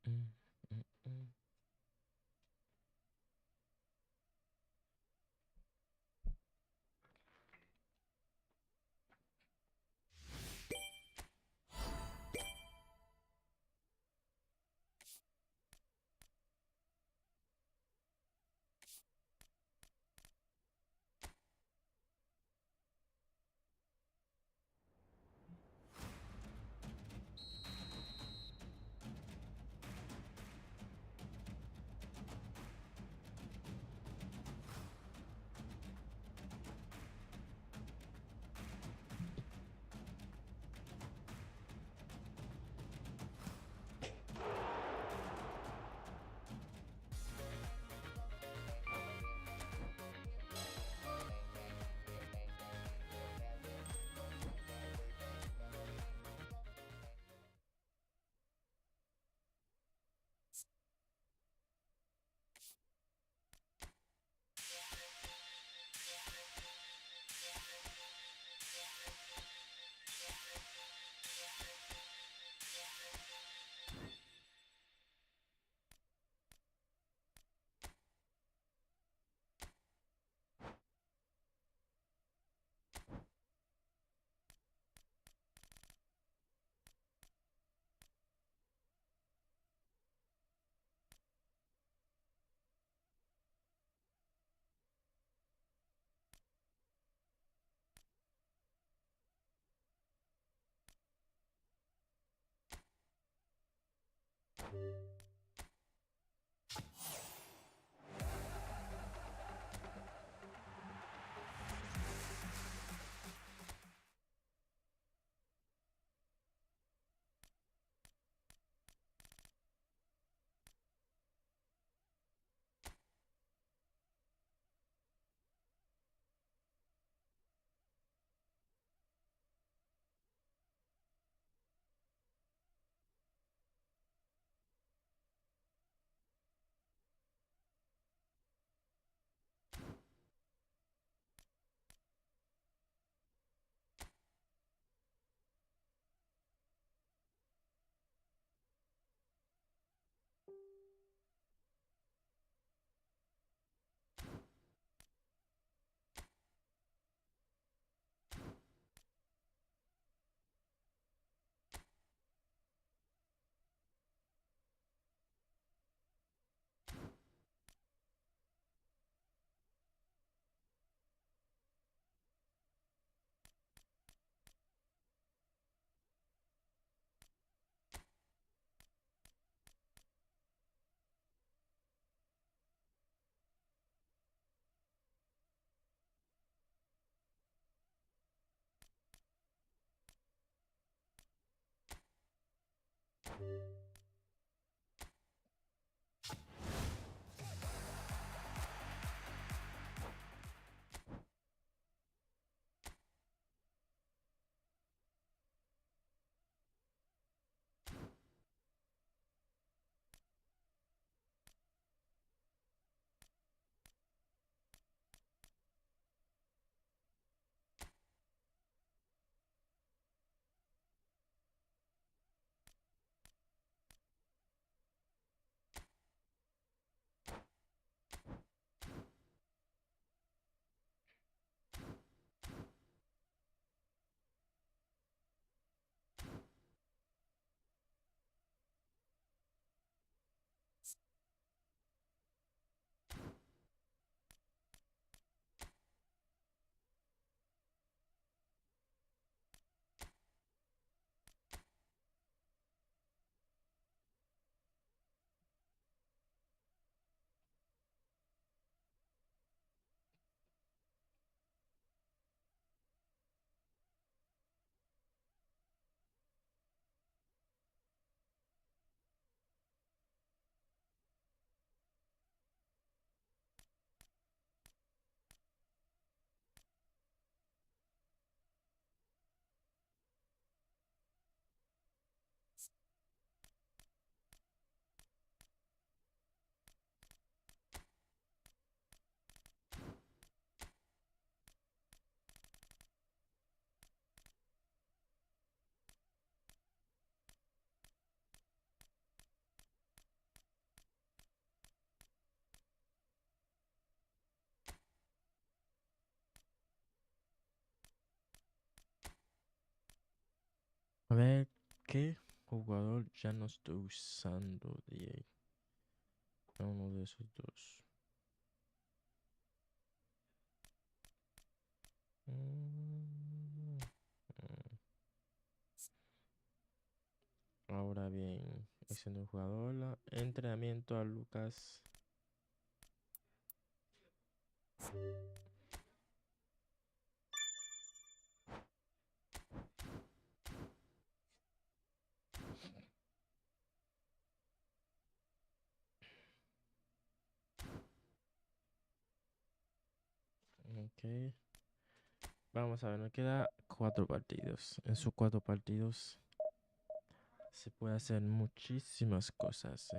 Mm, mm, mm. A ver, ¿qué jugador ya no estoy usando de uno de esos dos? Mm, mm. Ahora bien, ese no es jugador. Entrenamiento a Lucas. Ok. Vamos a ver, nos queda 4 partidos. En sus 4 partidos se puede hacer muchísimas cosas,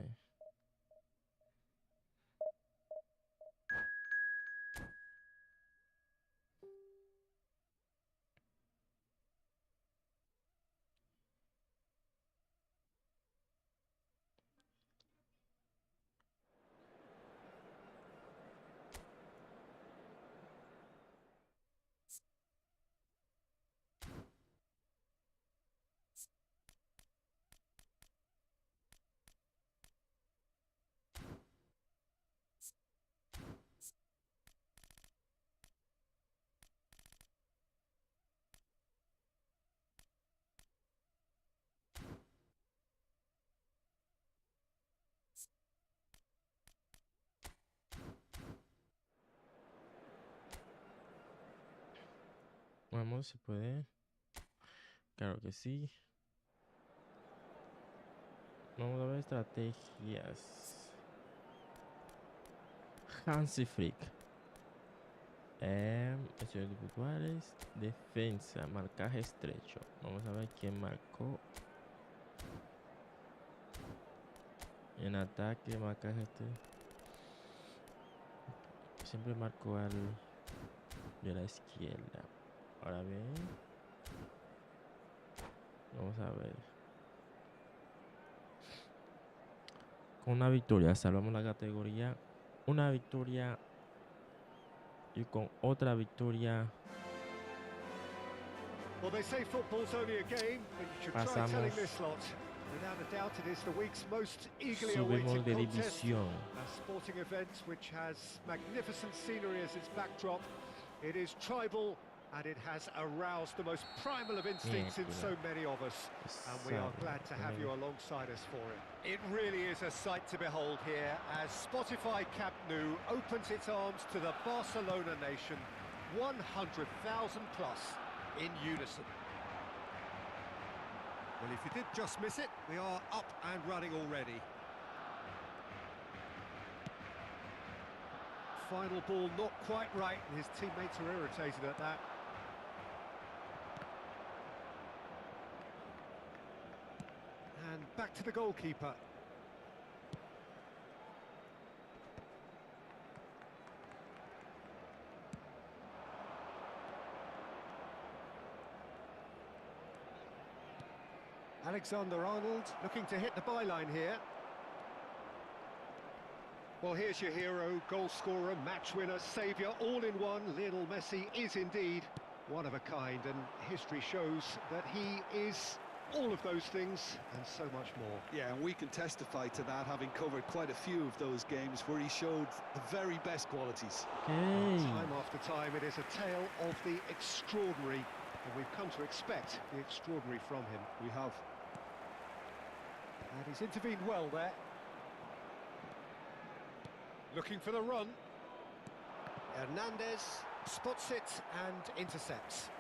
Vamos, se puede. Claro que sí. Vamos a ver estrategias. Hansi Flick. Acciones individuales. Defensa. Marcaje estrecho. Vamos a ver quién marcó. En ataque, marcaje estrecho. Siempre marcó al de la izquierda. Ahora bien. Vamos a ver. Con una victoria salvamos la categoría. Una victoria. Y con otra victoria Well, they say football's only a game, but you should try telling pasamos. this lot. Without a doubt, it is the week's most eagerly Subimos awaited de contest. división. A sporting event which has magnificent scenery as its backdrop. It is tribal, and it has aroused the most primal of instincts in so many of us. And we are glad to have you alongside us for it. It really is a sight to behold here as Spotify Camp Nou opens its arms to the Barcelona nation, 100,000 plus in unison. Well, if you did just miss it, we are up and running already. Final ball not quite right, and his teammates are irritated at that. And back to the goalkeeper. Alexander-Arnold looking to hit the byline here. Well, here's your hero, goal scorer, match winner, saviour, all in one. Lionel Messi is indeed one of a kind, and history shows that he is all of those things and so much more. Yeah, and we can testify to that, having covered quite a few of those games where he showed the very best qualities. Time after time, it is a tale of the extraordinary, and we've come to expect the extraordinary from him. We have. And he's intervened well there. Looking for the run. Hernandez spots it and intercepts.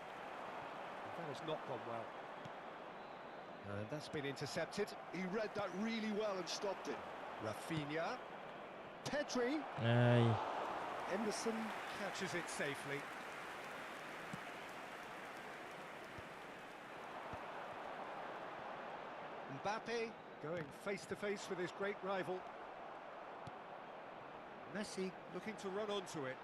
That has not gone well. And that's been intercepted. He read that really well and stopped it. Rafinha. Pedri. Ay. Emerson catches it safely. Mbappe going face-to-face with his great rival. Messi looking to run onto it.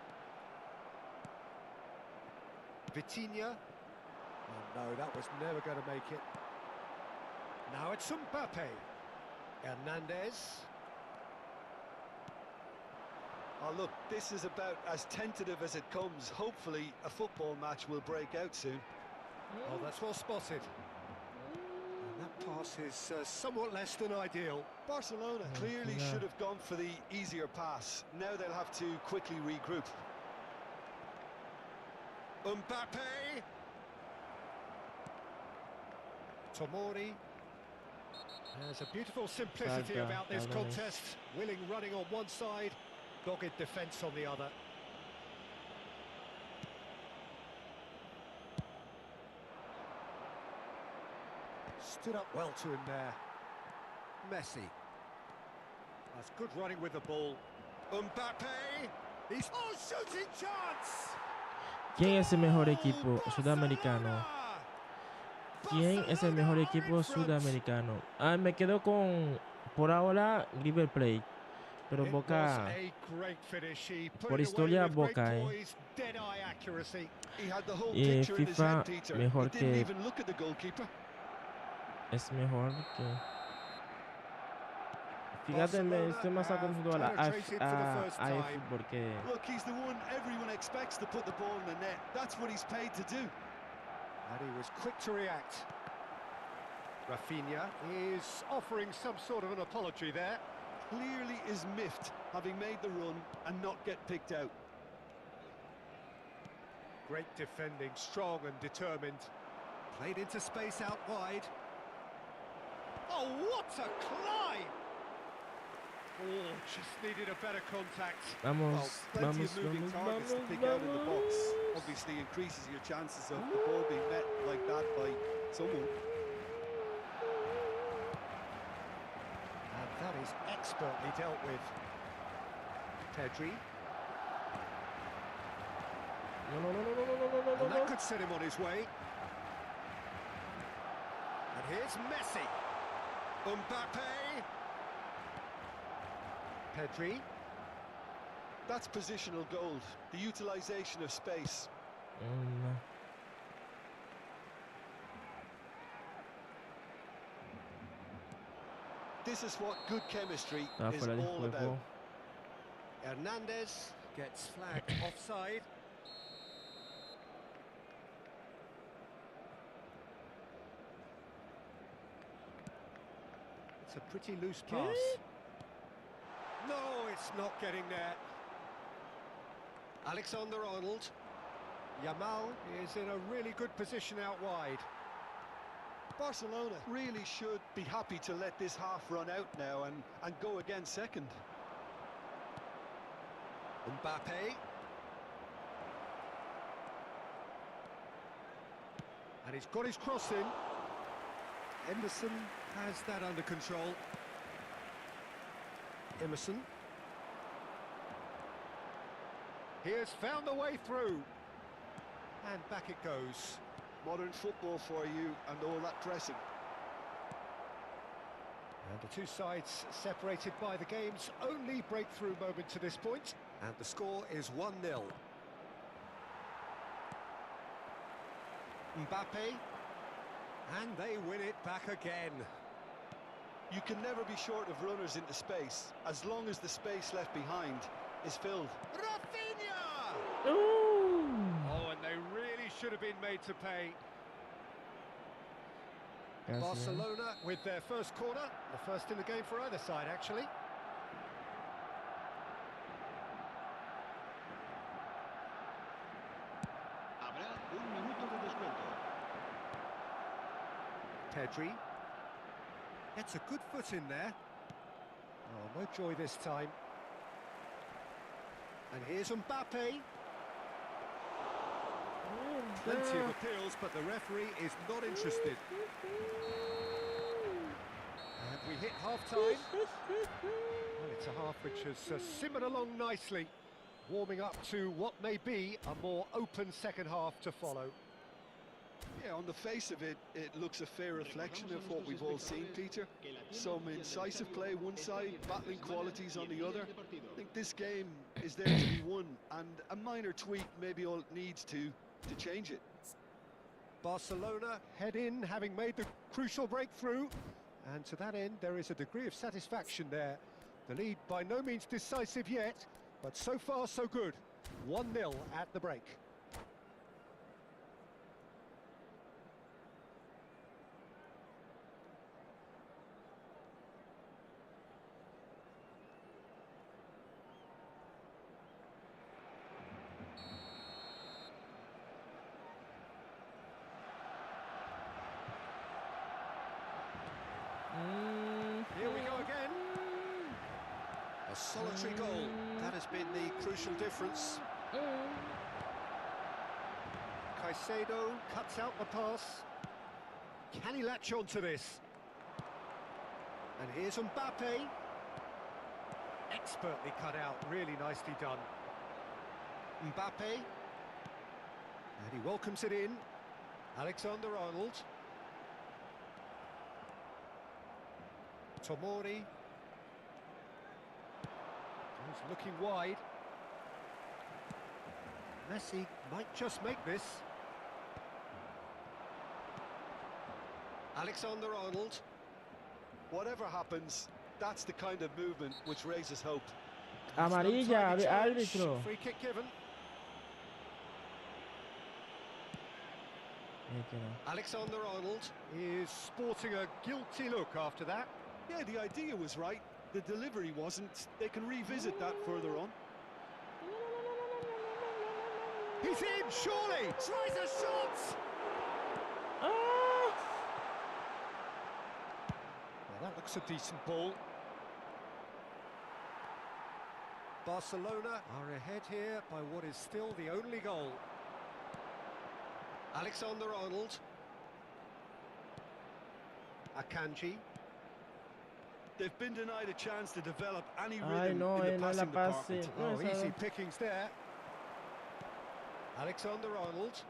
Vitinha. Oh no, that was never going to make it. Now it's Mbappe. Hernandez. Oh, look, this is about as tentative as it comes. Hopefully, a football match will break out soon. Oh, that's well spotted. Pass is somewhat less than ideal. Barcelona clearly should have gone for the easier pass. Now they'll have to quickly regroup. Mbappe. Tomori. There's a beautiful simplicity about this contest. Willing running on one side, dogged defence on the other. Stood up well to him there. Messi. That's good running with the ball. Mbappe. He's shooting chance. ¿Quién es el mejor equipo sudamericano? ¿Quién es el mejor equipo sudamericano? Me quedo con, por ahora, River Plate. Pero Boca, por historia, Boca, Y FIFA, mejor que... Es mejor que... Fíjate, me estoy más acostumbrado a la AF porque... Look, he's the one everyone expects to put the ball in the net. That's what he's paid to do. And he was quick to react. Rafinha is offering some sort of an apology there. Clearly is miffed, having made the run and not get picked out. Great defending, strong and determined. Played into space out wide. Oh, what a climb! Oh, just needed a better contact. Plenty of moving targets to pick out in the box. Obviously increases your chances of the ball being met like that by someone. And that is expertly dealt with. Pedri. No. And that could set him on his way. And here's Messi. Mbappe. Pedri. That's positional gold, the utilisation of space. This is what good chemistry is all about. Hernandez gets flagged offside. It's a pretty loose pass. No, it's not getting there. Alexander-Arnold. Yamal is in a really good position out wide. Barcelona really should be happy to let this half run out now and go again second. Mbappe. And he's got his cross in. Emerson has that under control. Emerson. He has found a way through. And back it goes. Modern football for you and all that pressing. And the two sides separated by the game's only breakthrough moment to this point. And the score is 1-0. Mbappe. And they win it back again. You can never be short of runners into space, as long as the space left behind is filled. Rafinha! Ooh. Oh, and they really should have been made to pay. Barcelona with their first corner, the first in the game for either side, actually. Pedri gets a good foot in there. Oh, no joy this time. And here's Mbappe. Plenty of appeals, but the referee is not interested. And we hit half-time. Well, it's a half which has simmered along nicely, warming up to what may be a more open second half to follow. Yeah, on the face of it, it looks a fair reflection of what we've all seen, Peter. Some incisive play one side, battling qualities on the other. I think this game is there to be won, and a minor tweak maybe all it needs to change it. Barcelona head in, having made the crucial breakthrough, and to that end there is a degree of satisfaction there. The lead by no means decisive yet, but so far so good. 1-0 at the break. A solitary goal. That has been the crucial difference. Caicedo cuts out the pass. Can he latch on to this? And here's Mbappe. Expertly cut out, really nicely done. Mbappe. And he welcomes it in. Alexander-Arnold. Tomori. He's looking wide. Messi might just make this. Alexander-Arnold. Whatever happens, that's the kind of movement which raises hope. Amarilla de árbitro. Free kick given. Alexander-Arnold is sporting a guilty look after that. Yeah, the idea was right. The delivery wasn't. They can revisit that further on. He's in, surely! Tries a shot! Ah! Well, that looks a decent ball. Barcelona are ahead here by what is still the only goal. Alexander-Arnold. Akanji. They've been denied a chance to develop any rhythm Ay, no, in the no la passing department. pase. No, Oh, esa easy no. pickings there. Alexander-Arnold.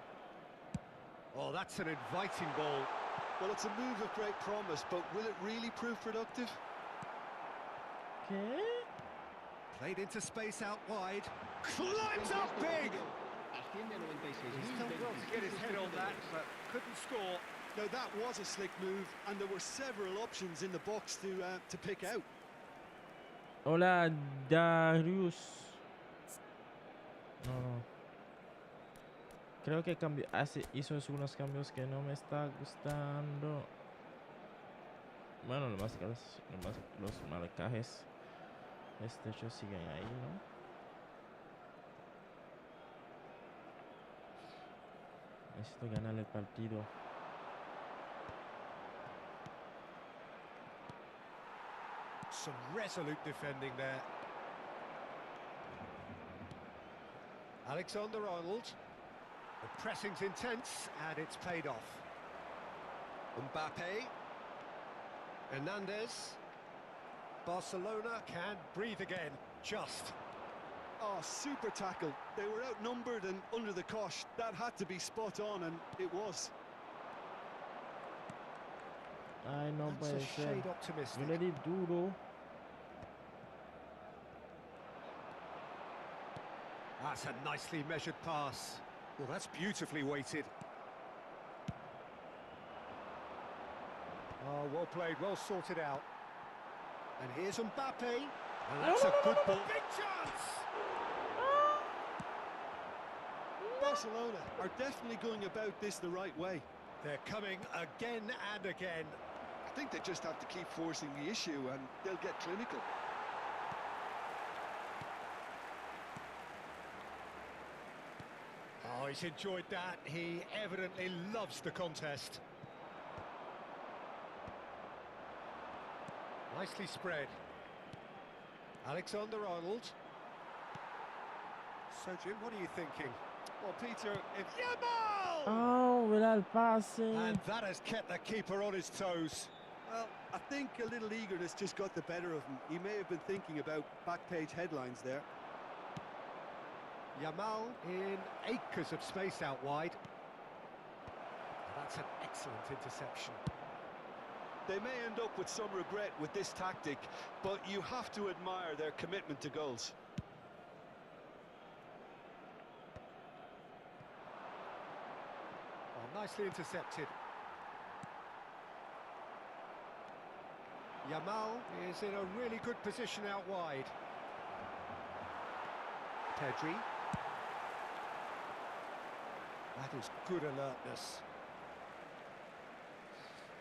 Oh, that's an inviting ball. Well, it's a move of great promise, but will it really prove productive? ¿Qué? Played into space out wide. Climbs up big! He's done well to get his head on that, but couldn't score. Now, that was a slick move, and there were several options in the box to pick out. Hola, Darius. No, no. Creo que hizo algunos cambios que no me está gustando. Bueno, los marcajes ellos siguen ahí, ¿no? Necesito ganar el partido. Some resolute defending there. Alexander-Arnold. The pressing's intense, and it's paid off. Mbappe. Hernandez. Barcelona can breathe again, just. Oh, super tackle. They were outnumbered and under the cosh. That had to be spot on, and it was. Ay, no That's puede a ser. shade optimistic. Yo le di duro. That's a nicely measured pass. Well, that's beautifully weighted. Oh, well played, well sorted out. And here's Mbappe. And that's a good ball. Big chance! Barcelona are definitely going about this the right way. They're coming again and again. I think they just have to keep forcing the issue and they'll get clinical. Oh, he's enjoyed that. He evidently loves the contest. Nicely spread. Alexander-Arnold. So, Jim, what are you thinking? Well, Peter, if... Yamal! Oh, mira el pase. And that has kept the keeper on his toes. Well, I think a little eagerness just got the better of him. He may have been thinking about back-page headlines there. Yamal in acres of space out wide. That's an excellent interception. They may end up with some regret with this tactic, but you have to admire their commitment to goals. Oh, nicely intercepted. Yamal is in a really good position out wide. Pedri. That is good alertness.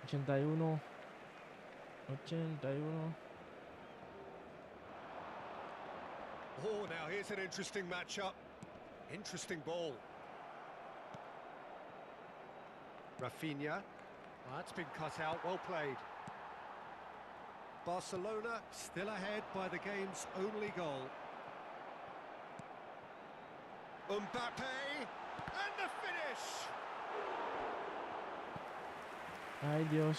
81. Oh, now here's an interesting matchup. Interesting ball. Rafinha. Oh, that's been cut out, well played. Barcelona still ahead by the game's only goal. Mbappe, and the finish! Ay, Dios.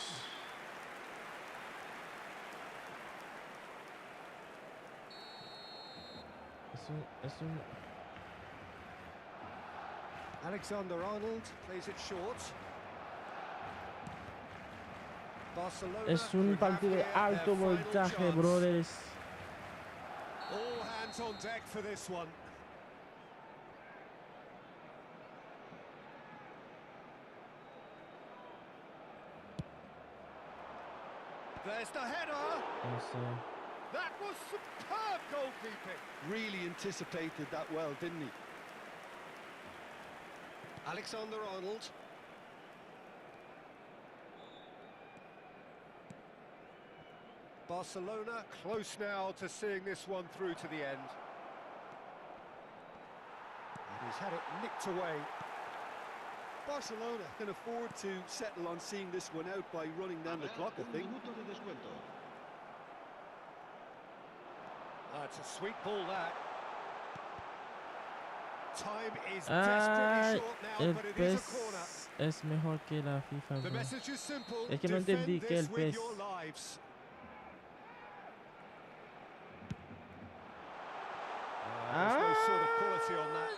Es un... Alexander-Arnold plays it short. Barcelona Es un could have partido de here alto their final voltaje, chance. brothers. All hands on deck for this one. There's the header. That was superb goalkeeping. Really anticipated that well, didn't he? Alexander-Arnold. Barcelona close now to seeing this one through to the end. And he's had it nicked away. Barcelona can afford to settle on seeing this one out by running down the clock, I think. That's a sweet ball, that. Time is desperately short now, but it is a corner. Es mejor que la FIFA, The bro. message is simple. Es que no entendí Defend que el this with PES. your lives. There's no sort of quality on that.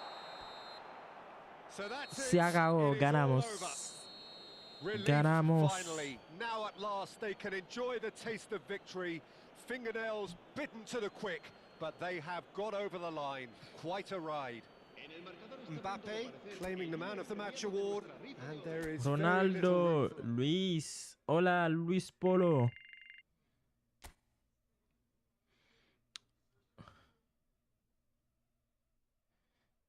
So that's Se it. acabó, It is ganamos. all over. Relief, Ganamos. finally. Now at last they can enjoy the taste of victory. Fingernails bitten to the quick, but they have got over the line. Quite a ride. Mbappe claiming the man of the match award, and there is very little room Ronaldo, for- Luis. Hola, Luis Polo.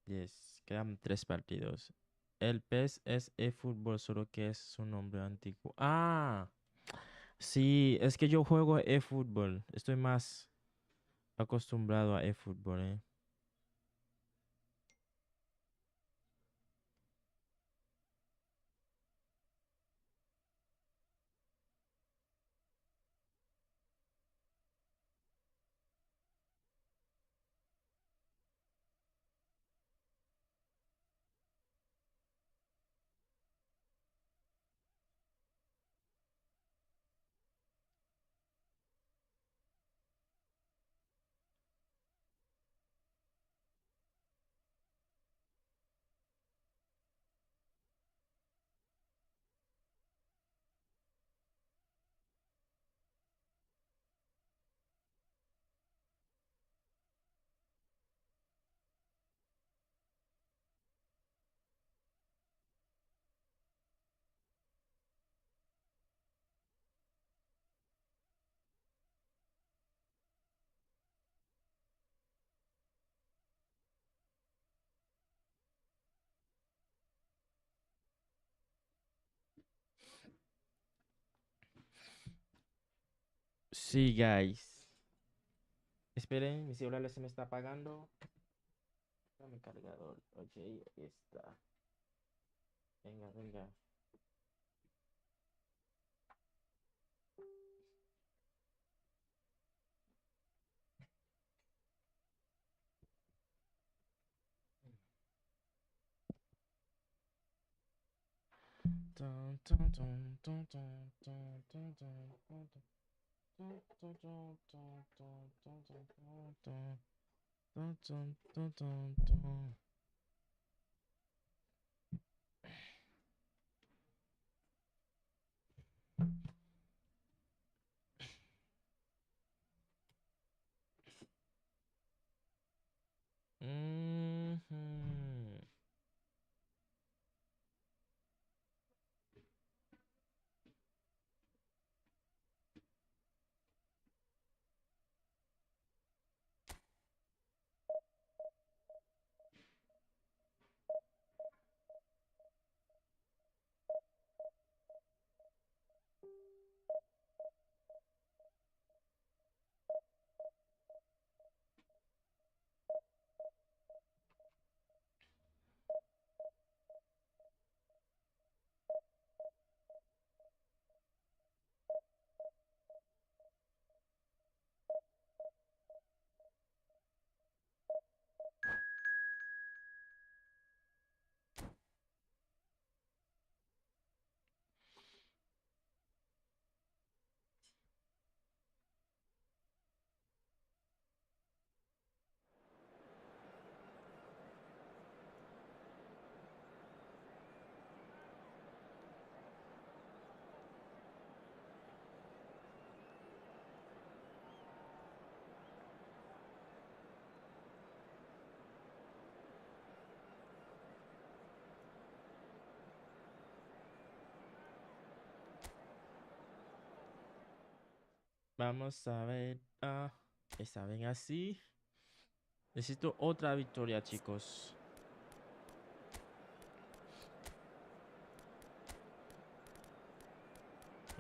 Yes, quedan 3 partidos. El PES es eFootball, solo que es su nombre antiguo. Ah, sí, es que yo juego eFootball. Estoy más acostumbrado a eFootball, eh. Sí, guys. Esperen, mi celular se me está apagando. Dame cargador. Ok, ahí está. Venga, venga. Dun, dun, dun, dun, dun, dun, dun, dun, dun, dun. Dun, dun, dun, dun, dun, dun, dun, dun. Dun, dun, dun, dun, dun. Mhm. Vamos a ver. Está bien así. Necesito otra victoria, chicos.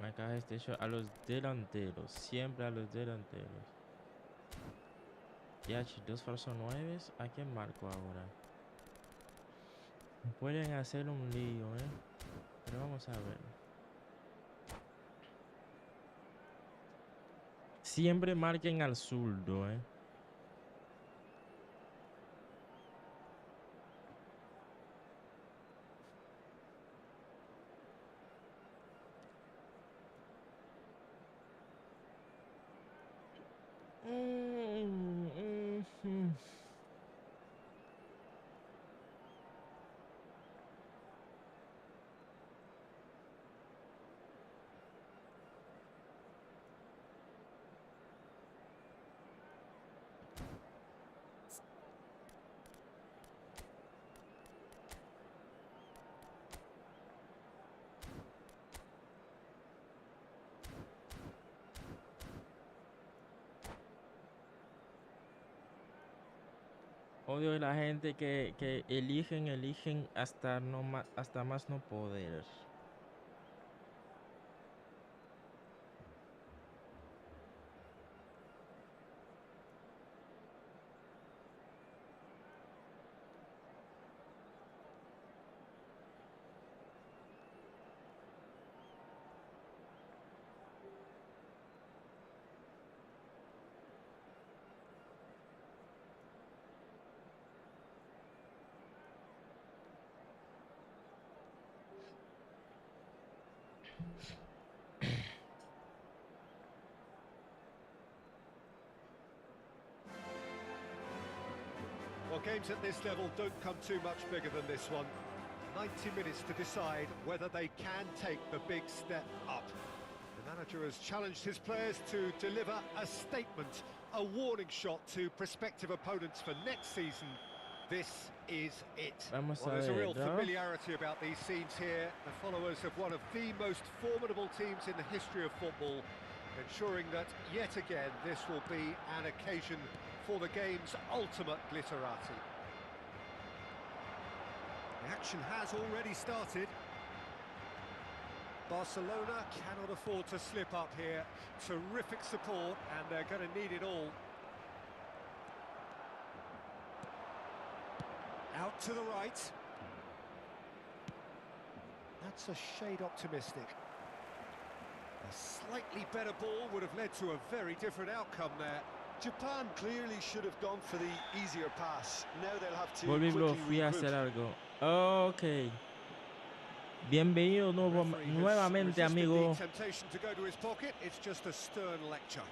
Acá este hecho a los delanteros. Siempre a los delanteros. Ya, dos falsos 9. ¿A quién marco ahora? Pueden hacer un lío, pero vamos a ver. Siempre marquen al zurdo, Odio a la gente que eligen hasta no más, hasta más no poder. Well, games at this level don't come too much bigger than this one. 90 minutes to decide whether they can take the big step up. The manager has challenged his players to deliver a statement, a warning shot to prospective opponents for next season. This is it. There's a real familiarity about these scenes here. The followers of one of the most formidable teams in the history of football, ensuring that yet again this will be an occasion for the game's ultimate glitterati. The action has already started. Barcelona cannot afford to slip up here. Terrific support, and they're going to need it all. Out to the right. That's a shade optimistic. A slightly better ball would have led to a very different outcome there. Japan clearly should have gone for the easier pass. Now they'll have to Fui a hacer algo. Ok. Bienvenido nuevamente, amigo. It's just a stern lecture.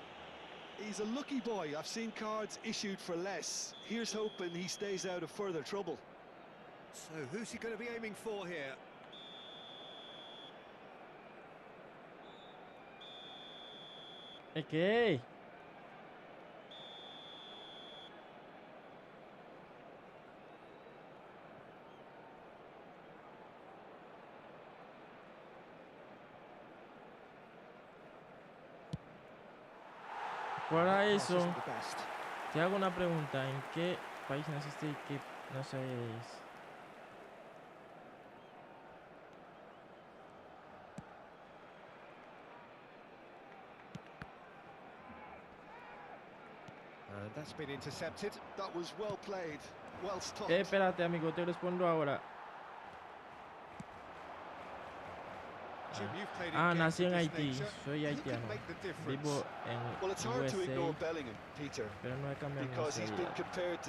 He's a lucky boy. I've seen cards issued for less. Here's hoping he stays out of further trouble. So who's he going to be aiming for here? Okay. Para eso, te hago una pregunta. ¿En qué país naciste y qué no sabéis? And that's been intercepted. That was well played, well stopped. Espérate, amigo, te respondo ahora. Nací en Haití, soy haitiano. Vivo en USA, pero no he cambiado mi nacionalidad.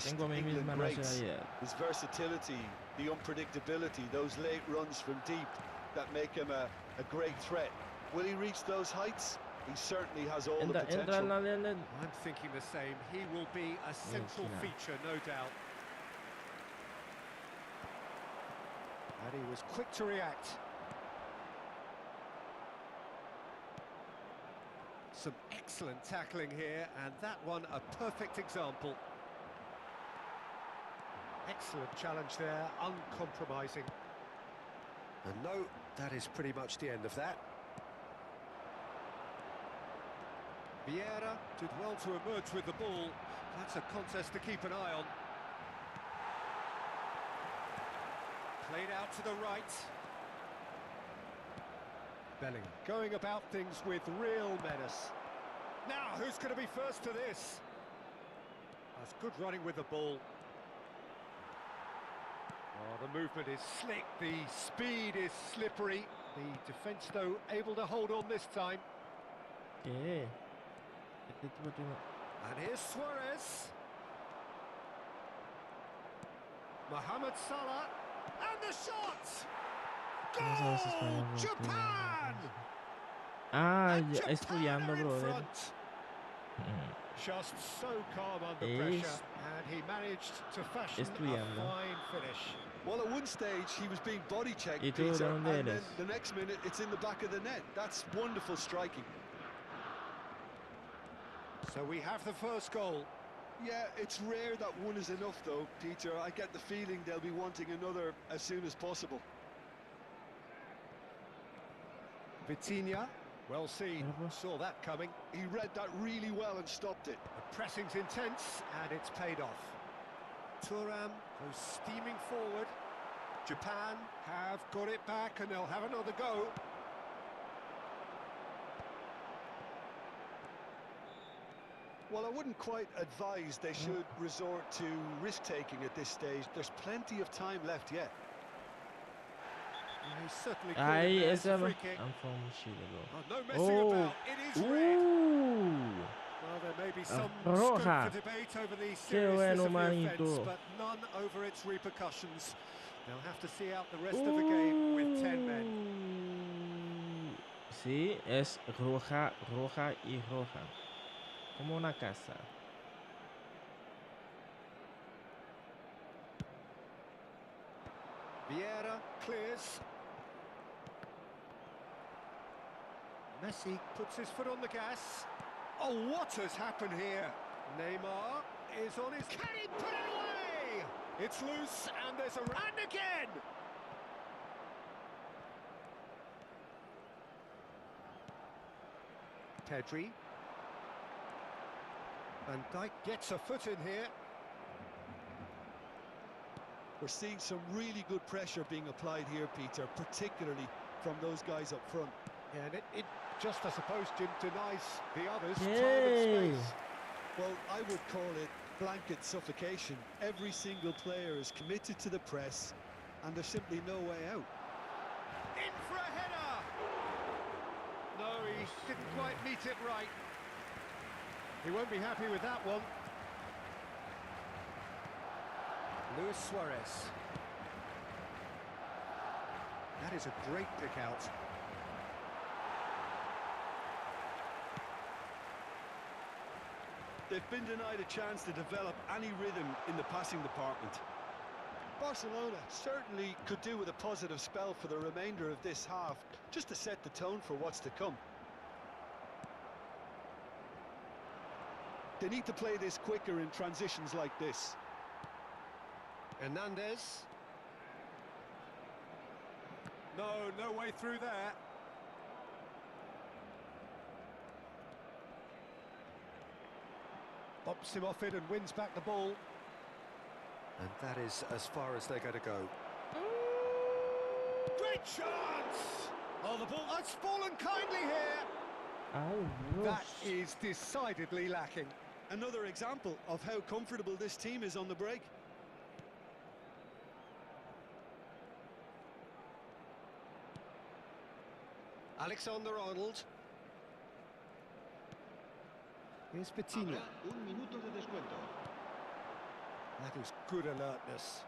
Tengo mi misma nacionalidad. His versatility, the unpredictability, those late runs from deep that make him a great threat. Will he reach those heights? He certainly has all the potential. I'm thinking the same. He will be a central feature, no doubt. And he was quick to react. Some excellent tackling here, and that one a perfect example. Excellent challenge there, uncompromising. And no, that is pretty much the end of that. Vieira did well to emerge with the ball. That's a contest to keep an eye on. Played out to the right. Bellingham going about things with real menace. Now, who's going to be first to this? That's good running with the ball. Oh, the movement is slick, the speed is slippery. The defence, though, able to hold on this time. ¿Qué? And here's Suarez. Mohamed Salah. And the shot! Goal! Japan! Ah, ya estudiando, brother. Just so calm under pressure, and he managed to fashion a fine finish. Well, at one stage he was being body checked, ¿Y tú Peter, and dónde then eres? the next minute it's in the back of the net. That's wonderful striking. So we have the first goal. Yeah, it's rare that one is enough though, Peter. I get the feeling they'll be wanting another as soon as possible. Vitinha, well seen, saw that coming. He read that really well and stopped it. The pressing's intense, and it's paid off. Thuram goes steaming forward. Japan have got it back, and they'll have another go. Well, I wouldn't quite advise they should resort to risk-taking at this stage. There's plenty of time left yet. He's certainly Ahí, it's a esa. free kick. I'm from Chile, Oh, no messing about. It is red. Well, there may be some scope roja. for debate over the Qué seriousness bueno, of the offence, manito. but none over its repercussions. They'll have to see out the rest of the game with 10 men. Sí, es roja, roja y roja. Como una casa. Vieira clears. Messi puts his foot on the gas. Oh, what has happened here? Neymar is on his... Can he put it away? It's loose, and there's a... And again! Pedri. Van Dijk gets a foot in here. We're seeing some really good pressure being applied here, Peter, particularly from those guys up front. Yeah, and it just, I suppose, Jim, denies the others time Hey. and space. Well, I would call it blanket suffocation. Every single player is committed to the press, and there's simply no way out. In for a header! No, he didn't quite meet it right. He won't be happy with that one. Luis Suarez. That is a great pick out. They've been denied a chance to develop any rhythm in the passing department. Barcelona certainly could do with a positive spell for the remainder of this half, just to set the tone for what's to come. They need to play this quicker in transitions like this. Hernandez. No way through there. Bops him off it and wins back the ball. And that is as far as they're going to go. Great chance! Oh, the ball has fallen kindly here. Ay, That Dios. is decidedly lacking. Another example of how comfortable this team is on the break. Alexander-Arnold. Here's Vitinha. Un minuto de descuento. That is good alertness.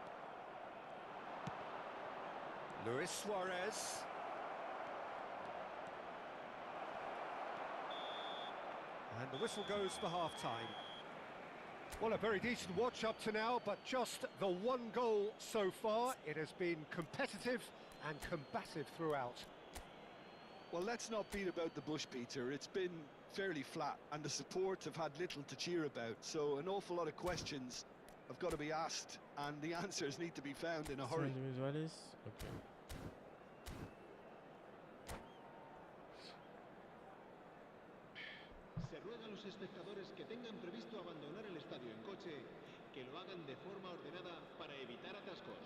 Luis Suarez. And the whistle goes for half-time. Well, a very decent watch up to now, but just the one goal so far. It has been competitive and combative throughout. Well, let's not beat about the bush, Peter. It's been fairly flat, and the support have had little to cheer about. So an awful lot of questions have got to be asked, and the answers need to be found in a hurry. Individuales. Okay. Se ruega a los espectadores que tengan previsto abandonar el estadio en coche, que lo hagan de forma ordenada para evitar atascos.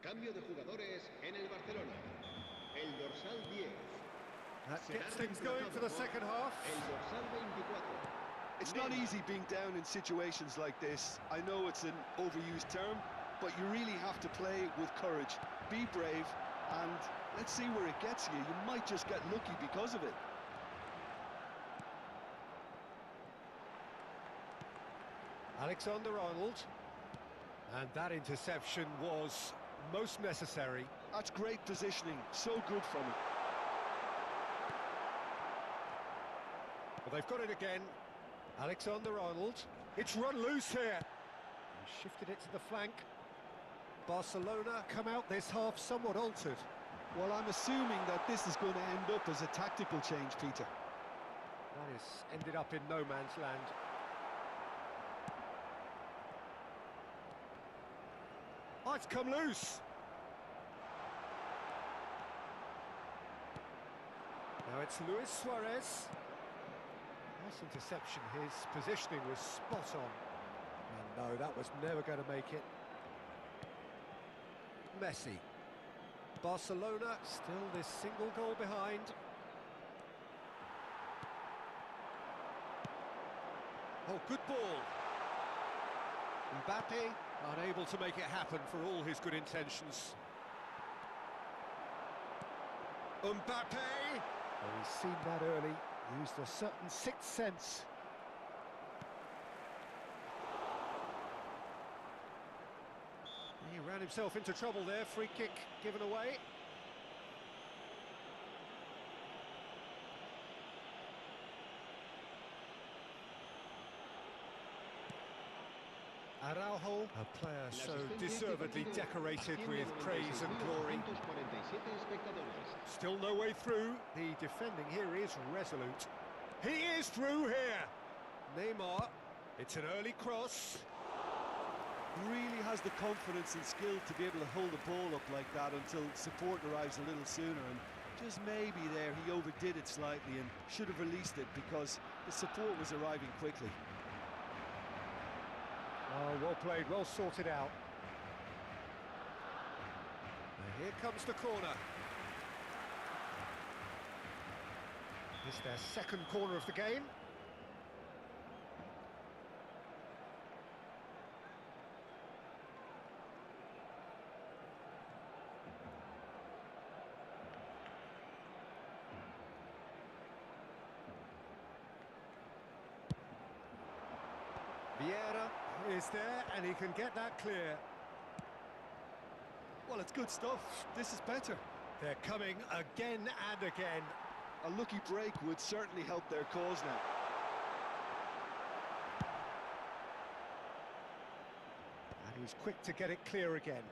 Cambio de jugadores en el Barcelona. El dorsal 10. That gets things going for the second half. El dorsal 24. It's not easy being down in situations like this. I know it's an overused term, but you really have to play with courage. Be brave, and let's see where it gets you. You might just get lucky because of it. Alexander-Arnold. And that interception was most necessary. That's great positioning. So good from him. Well, they've got it again. Alexander-Arnold. It's run loose here. He shifted it to the flank. Barcelona come out this half somewhat altered. Well, I'm assuming that this is going to end up as a tactical change, Peter. That has ended up in no man's land. Oh, it's come loose. Now it's Luis Suarez. Nice interception. His positioning was spot on. And no, that was never going to make it. Messi. Barcelona still this single goal behind. Oh, good ball. Mbappe unable to make it happen for all his good intentions. Mbappe! Oh, he's seen that early, used a certain sixth sense. He ran himself into trouble there, free kick given away. Araujo, a player so deservedly decorated with praise and glory. Still no way through. The defending here is resolute. He is through here. Neymar. It's an early cross. Really has the confidence and skill to be able to hold the ball up like that until support arrives a little sooner, and just maybe there he overdid it slightly and should have released it because the support was arriving quickly. Oh, well played, well sorted out. And here comes the corner. It's their second corner of the game. Vieira is there, and he can get that clear. Well, it's good stuff. This is better. They're coming again and again. A lucky break would certainly help their cause now. And he was quick to get it clear again.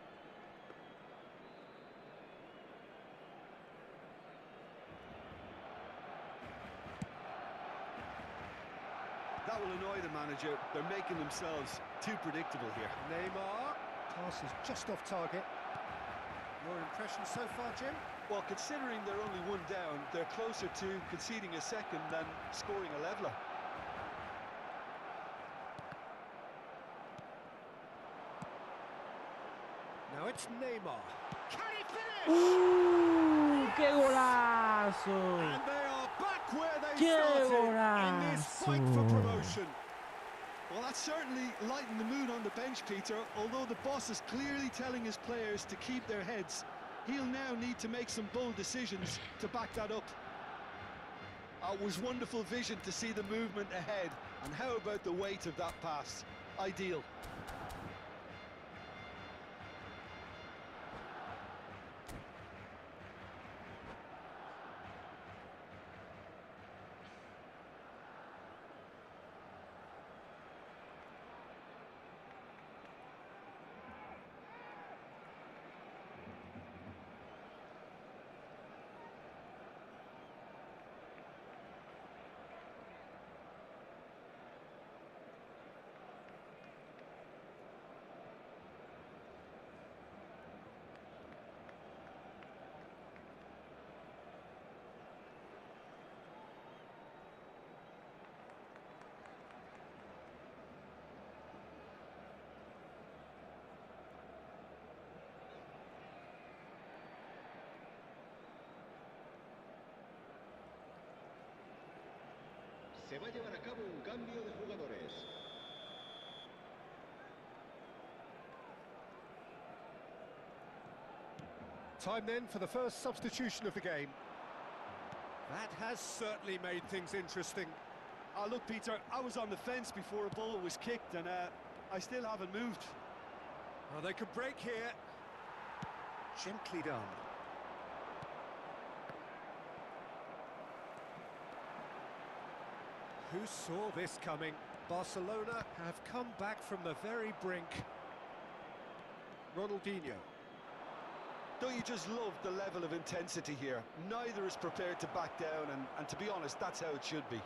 That will annoy the manager. They're making themselves too predictable here. Neymar. Pass is just off target. Your impression so far, Jim? Well, considering they're only one down, they're closer to conceding a second than scoring a leveller. Now it's Neymar. Can he finish? ¡Qué golazo! And they are back where they ¡Qué started in this fight for golazo! promotion. Well, that's certainly lightened the mood on the bench, Peter. Although the boss is clearly telling his players to keep their heads, he'll now need to make some bold decisions to back that up. It was wonderful vision to see the movement ahead. And how about the weight of that pass? Ideal. Se va a llevar a cabo un cambio de jugadores. Time then for the first substitution of the game. That has certainly made things interesting. Oh, look, Peter, I was on the fence before a ball was kicked, and I still haven't moved. Oh, they could break here. Gently done. Who saw this coming? Barcelona have come back from the very brink. Ronaldinho. Don't you just love the level of intensity here? Neither is prepared to back down, and to be honest, that's how it should be.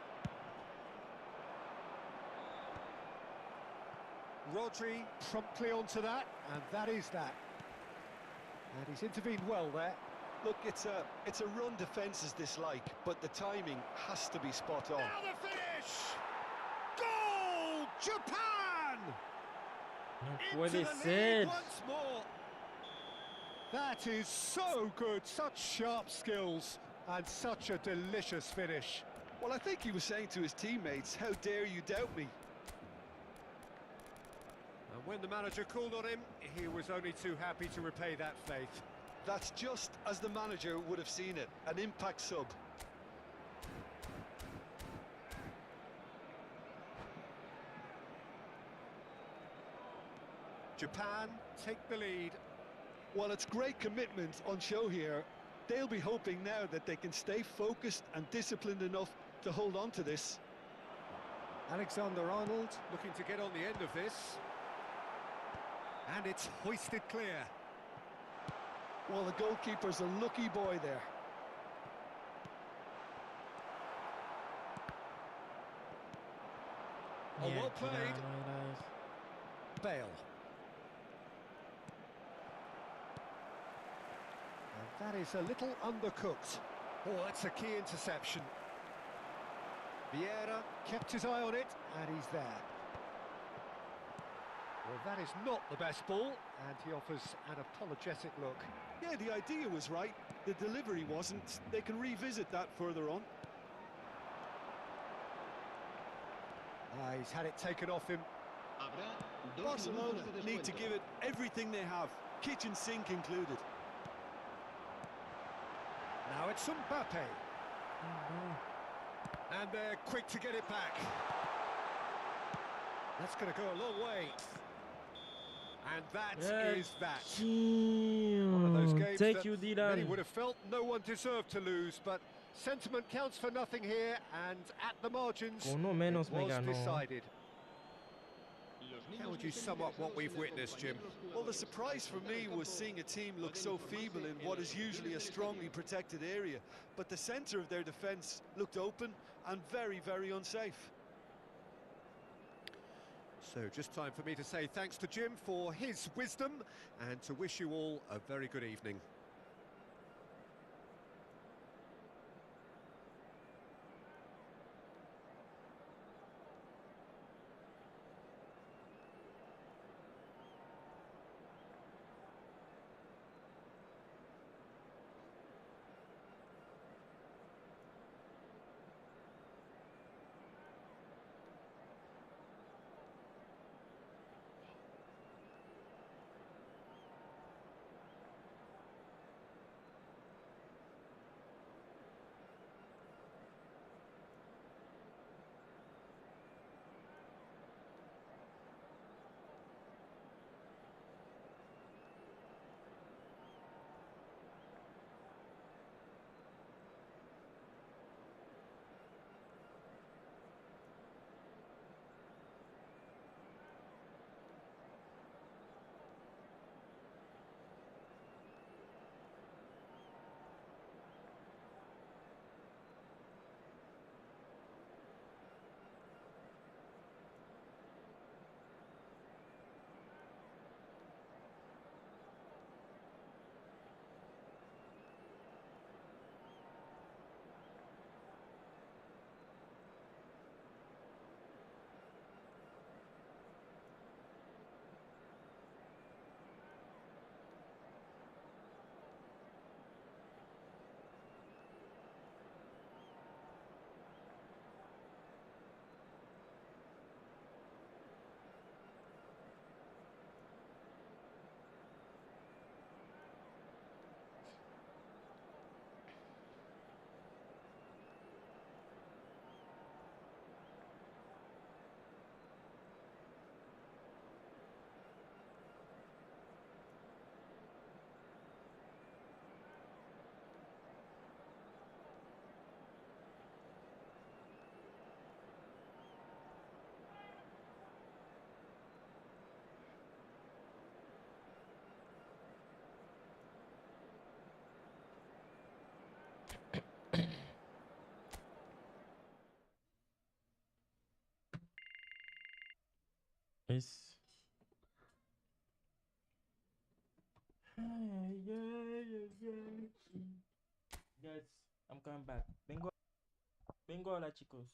Rodri promptly onto that, and that is that. And he's intervened well there. Look, it's a run defence's dislike, but the timing has to be spot on. Now the finish! Goal! Japan! No puede Into the ser. lead once more. That is so good, such sharp skills, and such a delicious finish. Well, I think he was saying to his teammates, how dare you doubt me? And when the manager called on him, he was only too happy to repay that faith. That's just as the manager would have seen it, an impact sub. Japan take the lead. Well, it's great commitment on show here. They'll be hoping now that they can stay focused and disciplined enough to hold on to this. Alexander-Arnold looking to get on the end of this. And it's hoisted clear. Well, the goalkeeper's a lucky boy there. Oh, Yeah, well tira, played. no era eso. Bale. And that is a little undercooked. Oh, that's a key interception. Vieira kept his eye on it, and he's there. Well, that is not the best ball, and he offers an apologetic look. Yeah, the idea was right. The delivery wasn't. They can revisit that further on. He's had it taken off him. Habrá 2 Barcelona minutos de need to descuento. give it everything they have, kitchen sink included. Now it's Mbappe. No. And they're quick to get it back. That's going to go a long way. And that is that. One of those games Take that you, many Dylan. would have felt no one deserved to lose, but sentiment counts for nothing here, and at the margins, Con uno menos it me was ganó. decided. Los How niños would you sum up what we've witnessed, Jim? Well, the surprise for me was seeing a team look so feeble in what is usually a strongly protected area. But the centre of their defence looked open and very, very unsafe. So just time for me to say thanks to Jim for his wisdom and to wish you all a very good evening. Es... Ay, ay, ay, ay. Guys, I'm coming back. Vengo ahora, chicos.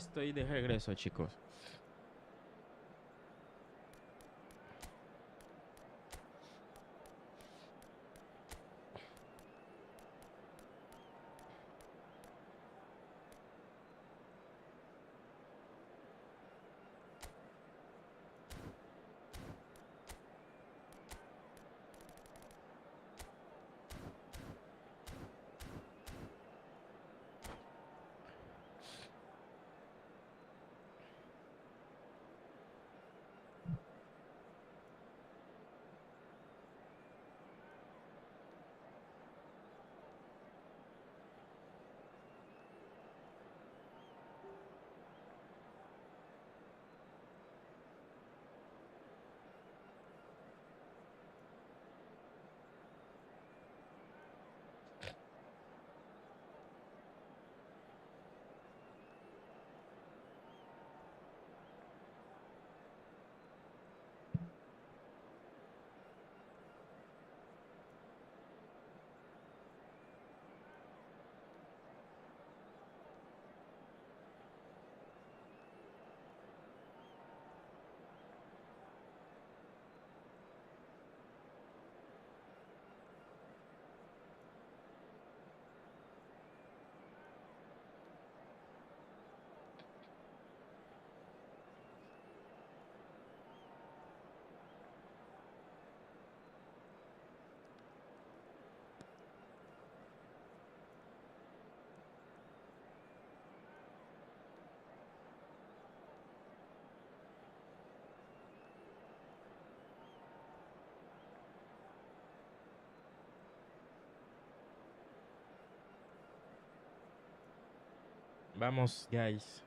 Estoy de regreso, chicos. Vamos, guys.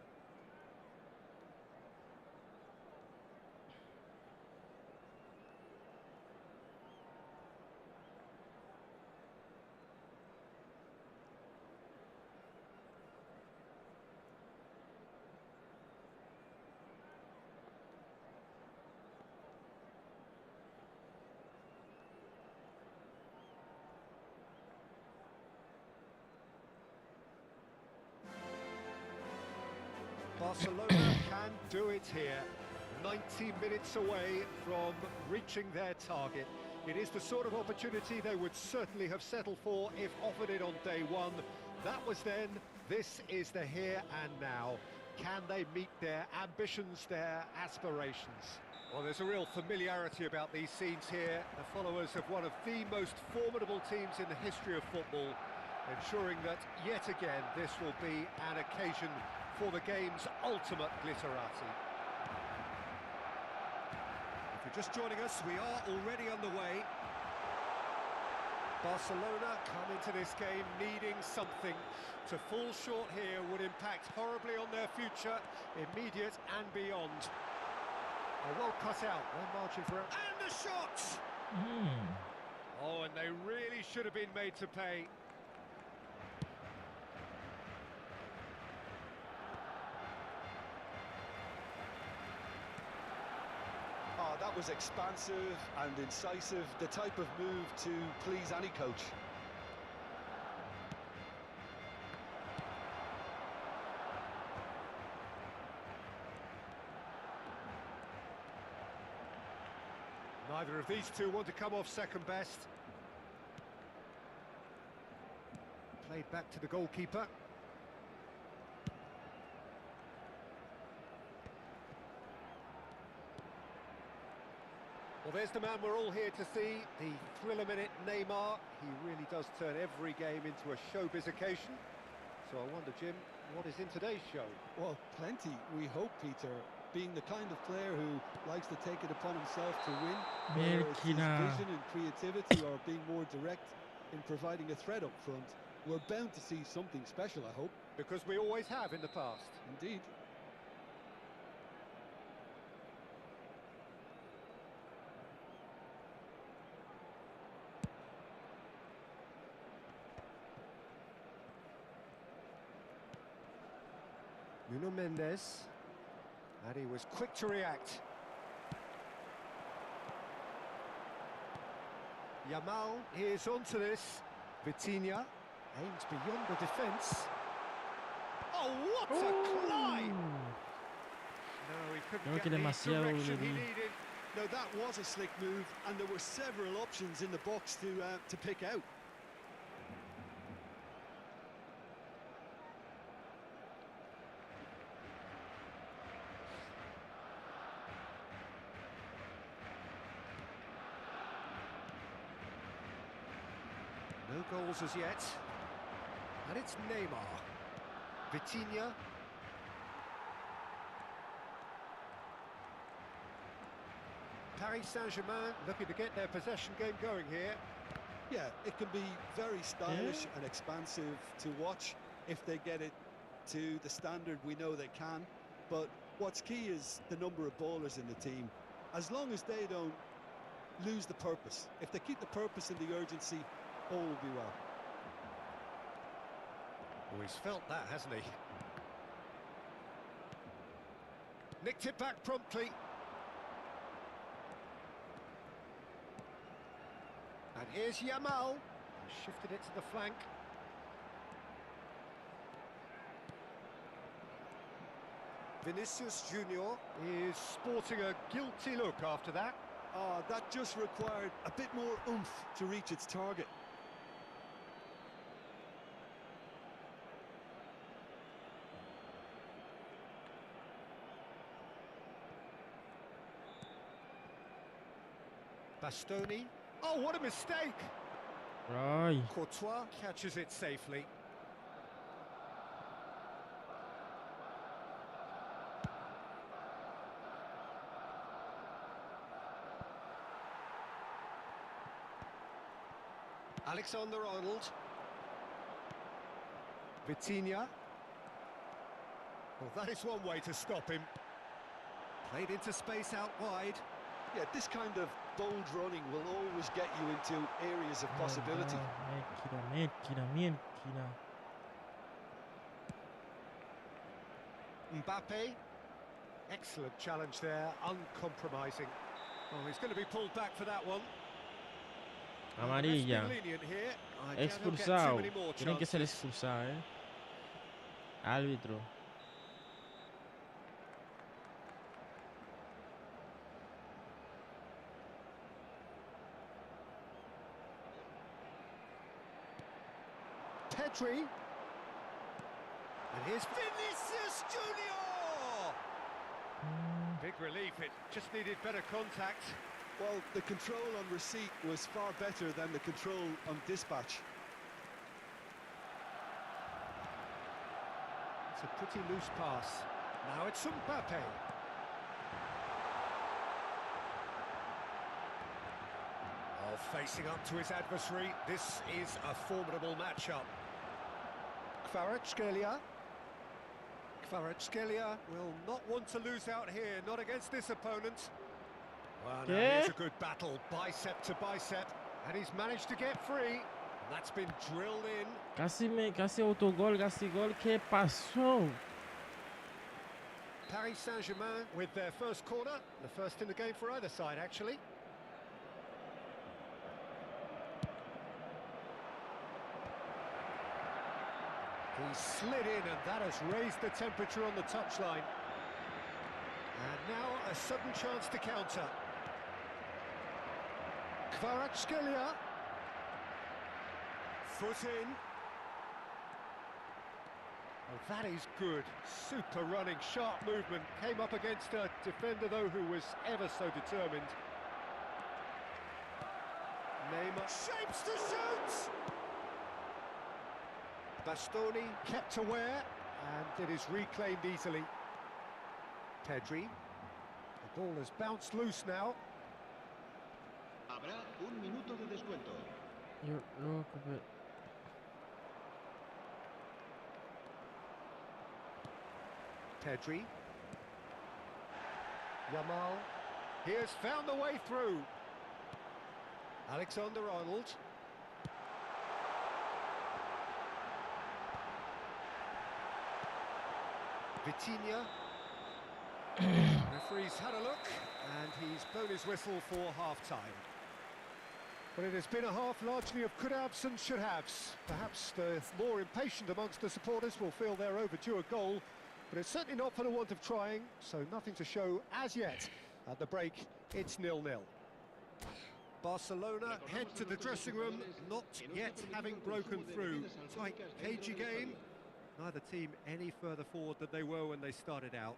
Barcelona can do it here. 90 minutes away from reaching their target. It is the sort of opportunity they would certainly have settled for if offered it on day one. That was then, this is the here and now. Can they meet their ambitions, their aspirations? Well, there's a real familiarity about these scenes here. The followers of one of the most formidable teams in the history of football, ensuring that yet again this will be an occasion for the game's ultimate glitterati. If you're just joining us, we are already underway. Barcelona come into this game needing something. To fall short here would impact horribly on their future, immediate and beyond. A well cut out, one margin for it. And the shot! Oh, and they really should have been made to pay. Oh, that was expansive and incisive, the type of move to please any coach. Neither of these two want to come off second best. Played back to the goalkeeper. Well, there's the man we're all here to see, the thriller-minute Neymar. He really does turn every game into a showbiz occasion. So I wonder, Jim, what is in today's show? Well, plenty, we hope, Peter. Being the kind of player who likes to take it upon himself to win, whether it's his vision and creativity or being more direct in providing a threat up front, we're bound to see something special, I hope. Because we always have in the past. Indeed. Nuno Mendes, and he was quick to react. Yamal is onto this. Vitinha aims beyond the defence. Oh, what a climb! No, he couldn't Creo get que the demasiado direction he le di. needed. Now that was a slick move, and there were several options in the box to pick out. No goals as yet. And it's Neymar. Vitinha. Paris Saint-Germain looking to get their possession game going here. Yeah, it can be very stylish and expansive to watch if they get it to the standard we know they can. But what's key is the number of ballers in the team. As long as they don't lose the purpose, if they keep the purpose and the urgency, all will be well. Oh, he's felt that, hasn't he? Nicked it back promptly. And here's Yamal. Shifted it to the flank. Vinicius Junior is sporting a guilty look after that. That just required a bit more oomph to reach its target. Bastoni. Oh, what a mistake! Ay, Courtois catches it safely. Alexander-Arnold. Vitinha. Well, that is one way to stop him. Played into space out wide. Yeah, this kind of bold running will always get you into areas of possibility. Mierda. Mbappe. Excellent challenge there, uncompromising. Oh, he's going to be pulled back for that one. Amarilla. Expulsado. Tienen que ser chances. expulsados, Árbitro. Pedri. And here's Vinicius Junior! Big relief, it just needed better contact. Well, the control on receipt was far better than the control on dispatch. It's a pretty loose pass. Now it's Mbappe. Oh, facing up to his adversary, this is a formidable matchup. Kvaratskhelia. Kvaratskhelia will not want to lose out here, not against this opponent. Well, now here's a good battle, bicep to bicep, and he's managed to get free. And that's been drilled in. Casi autogol, casi gol. ¿Qué pasó? Paris Saint-Germain with their first corner, the first in the game for either side, actually. He slid in, and that has raised the temperature on the touchline. And now a sudden chance to counter. Kvaratskhelia. Foot in. Oh, that is good. Super running, sharp movement. Came up against a defender, though, who was ever so determined. Neymar shapes to shoot! Bastoni kept aware, and it is reclaimed easily. Pedri. The ball has bounced loose now. Habrá un minuto de descuento. Yo loco, pero... Pedri. Yamal. He has found the way through. Alexander-Arnold. Vitinha. Referee's had a look, and he's blown his whistle for half-time. But it has been a half largely of could-haves and should-haves. Perhaps the more impatient amongst the supporters will feel they're overdue a goal, but it's certainly not for the want of trying, so nothing to show as yet. At the break, it's 0-0. Barcelona head to the dressing room, not yet having broken through. Tight, cagey game. Neither team any further forward than they were when they started out.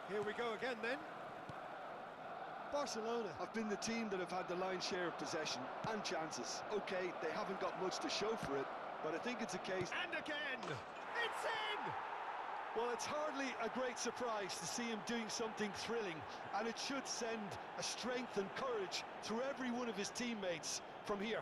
Here we go again then. Barcelona have been the team that have had the lion's share of possession and chances. Okay, they haven't got much to show for it, but I think it's a case... And again! It's in! Well, it's hardly a great surprise to see him doing something thrilling, and it should send a strength and courage through every one of his teammates from here.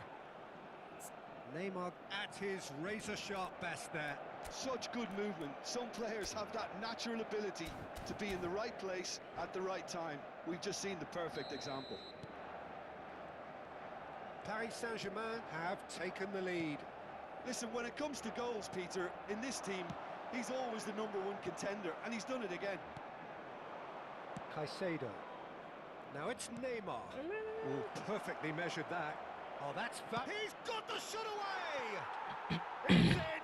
Neymar at his razor-sharp best there. Such good movement. Some players have that natural ability to be in the right place at the right time. We've just seen the perfect example. Paris Saint-Germain have taken the lead. Listen, when it comes to goals, Peter, in this team, he's always the #1 contender, and he's done it again. Caicedo. Now it's Neymar. Oh, perfectly measured that. Oh, that's fat. He's got the shot away! It's in!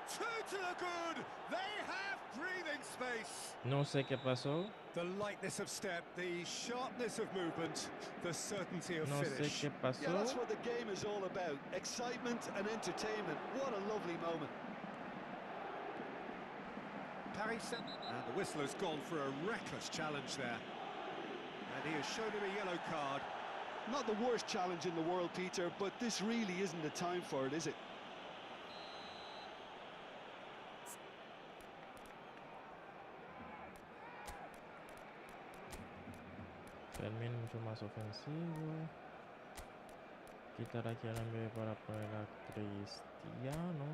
Two to the good! They have breathing space! No sé qué pasó. The lightness of step, the sharpness of movement, the certainty of No sé finish. qué pasó. Yeah, that's what the game is all about. Excitement and entertainment. What a lovely moment. Paris Saint... And the whistle has gone for a reckless challenge there. And he has shown him a yellow card. Not the worst challenge in the world, Peter, but this really isn't the time for it, is it? Fermín mucho más ofensivo. Quitar aquí al envío para poner a Cristiano.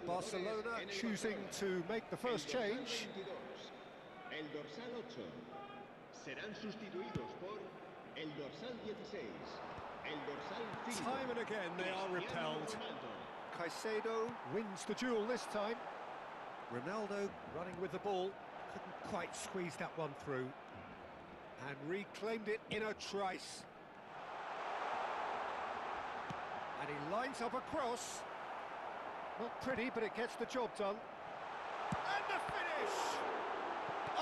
Barcelona choosing to make the first change. El dorsal 8 serán sustituidos por el dorsal 16, el dorsal 5. Time and again they are repelled. Caicedo wins the duel this time. Ronaldo running with the ball, couldn't quite squeeze that one through. And reclaimed it in a trice. And he lines up a cross. Not pretty, but it gets the job done. And the finish!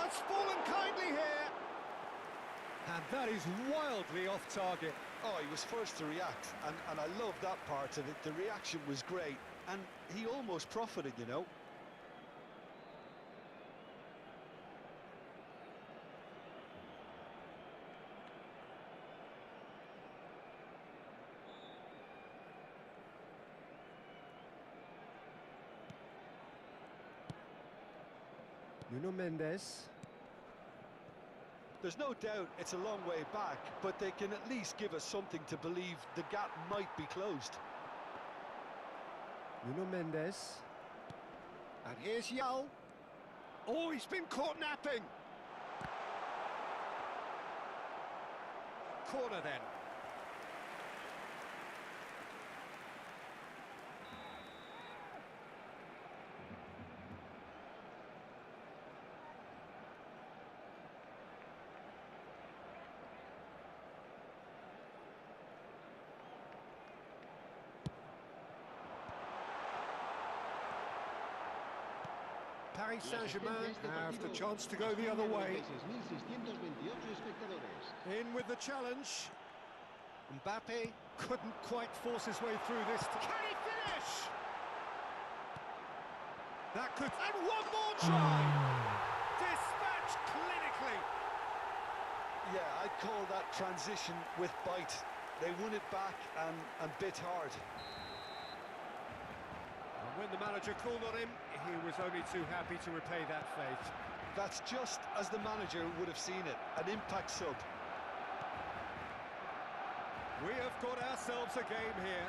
It's fallen kindly here. And that is wildly off target. Oh, he was first to react, and I love that part of it. The reaction was great, and he almost profited, you know. Nuno Mendes. There's no doubt it's a long way back, but they can at least give us something to believe the gap might be closed. Nuno Mendes. And here's Yal. Oh, he's been caught napping. Corner then. Paris Saint-Germain have the chance to go the other way. In with the challenge. Mbappe couldn't quite force his way through this. Can he finish? That could... And one more try! Dispatched clinically. Yeah, I'd call that transition with bite. They won it back and bit hard. And when the manager called on him, he was only too happy to repay that faith. That's just as the manager would have seen it, an impact sub. We have got ourselves a game here.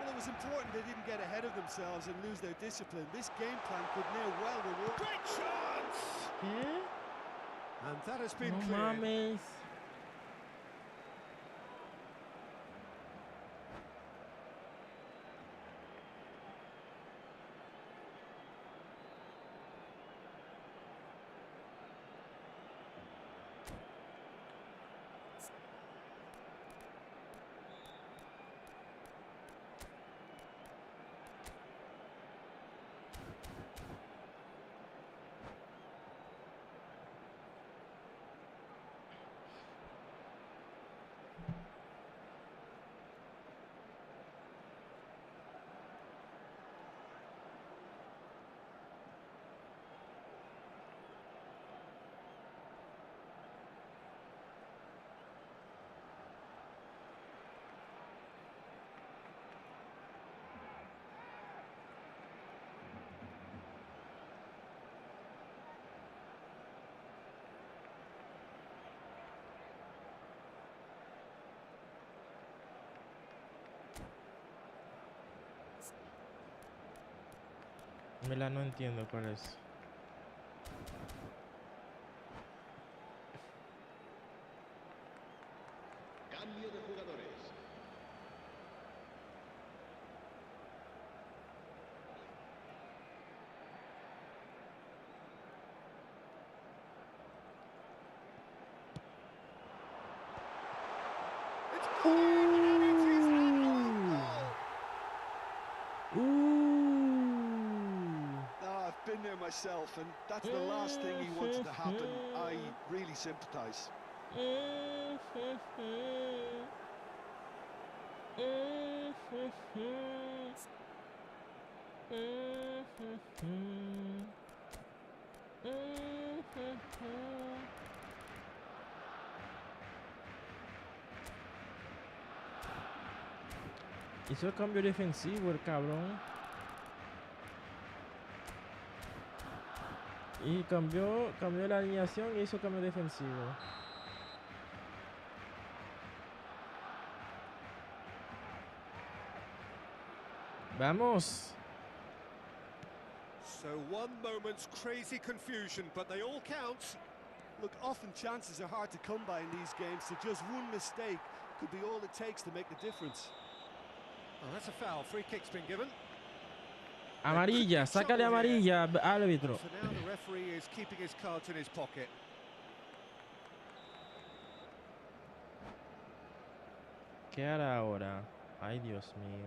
Well, it was important they didn't get ahead of themselves and lose their discipline. This game plan could near well reward. Great chance! ¿Qué? And that has been No cleared. mames. Mira, no entiendo cuál es. Cambio de jugadores. It's cleared and it is on goal. I've been there myself, and that's the last thing he wanted to happen. I really sympathise. Hizo cambio defensivo el cabrón. Y cambió la alineación y hizo cambio defensivo. Vamos. So one moment's crazy confusion, but they all count. Look, often chances are hard to come by in these games, so just one mistake could be all it takes to make the difference. Oh, that's a foul. Free kick's been given. Amarilla, sácale amarilla, árbitro. So now the referee is keeping his cards in his pocket. ¿Qué hará ahora? Ay, Dios mío.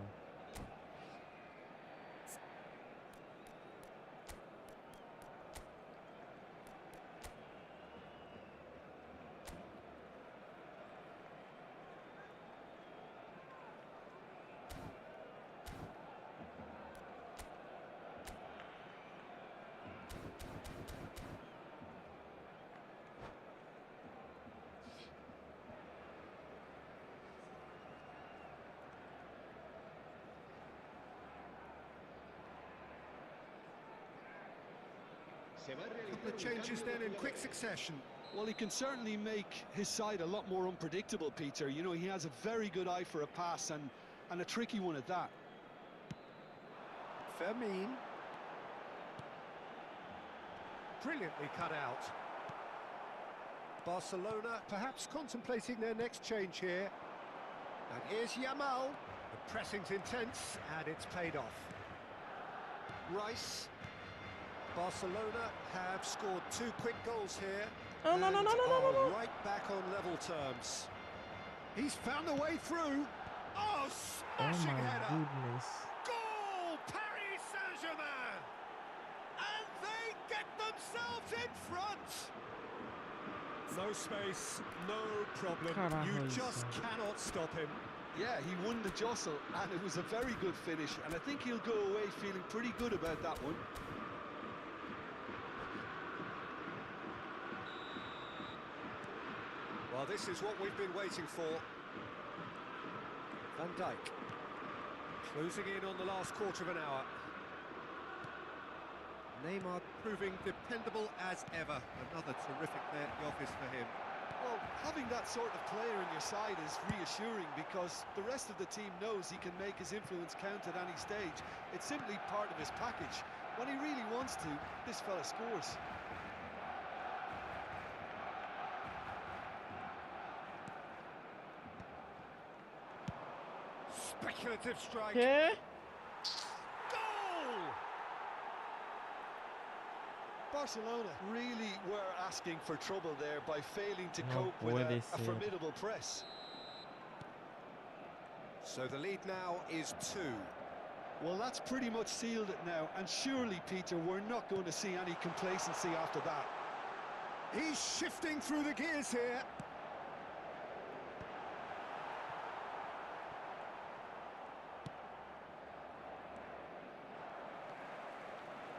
Se va a realizar The un changes cambio then de in quick jugadores. succession. Well, he can certainly make his side a lot more unpredictable, Peter. You know, he has a very good eye for a pass, and a tricky one at that. Fermin. Brilliantly cut out. Barcelona perhaps contemplating their next change here. And here's Yamal. The pressing's intense, and it's paid off. Rice. Barcelona have scored 2 quick goals here. Oh, no, no, and no, no, no, are no. right back on level terms. He's found a way through. Oh, Oh smashing my header. goodness. Goal! Paris Saint-Germain! And they get themselves in front! No space, no problem. Carajo, You just hizo. cannot stop him. Yeah, he won the jostle, and it was a very good finish, and I think he'll go away feeling pretty good about that one. Well, this is what we've been waiting for. Van Dijk. Closing in on the last quarter of an hour. Neymar proving dependable as ever. Another terrific day at the office for him. Well, having that sort of player in your side is reassuring because the rest of the team knows he can make his influence count at any stage. It's simply part of his package. When he really wants to, this fella scores. Speculative strike. ¿Qué? Goal! Barcelona really were asking for trouble there by failing to No cope with puede a ser. formidable press. So the lead now is 2. Well, that's pretty much sealed it now, and surely, Peter, we're not going to see any complacency after that. He's shifting through the gears here.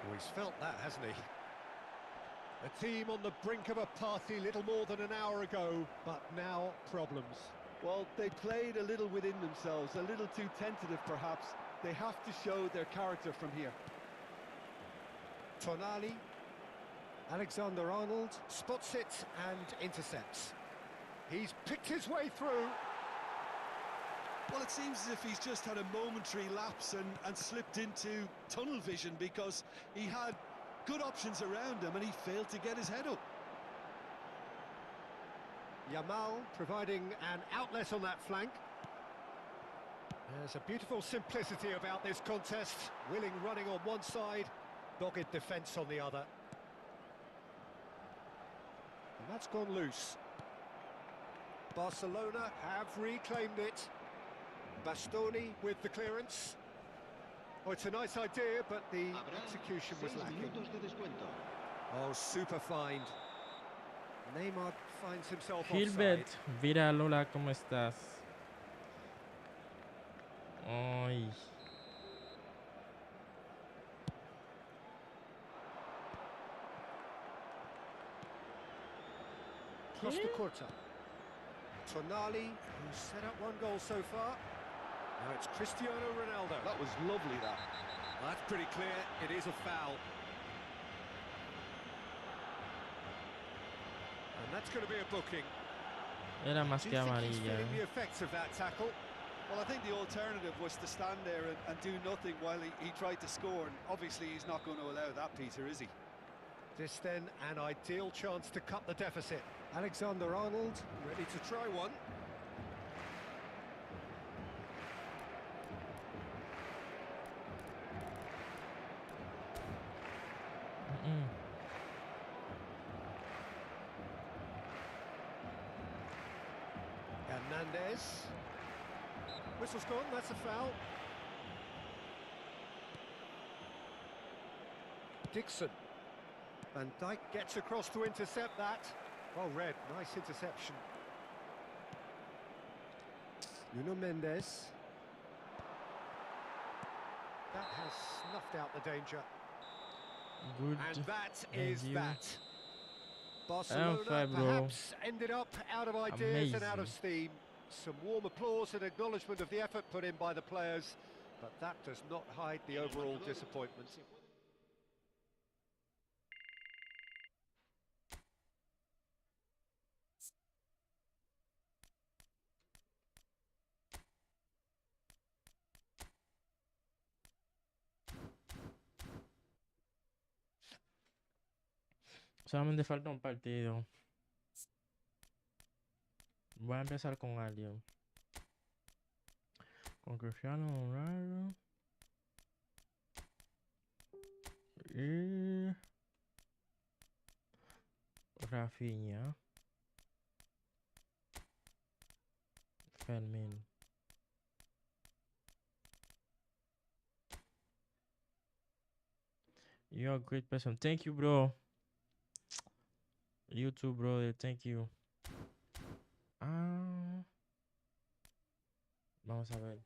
Oh, he's felt that, hasn't he? A team on the brink of a party little more than an hour ago, but now problems. Well, they played a little within themselves, a little too tentative perhaps. They have to show their character from here. Tonali, Alexander-Arnold spots it and intercepts. He's picked his way through. Well, it seems as if he's just had a momentary lapse and slipped into tunnel vision because he had good options around him and he failed to get his head up. Yamal providing an outlet on that flank. There's a beautiful simplicity about this contest. Willing running on one side, dogged defence on the other. And that's gone loose. Barcelona have reclaimed it. Bastoni with the clearance. Oh, it's a nice idea, but the execution was lacking. Oh, super find. Neymar finds himself Gilbert, offside. Vira Lola, ¿cómo estás? Ay. Costa Curta. Tonali, who's set up one goal so far. Now it's Cristiano Ronaldo. That was lovely, that. Well, that's pretty clear. It is a foul. And that's going to be a booking. Era más Do que you think he's amarilla. feeling the effects of that tackle? Well, I think the alternative was to stand there and do nothing while he tried to score, and obviously he's not going to allow that, Peter, is he? This then an ideal chance to cut the deficit. Alexander-Arnold ready to try one. Mm. Hernandez. Whistle's gone, that's a foul. Dixon. Van Dijk gets across to intercept that. Well read, nice interception. Nuno Mendes. That has snuffed out the danger. Good. And that And is you. that. Barcelona fine, bro. perhaps ended up out of ideas and out of Amazing. steam. Some warm applause and acknowledgement of the effort put in by the players, but that does not hide the overall disappointment. Solamente falta un partido. Voy a empezar con alguien. Con Cristiano Ronaldo. Y Rafinha. Fermín. You're a great person. Thank you, bro. You too, brother. Thank you. Ah, vamos a ver.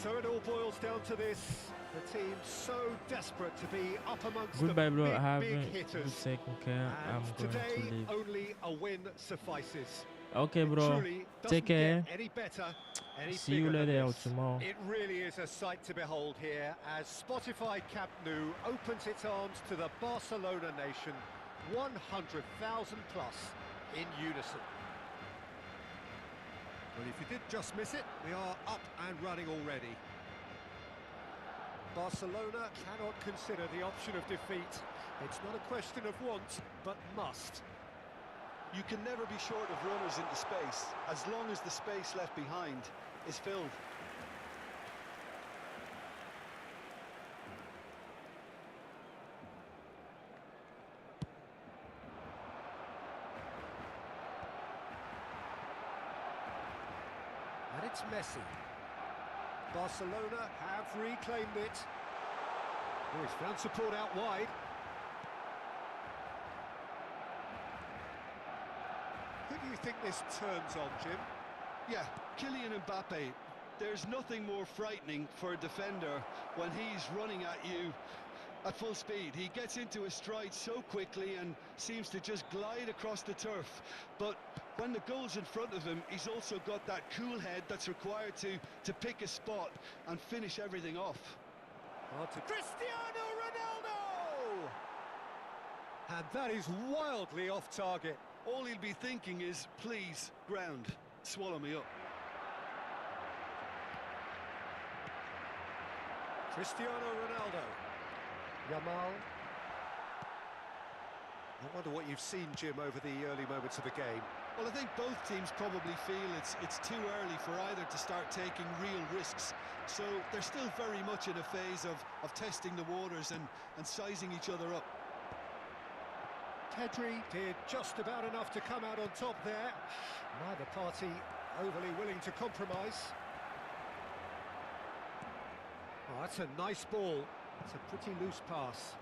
So it all boils down to this. The team so desperate to be up amongst Goodbye, the bro. big, I haven't big been hitters. taking care. I'm And going to today, leave. only a win suffices. Okay, It bro. truly Take doesn't get care. any better, any See you bigger than later or this. tomorrow. It really is a sight to behold here as Spotify Camp Nou opens its arms to the Barcelona nation, 100,000 plus in unison. Well, if you did just miss it, we are up and running already. Barcelona cannot consider the option of defeat. It's not a question of want, but must. You can never be short of runners into space, as long as the space left behind is filled. And it's Messi. Barcelona have reclaimed it. Oh, he's found support out wide. Who do you think this turns on, Jim? Yeah, Kylian Mbappe. There's nothing more frightening for a defender when he's running at you at full speed. He gets into a stride so quickly and seems to just glide across the turf. But when the goal's in front of him, he's also got that cool head that's required to pick a spot and finish everything off. To Cristiano Ronaldo! And that is wildly off target. All he'll be thinking is, please, ground, swallow me up. Cristiano Ronaldo. Yamal. I wonder what you've seen, Jim, over the early moments of the game. Well, I think both teams probably feel it's too early for either to start taking real risks. So they're still very much in a phase of testing the waters and sizing each other up. Pedri did just about enough to come out on top there. Neither party overly willing to compromise. Oh, that's a nice ball. It's a pretty loose pass.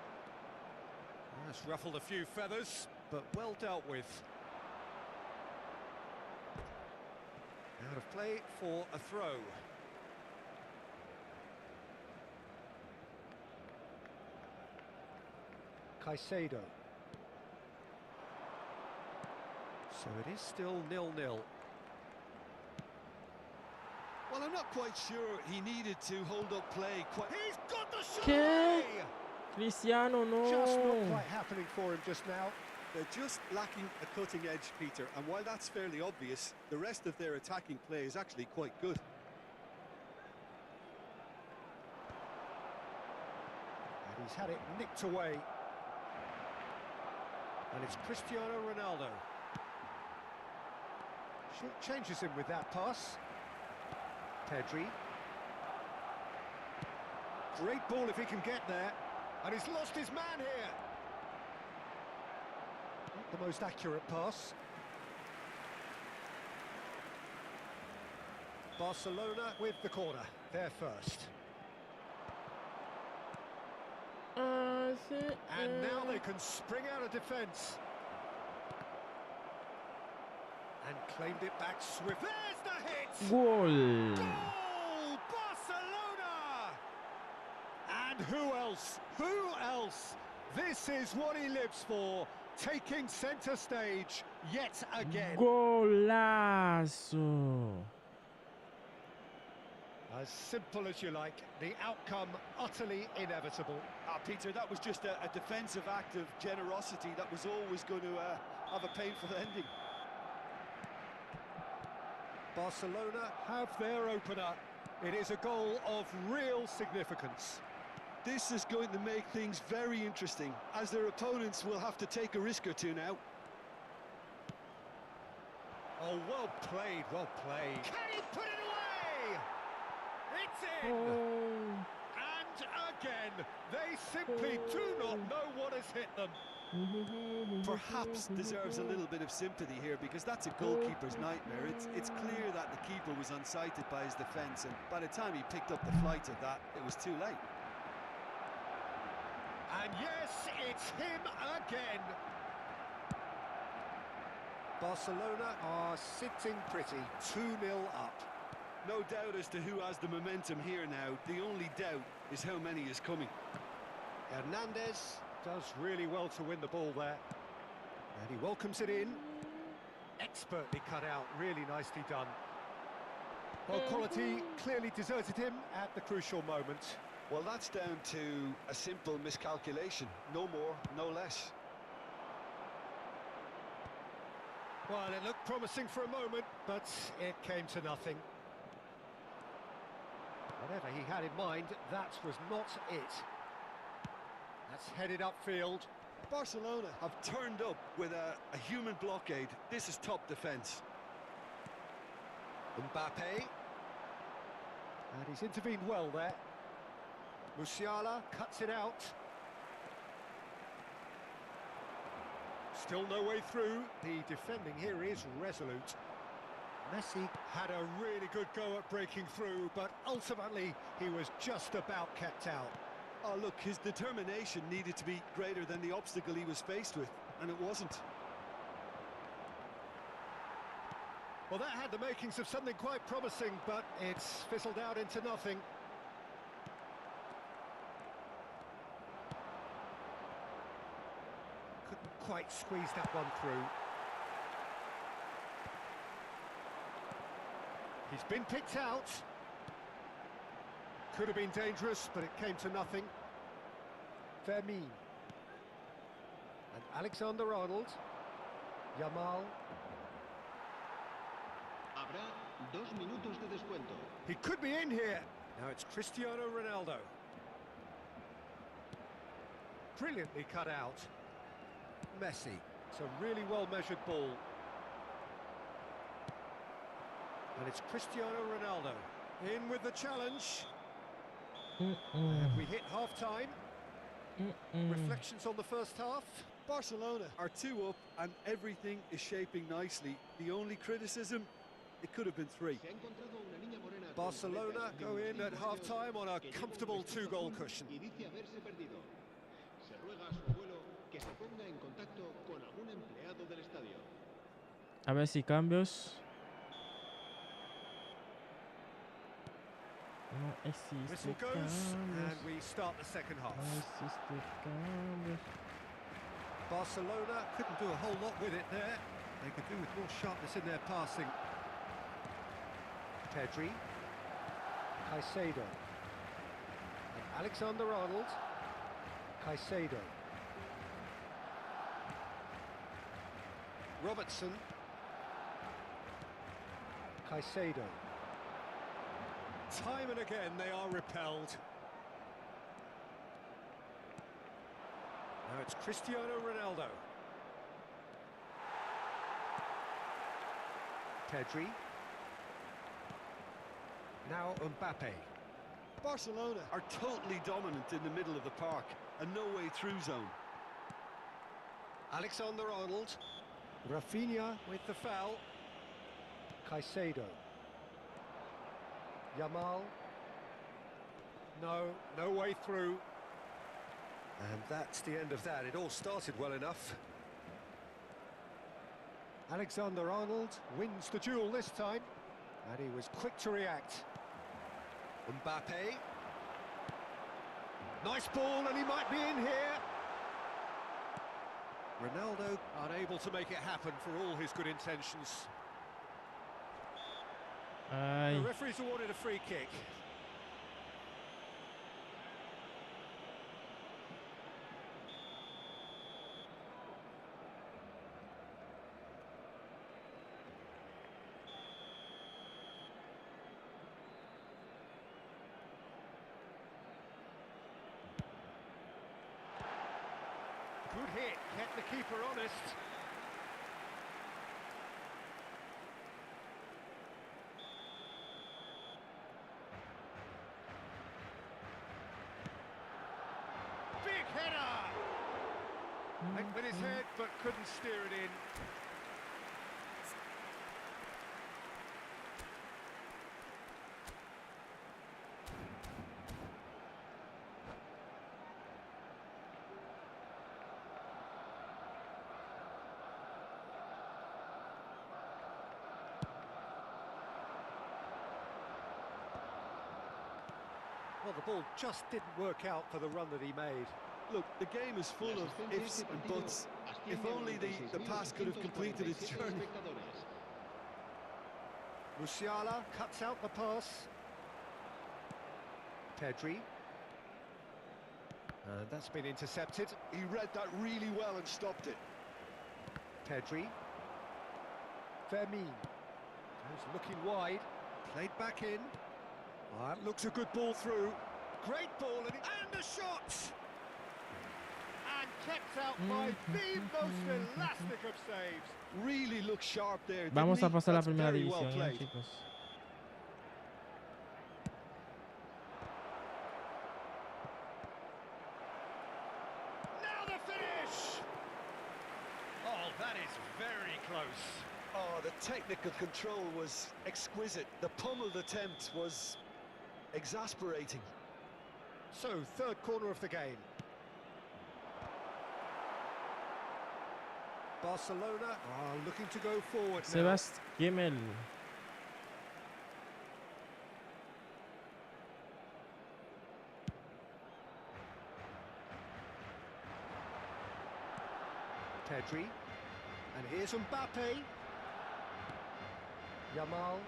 That's ruffled a few feathers, but well dealt with. Out of play for a throw. Caicedo. So it is still 0-0. Well, I'm not quite sure he needed to hold up play quite... He's got the shot ¿Qué? away! Cristiano, Just not no. quite happening for him just now. They're just lacking a cutting edge, Peter, and while that's fairly obvious, the rest of their attacking play is actually quite good. And he's had it nicked away. And it's Cristiano Ronaldo. Short changes him with that pass. Pedri. Great ball if he can get there. And he's lost his man here. Not the most accurate pass. Barcelona with the corner. They're first. And now they can spring out of defence. And claimed it back swift. There's the hit! Goal. Goal! Barcelona! And who else? Who else? This is what he lives for, taking centre stage yet again. Golazo. As simple as you like, the outcome utterly inevitable. Peter, that was just a defensive act of generosity that was always going to have a painful ending. Barcelona have their opener. It is a goal of real significance. This is going to make things very interesting, as their opponents will have to take a risk or two now. Oh, well played, well played. Can he put it away? It's in! Oh. And again, they simply do not know what has hit them. Perhaps deserves a little bit of sympathy here, because that's a goalkeeper's nightmare. It's clear that the keeper was unsighted by his defence, and by the time he picked up the flight of that, it was too late. And yes, it's him again. Barcelona are sitting pretty, 2-0 up. No doubt as to who has the momentum here now. The only doubt is how many is coming. Hernandez does really well to win the ball there. And he welcomes it in. Expertly cut out, really nicely done. Well, quality clearly deserted him at the crucial moment. Well, that's down to a simple miscalculation. No more, no less. Well, it looked promising for a moment, but it came to nothing. Whatever he had in mind, that was not it. That's headed upfield. Barcelona have turned up with a human blockade. This is top defence. Mbappe. And he's intervened well there. Musiala cuts it out. Still no way through. The defending here is resolute. Messi had a really good go at breaking through, but ultimately he was just about kept out. Oh, look, his determination needed to be greater than the obstacle he was faced with, and it wasn't. Well, that had the makings of something quite promising, but it's fizzled out into nothing. Couldn't quite squeeze that one through. He's been picked out. Could have been dangerous, but it came to nothing. Fermin. And Alexander-Arnold. Yamal. Habrá 2 minutos de descuento. He could be in here. Now it's Cristiano Ronaldo. Brilliantly cut out. Messi. It's a really well-measured ball. And it's Cristiano Ronaldo. In with the challenge. And we hit half-time. Reflections on the first half. Barcelona are 2 up and everything is shaping nicely. The only criticism, it could have been 3. Se ha encontrado una niña morena con Barcelona muletas de go in at 25 half-time on a años que lleva comfortable puesto el 2-goal balón cushion. y dice haberse perdido. Se ruega a su abuelo que se ponga en contacto con algún empleado del estadio. A ver si cambios. No existe Whistle goes, cambios. and we start the second half. No existe cambios. Barcelona couldn't do a whole lot with it there. They could do with more sharpness in their passing. Pedri. Caicedo. And Alexander-Arnold. Caicedo. Robertson. Caicedo. Time and again they are repelled. Now it's Cristiano Ronaldo. Pedri. Now Mbappe. Barcelona are totally dominant in the middle of the park, a no-way-through zone. Alexander-Arnold. Rafinha with the foul. Caicedo. Yamal. No way through. And that's the end of that. It all started well enough. Alexander-Arnold wins the duel this time. And he was quick to react. Mbappe. Nice ball, and he might be in here. Ronaldo unable to make it happen for all his good intentions. The referee's awarded a free kick. Good hit, kept the keeper honest. Big header! Went with his head, but couldn't steer it in. Well, the ball just didn't work out for the run that he made. Look, the game is full of ifs and buts. If only the pass could have completed its journey. Musiala cuts out the pass. Pedri. And that's been intercepted. He read that really well and stopped it. Pedri. Fermin. Goes looking wide. Played back in. Oh, that looks a good ball through. Great ball and a shot! And kept out by the most elastic of saves. Really looks sharp there. Vamos a didn't he? pasar a la That's primera very well división, played. chicos. Now the finish! Oh, that is very close. Oh, the technical control was exquisite. The pummeled attempt was exasperating. So, third corner of the game. Barcelona are looking to go forward now. Sebast Kimmel. Pedri. And here's Mbappe. Yamal.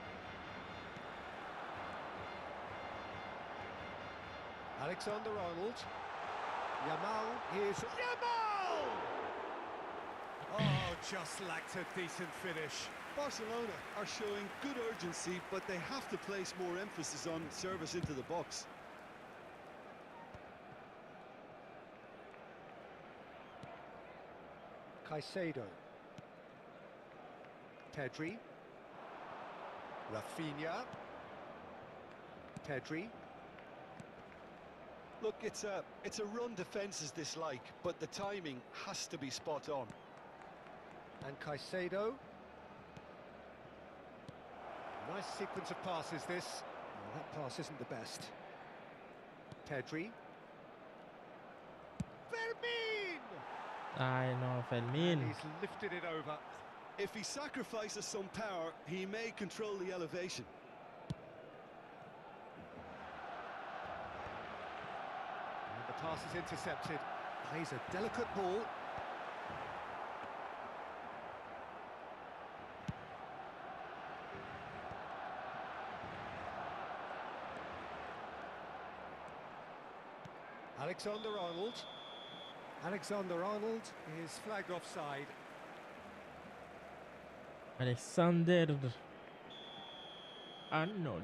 Alexander-Arnold. Yamal. Here's Yamal! Oh, just lacked a decent finish. Barcelona are showing good urgency, but they have to place more emphasis on service into the box. Caicedo. Pedri. Rafinha. Pedri. Look, it's a run defences dislike, but the timing has to be spot on. And Caicedo. Nice sequence of passes, this. Well, that pass isn't the best. Pedri. Fermin! Ay, no, Fermin. And he's lifted it over. If he sacrifices some power, he may control the elevation. And the pass is intercepted. Plays a delicate ball. Alexander-Arnold. Alexander-Arnold is flagged offside. Alexander Arnold.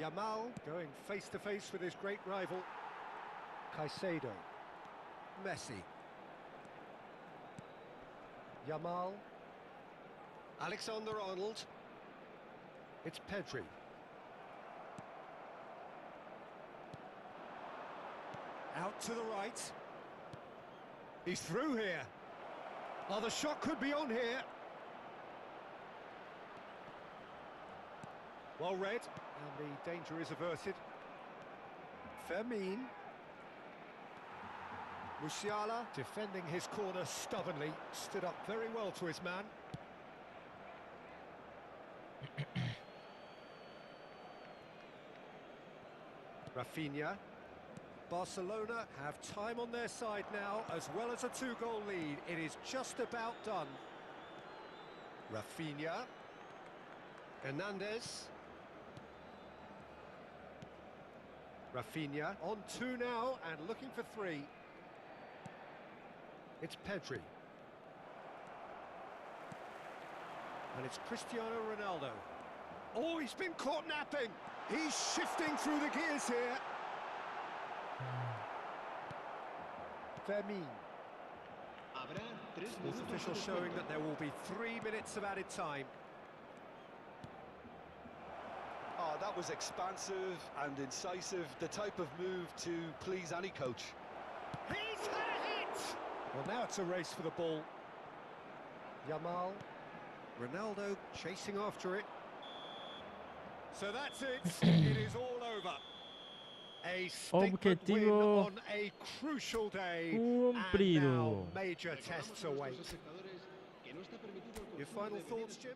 Yamal going face to face with his great rival. Caicedo. Messi. Yamal. Alexander-Arnold. It's Pedri. Out to the right. He's through here. Oh, the shot could be on here. Well read, and the danger is averted. Fermin. Musiala defending his corner stubbornly, stood up very well to his man. Rafinha. Barcelona have time on their side now, as well as a two-goal lead. It is just about done. Rafinha. Hernandez. Rafinha on two now and looking for three. It's Pedri. And it's Cristiano Ronaldo. Oh, he's been caught napping. He's shifting through the gears here. Fermin. Sports official showing that there will be 3 minutes of added time. Oh, that was expansive and incisive, the type of move to please any coach. He's had a hit! Well, now it's a race for the ball. Yamal. Ronaldo chasing after it. So that's it. It is all over. A statement win Objetivo on a crucial day, and now cumplido. major tests await. Your final thoughts, Jim?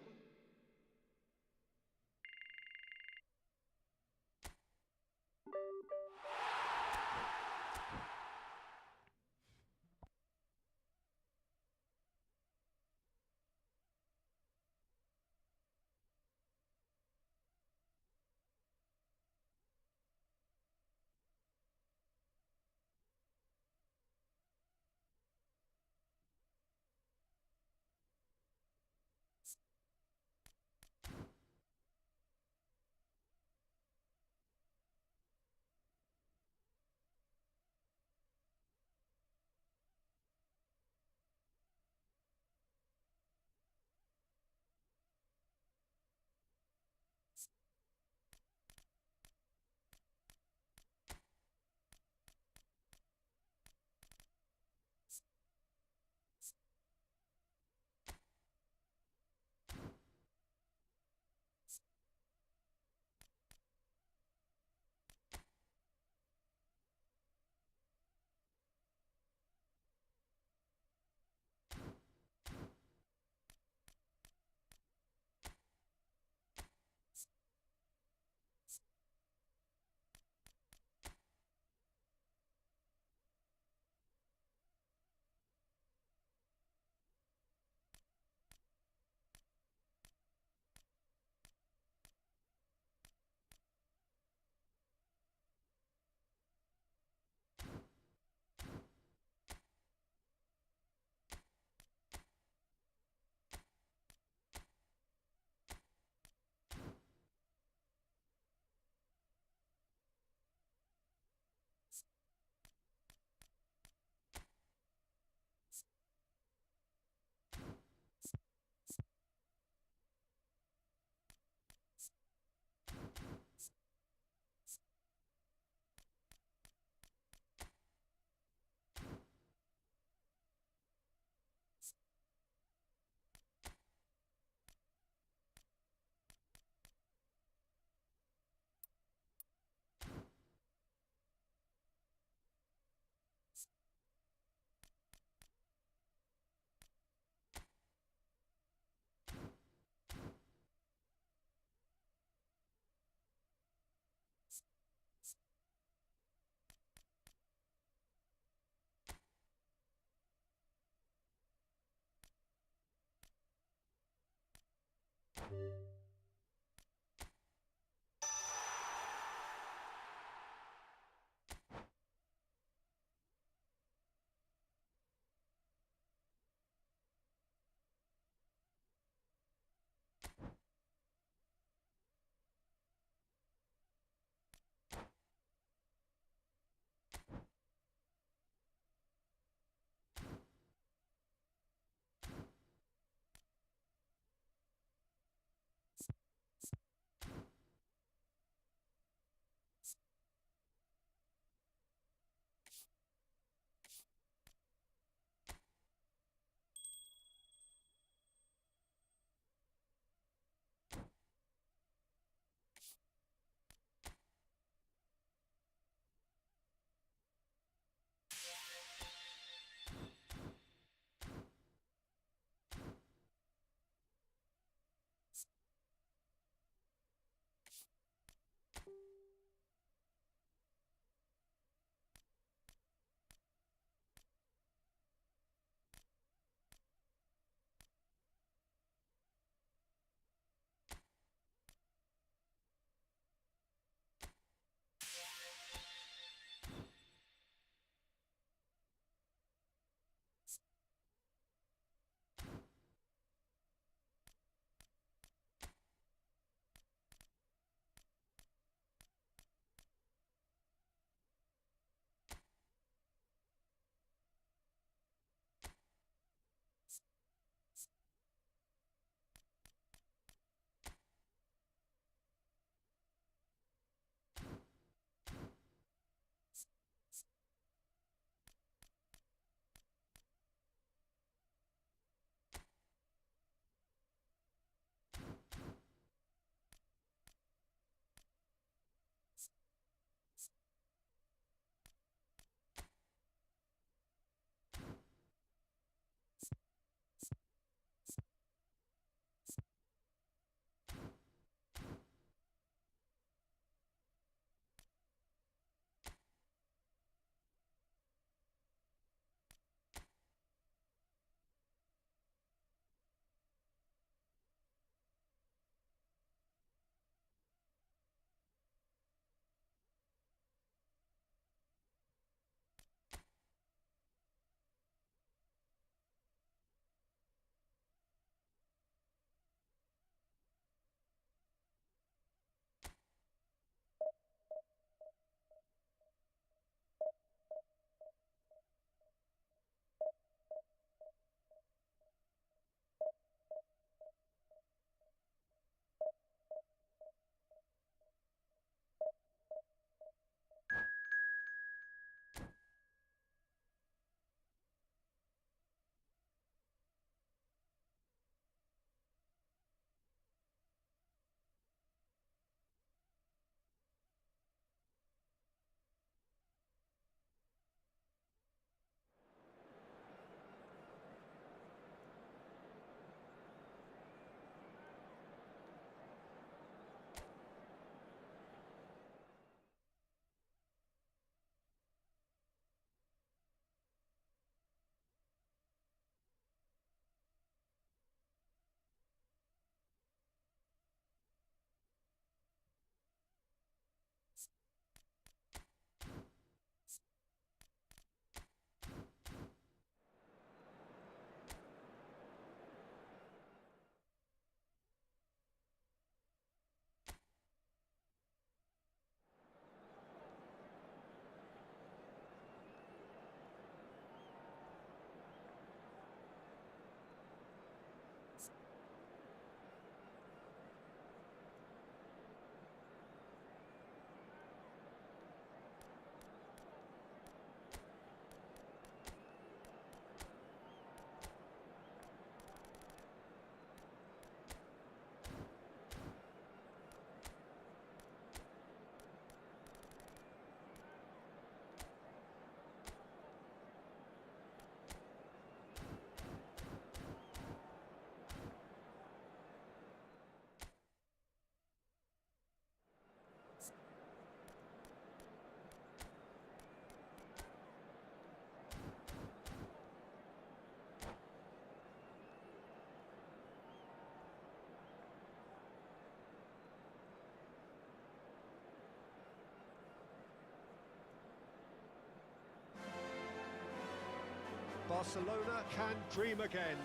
Barcelona can dream again.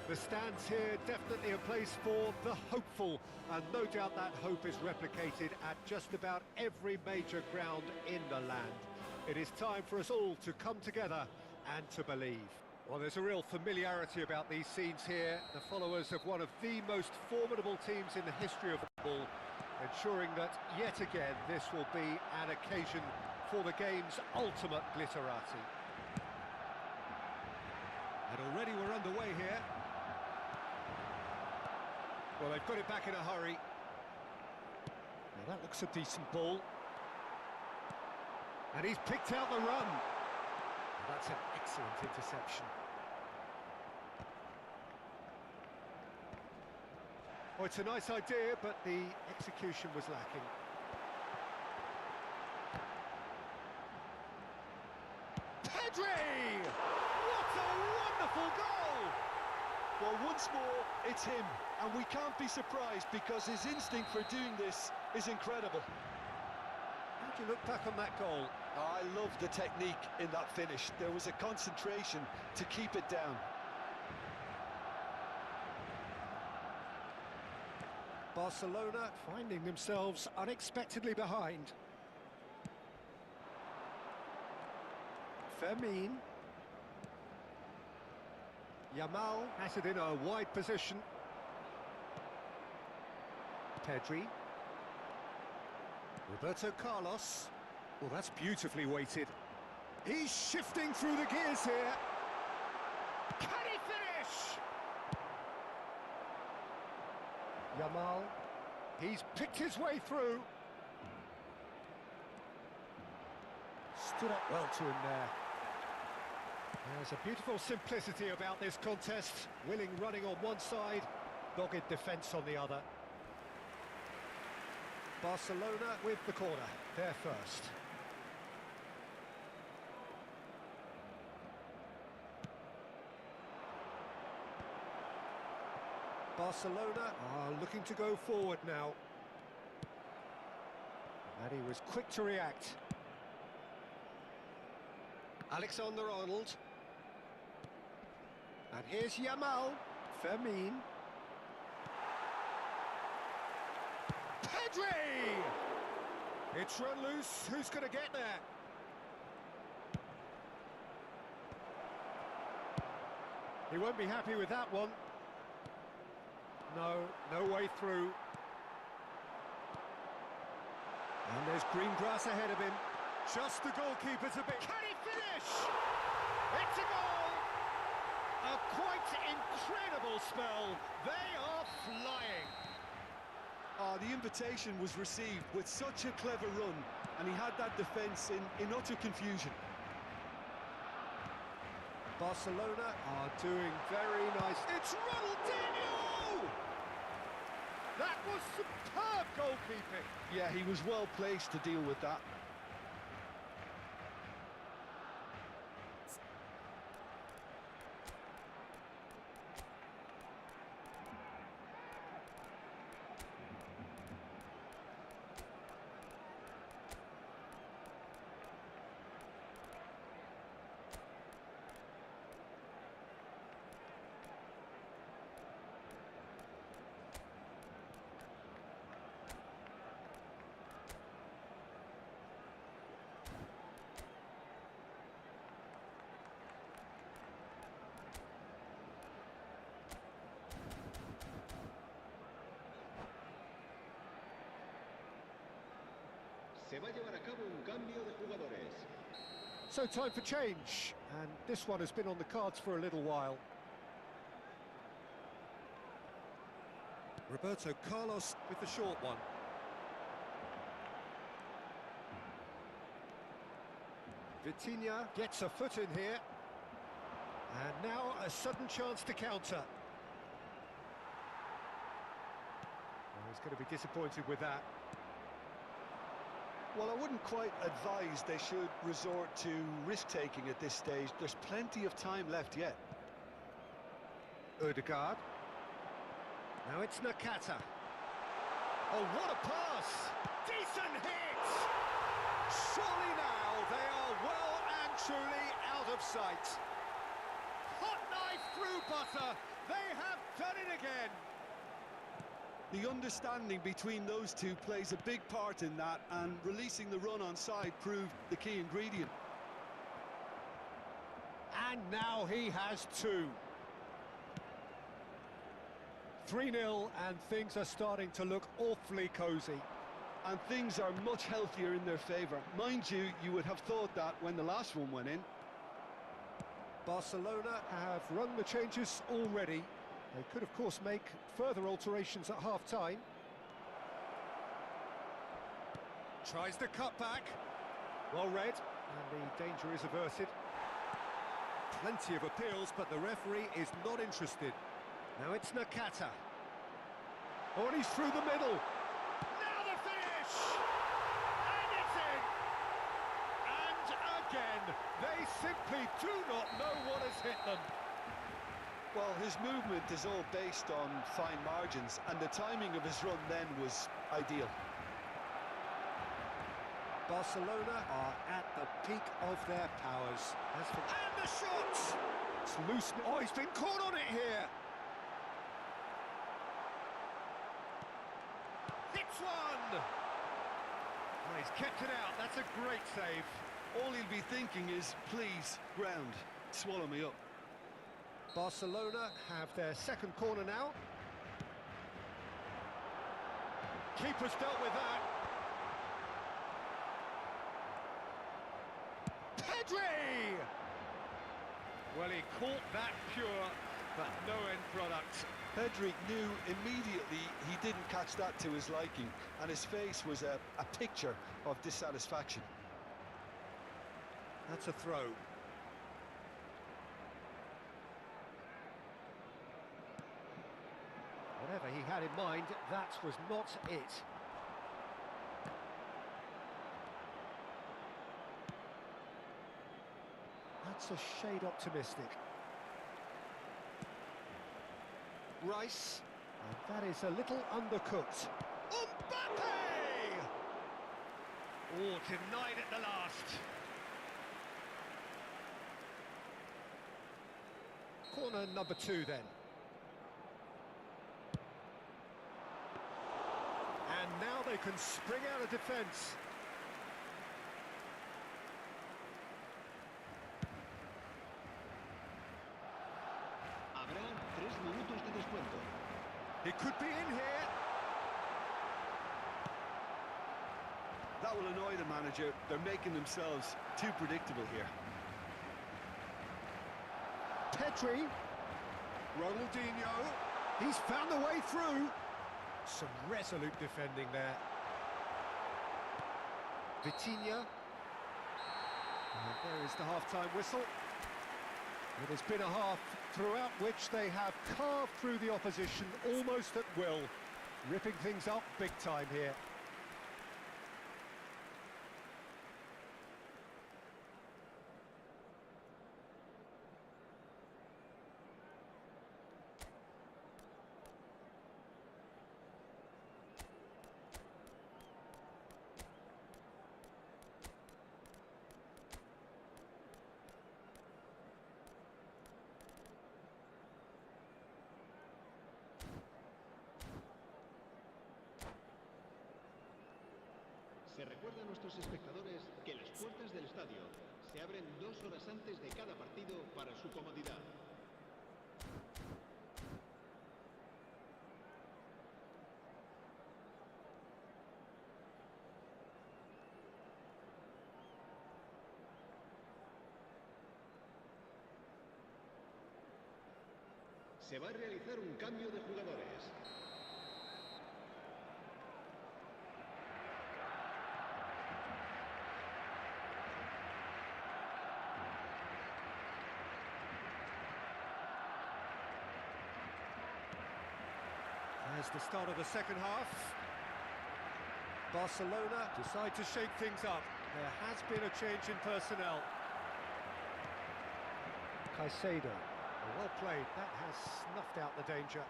The stands here definitely a place for the hopeful, and no doubt that hope is replicated at just about every major ground in the land. It is time for us all to come together and to believe. Well, there's a real familiarity about these scenes here, the followers of one of the most formidable teams in the history of football, ensuring that yet again this will be an occasion for the game's ultimate glitterati. And already we're underway here. Well, they've got it back in a hurry. Now that looks a decent ball. And he's picked out the run. That's an excellent interception. Oh, it's a nice idea, but the execution was lacking. Pedri! What a wonderful goal! Well, once more, it's him, and we can't be surprised because his instinct for doing this is incredible. How do you look back on that goal? I love the technique in that finish. There was a concentration to keep it down. Barcelona finding themselves unexpectedly behind. Fermin. Yamal has it in a wide position. Pedri. Roberto Carlos. Well, that's beautifully weighted. He's shifting through the gears here. Can he finish? Yamal. He's picked his way through. Stood up well to him there. There's a beautiful simplicity about this contest. Willing running on one side, dogged defence on the other. Barcelona with the corner, they're first. Barcelona are looking to go forward now. And he was quick to react. Alexander-Arnold. And here's Yamal. Fermin. Pedri! It's run loose. Who's going to get there? He won't be happy with that one. No way through. And there's green grass ahead of him. Just the goalkeeper's a bit... Can he finish? It's a goal! A quite incredible spell. They are flying. The invitation was received with such a clever run, and he had that defence in utter confusion. Barcelona are doing very nice. It's Ronaldinho! That was superb goalkeeping. Yeah, he was well placed to deal with that. Se va a llevar a cabo un cambio de jugadores. So time for change, and this one has been on the cards for a little while. Roberto Carlos with the short one. Vitinha gets a foot in here. And now a sudden chance to counter. Well, he's going to be disappointed with that. Well, I wouldn't quite advise they should resort to risk-taking at this stage. There's plenty of time left yet. Ødegaard. Now it's Nakata. Oh, what a pass! Decent hit! Surely now they are well and truly out of sight. Barca, they have done it again. The understanding between those two plays a big part in that, and releasing the run on side proved the key ingredient. And now he has two. 3-0, and things are starting to look awfully cosy. And things are much healthier in their favour. Mind you, you would have thought that when the last one went in. Barcelona have rung the changes already. They could, of course, make further alterations at half-time. Tries the cut back. Well read, and the danger is averted. Plenty of appeals, but the referee is not interested. Now it's Nakata. Oh, and he's through the middle. Now the finish! And it's in! And again, they simply do not know what has hit them. Well, his movement is all based on fine margins, and the timing of his run then was ideal. Barcelona are at the peak of their powers. And the shot! It's loose. Oh, he's been caught on it here. Hits one! Oh, he's kept it out. That's a great save. All he'll be thinking is, please, ground, swallow me up. Barcelona have their second corner now. Keeper's dealt with that. Pedri! Well, he caught that pure, but no end product. Pedri knew immediately he didn't catch that to his liking, and his face was a picture of dissatisfaction. That's a throw. Whatever he had in mind, that was not it. That's a shade optimistic. Rice, and that is a little undercooked. Mbappe! Oh, denied at the last. Corner number 2 then. And now they can spring out of defence. Habrá 3 minutos de descuento. He could be in here. That will annoy the manager. They're making themselves too predictable here. Pedri. Ronaldinho. He's found a way through. Some resolute defending there. Vitinha. And there is the half-time whistle. It has been a half throughout which they have carved through the opposition almost at will, ripping things up big time here. Se recuerda a nuestros espectadores que las puertas del estadio se abren 2 horas antes de cada partido para su comodidad. Se va a realizar un cambio de jugadores. There's the start of the second half. Barcelona decide to shake things up. There has been a change in personnel. Caicedo, well played. That has snuffed out the danger.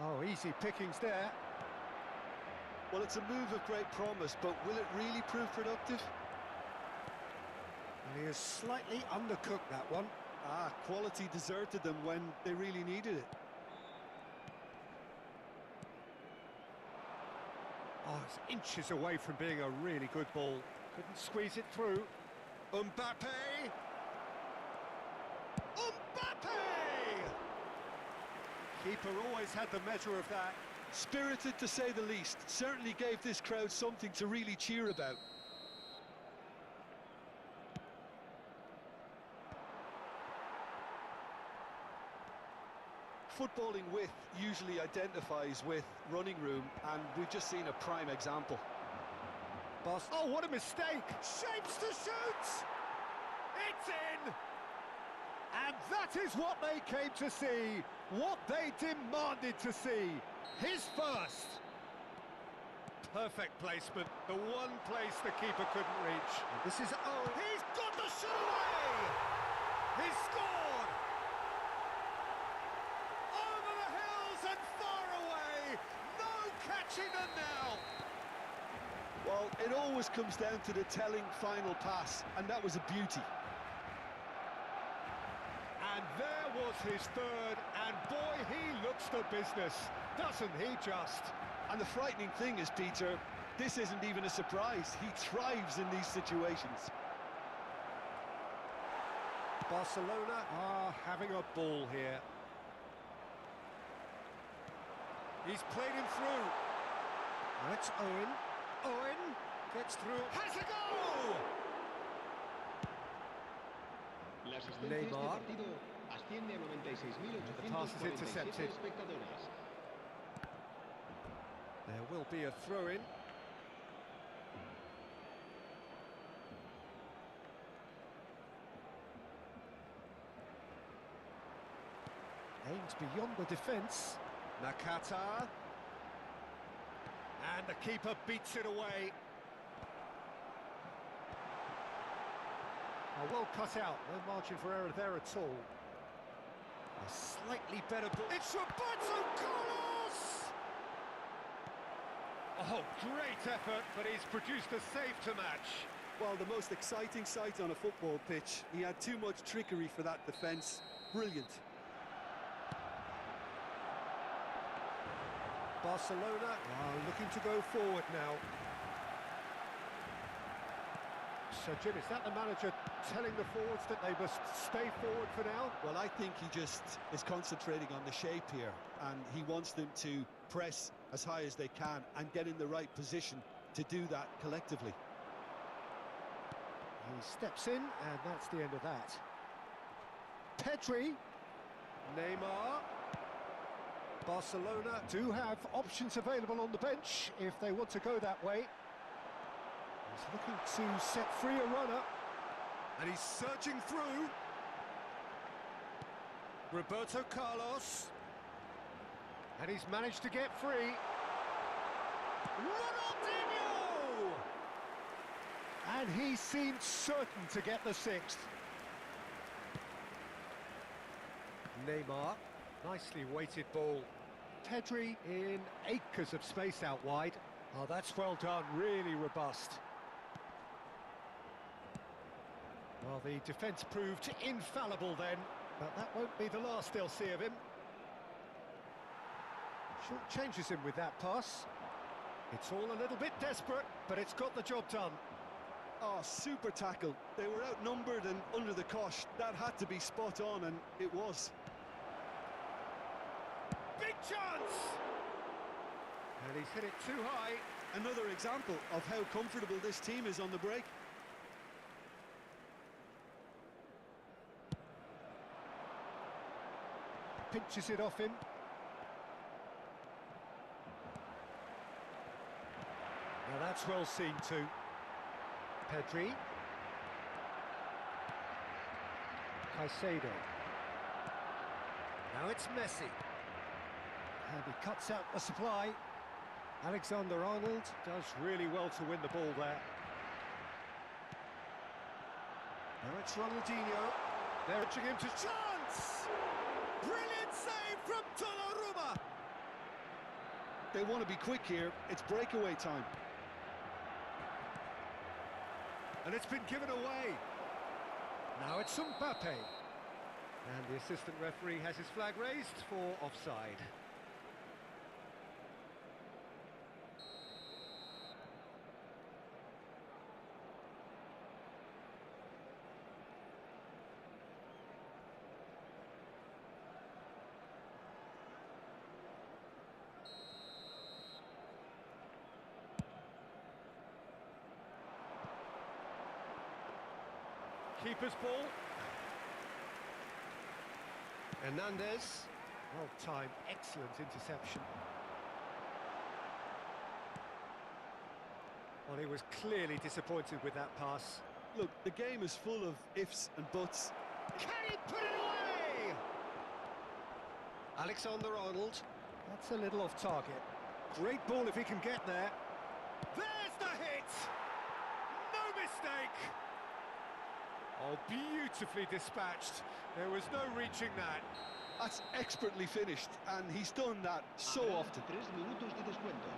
Oh, easy pickings there. Well, it's a move of great promise, but will it really prove productive? And he has slightly undercooked that one. Quality deserted them when they really needed it. Oh, it's inches away from being a really good ball. Couldn't squeeze it through. Mbappe! Mbappe! Keeper always had the measure of that. Spirited to say the least. Certainly gave this crowd something to really cheer about. Footballing width usually identifies with running room, and we've just seen a prime example. Oh, what a mistake! Shapes to shoot! It's in! And that is what they came to see, what they demanded to see. His first. Perfect placement, the one place the keeper couldn't reach. And this is, he's got the shot away! He's scored! Over the hills and far away! No catching them now! Well, it always comes down to the telling final pass, and that was a beauty. And there was his third, and boy, he looks the business, doesn't he just? And the frightening thing is, Peter, this isn't even a surprise. He thrives in these situations. Barcelona are having a ball here. He's played him through. Now it's Owen. Owen gets through. Has a goal! Neymar. The pass is intercepted. There will be a throw-in. Aims beyond the defence. Nakata. And the keeper beats it away. Oh, well cut out, no margin for error there at all. A slightly better ball. It's Roberto Carlos! Oh, great effort, but he's produced a save to match. Well, the most exciting sight on a football pitch. He had too much trickery for that defence. Brilliant. Barcelona are looking to go forward now. So, Jim, is that the manager telling the forwards that they must stay forward for now? Well, I think he just is concentrating on the shape here, and he wants them to press as high as they can and get in the right position to do that collectively. He steps in, and that's the end of that. Pedri. Neymar. Barcelona do have options available on the bench if they want to go that way. He's looking to set free a runner. And he's surging through. Roberto Carlos. And he's managed to get free. Ronaldinho! And he seemed certain to get the sixth. Neymar. Nicely weighted ball. Pedri in acres of space out wide. Oh, that's well done, really robust. Well, the defence proved infallible then, but that won't be the last they'll see of him. Short changes him with that pass. It's all a little bit desperate, but it's got the job done. Oh, super tackle. They were outnumbered and under the cosh. That had to be spot on, and it was. Big chance! And he's hit it too high. Another example of how comfortable this team is on the break. Pinches it off him. Now that's well seen too. Pedri. Caicedo. Now it's Messi. And he cuts out the supply. Alexander-Arnold does really well to win the ball there. Now it's Ronaldinho. They're urging him to chance! Brilliant save from Donnarumma! They want to be quick here. It's breakaway time. And it's been given away. Now it's Mbappe. And the assistant referee has his flag raised for offside. Keeper's ball. Hernandez. Well timed, excellent interception. Well, he was clearly disappointed with that pass. Look, the game is full of ifs and buts. Can he put it away? Alexander-Arnold. That's a little off target. Great ball if he can get there. There's the hit! No mistake! Oh, beautifully dispatched. There was no reaching that. That's expertly finished, and he's done that so often. 3 minutos de descuento.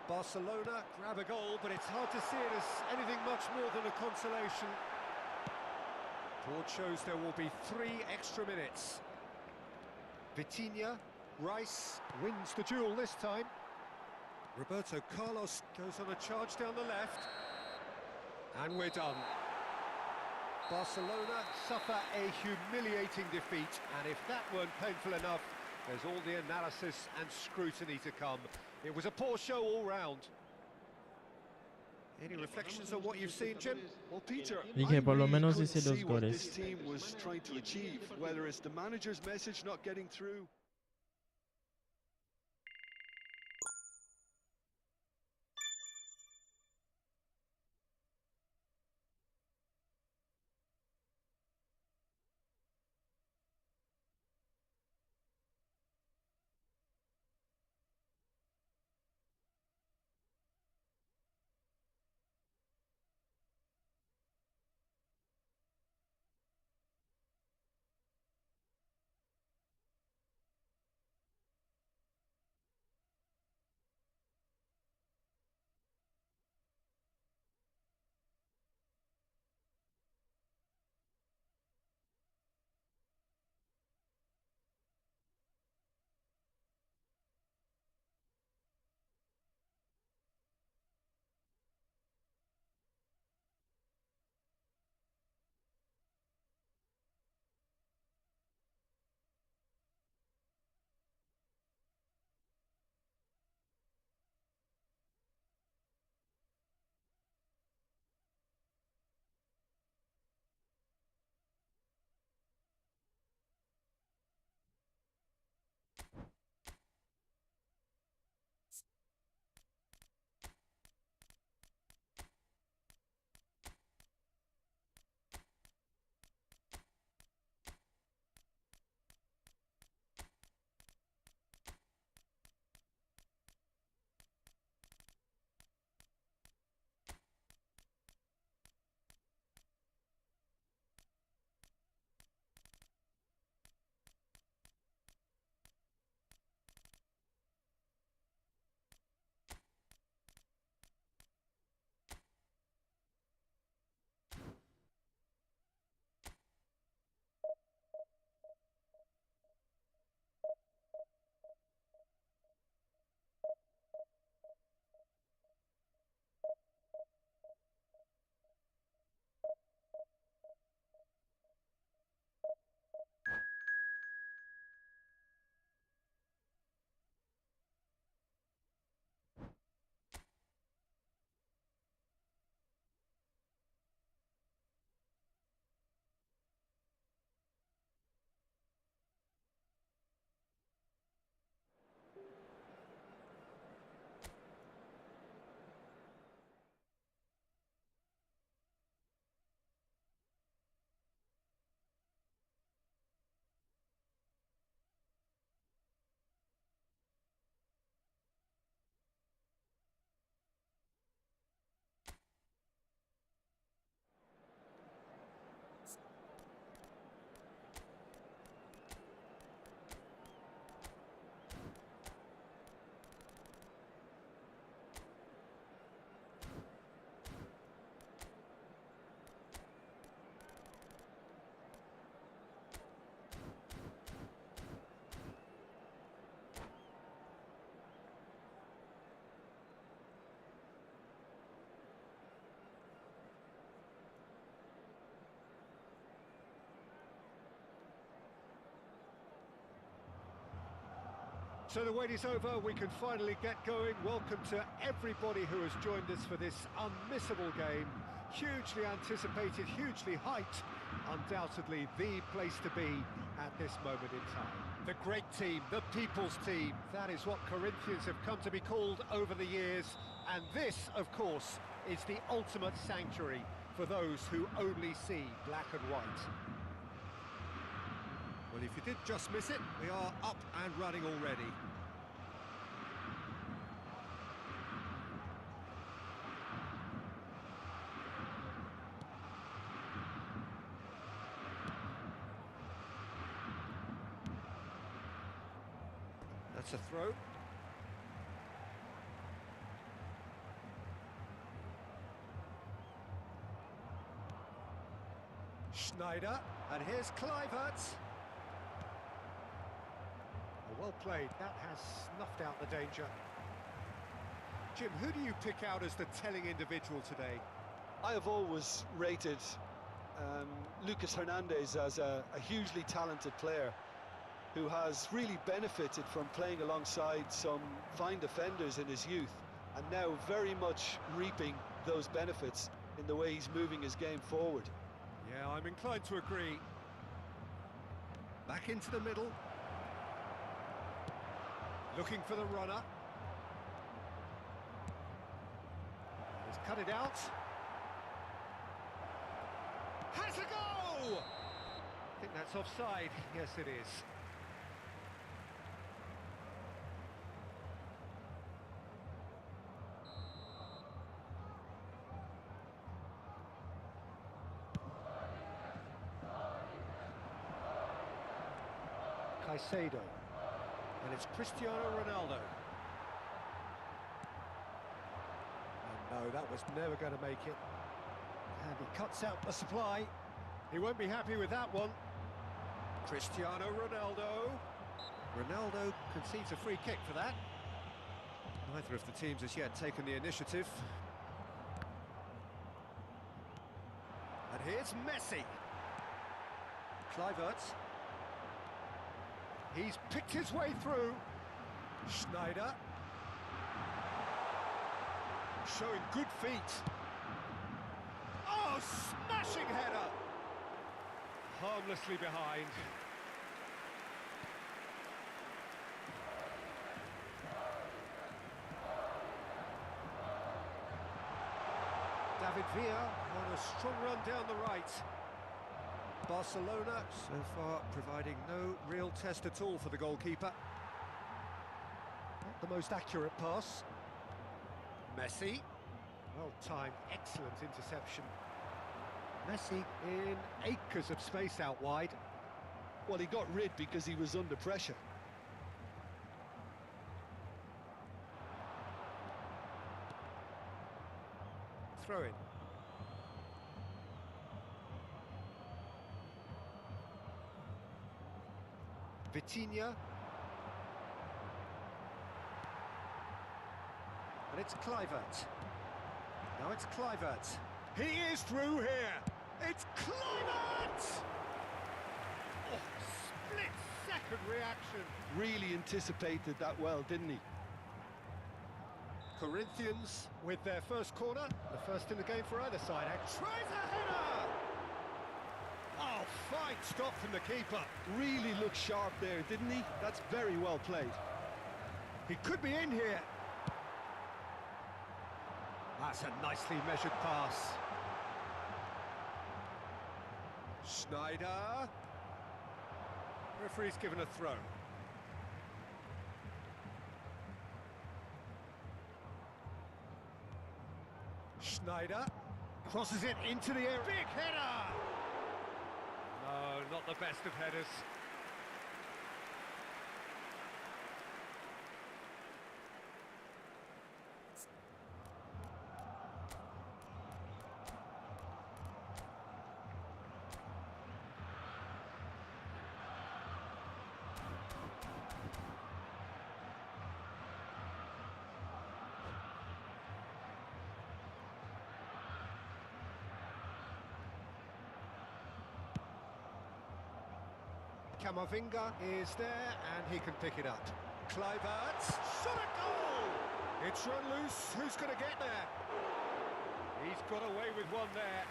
Barcelona grab a goal, but it's hard to see it as anything much more than a consolation. Board shows there will be 3 extra minutes. Vitinha, Rice wins the duel this time. Roberto Carlos goes on a charge down the left. And we're done. Barcelona suffer a humiliating defeat, and if that weren't painful enough, there's all the analysis and scrutiny to come. It was a poor show all round. Any reflections on what you've seen, Jim? Well, Peter, Y que por lo menos couldn't hice 2 see what goles. this team was trying to achieve, whether it's the manager's message not getting through. So the wait is over, we can finally get going. Welcome to everybody who has joined us for this unmissable game. Hugely anticipated, hugely hyped. Undoubtedly the place to be at this moment in time. The great team, the people's team. That is what Corinthians have come to be called over the years. And this, of course, is the ultimate sanctuary for those who only see black and white. Well, if you did just miss it, we are up and running already. That's a throw. Schneider, and here's Kluivert. Well played, that has snuffed out the danger. Jim, who do you pick out as the telling individual today? I have always rated Lucas Hernandez as a hugely talented player who has really benefited from playing alongside some fine defenders in his youth, and now very much reaping those benefits in the way he's moving his game forward. Yeah, I'm inclined to agree. Back into the middle. Looking for the runner. He's cut it out. Has a go! I think that's offside. Yes, it is. Caicedo. And it's Cristiano Ronaldo. And no, that was never going to make it. And he cuts out the supply. He won't be happy with that one. Cristiano Ronaldo. Ronaldo concedes a free kick for that. Neither of the teams has yet taken the initiative. And here's Messi. Kluivert. He's picked his way through. Schneider. Showing good feet. Oh, smashing header! Harmlessly behind. David Villa on a strong run down the right. Barcelona so far providing no real test at all for the goalkeeper. Not the most accurate pass. Messi. Well timed, excellent interception. Messi in acres of space out wide. Well, he got rid because he was under pressure. Throw in. Vitinha. And it's Kluivert. Now it's Kluivert. He is through here. It's Kluivert! Oh, split-second reaction. Really anticipated that well, didn't he? Corinthians with their first corner. The first in the game for either side. And tries a header! Oh, fine stop from the keeper. Really looked sharp there, didn't he? That's very well played. He could be in here. That's a nicely measured pass. Schneider. Referee's given a throw. Schneider crosses it into the air. Big header! No, not the best of headers. Camavinga is there, and he can pick it up. Kluivert, shot a goal! It's run loose, who's going to get there? He's got away with one there.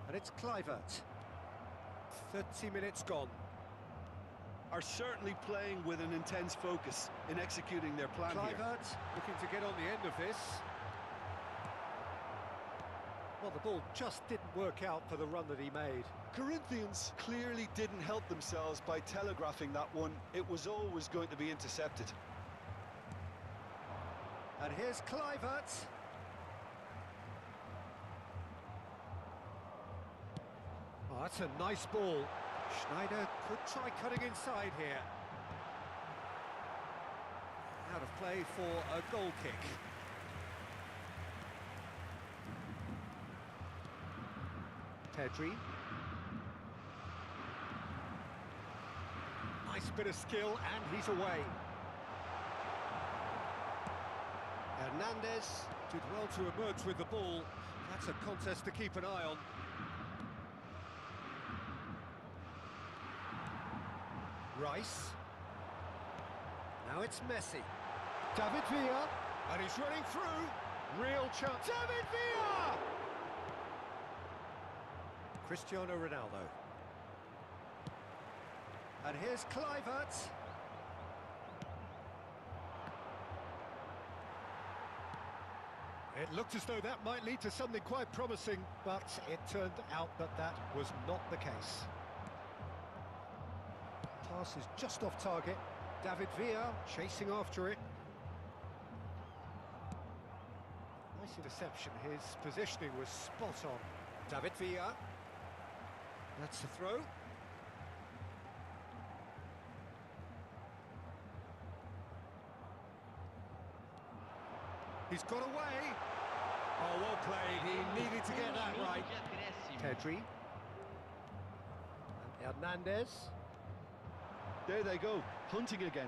And it's Kluivert. 30 minutes gone. Are certainly playing with an intense focus in executing their plan here. Kluivert looking to get on the end of this. Well, the ball just didn't work out for the run that he made. Corinthians clearly didn't help themselves by telegraphing that one. It was always going to be intercepted. And here's Kluivert. Oh, that's a nice ball. Schneider could try cutting inside here. Out of play for a goal kick. Pedri. Nice bit of skill, and he's away. Hernandez did well to emerge with the ball. That's a contest to keep an eye on. Rice. Now it's Messi. David Villa. And he's running through. Real chance. David Villa! Cristiano Ronaldo. And here's Kluivert. It looked as though that might lead to something quite promising, but it turned out that that was not the case. Pass is just off target. David Villa chasing after it. Nice interception. His positioning was spot on. David Villa. That's the throw. He's got away. Oh, well played. He needed to get that right. Pedri. And Hernandez. There they go, hunting again.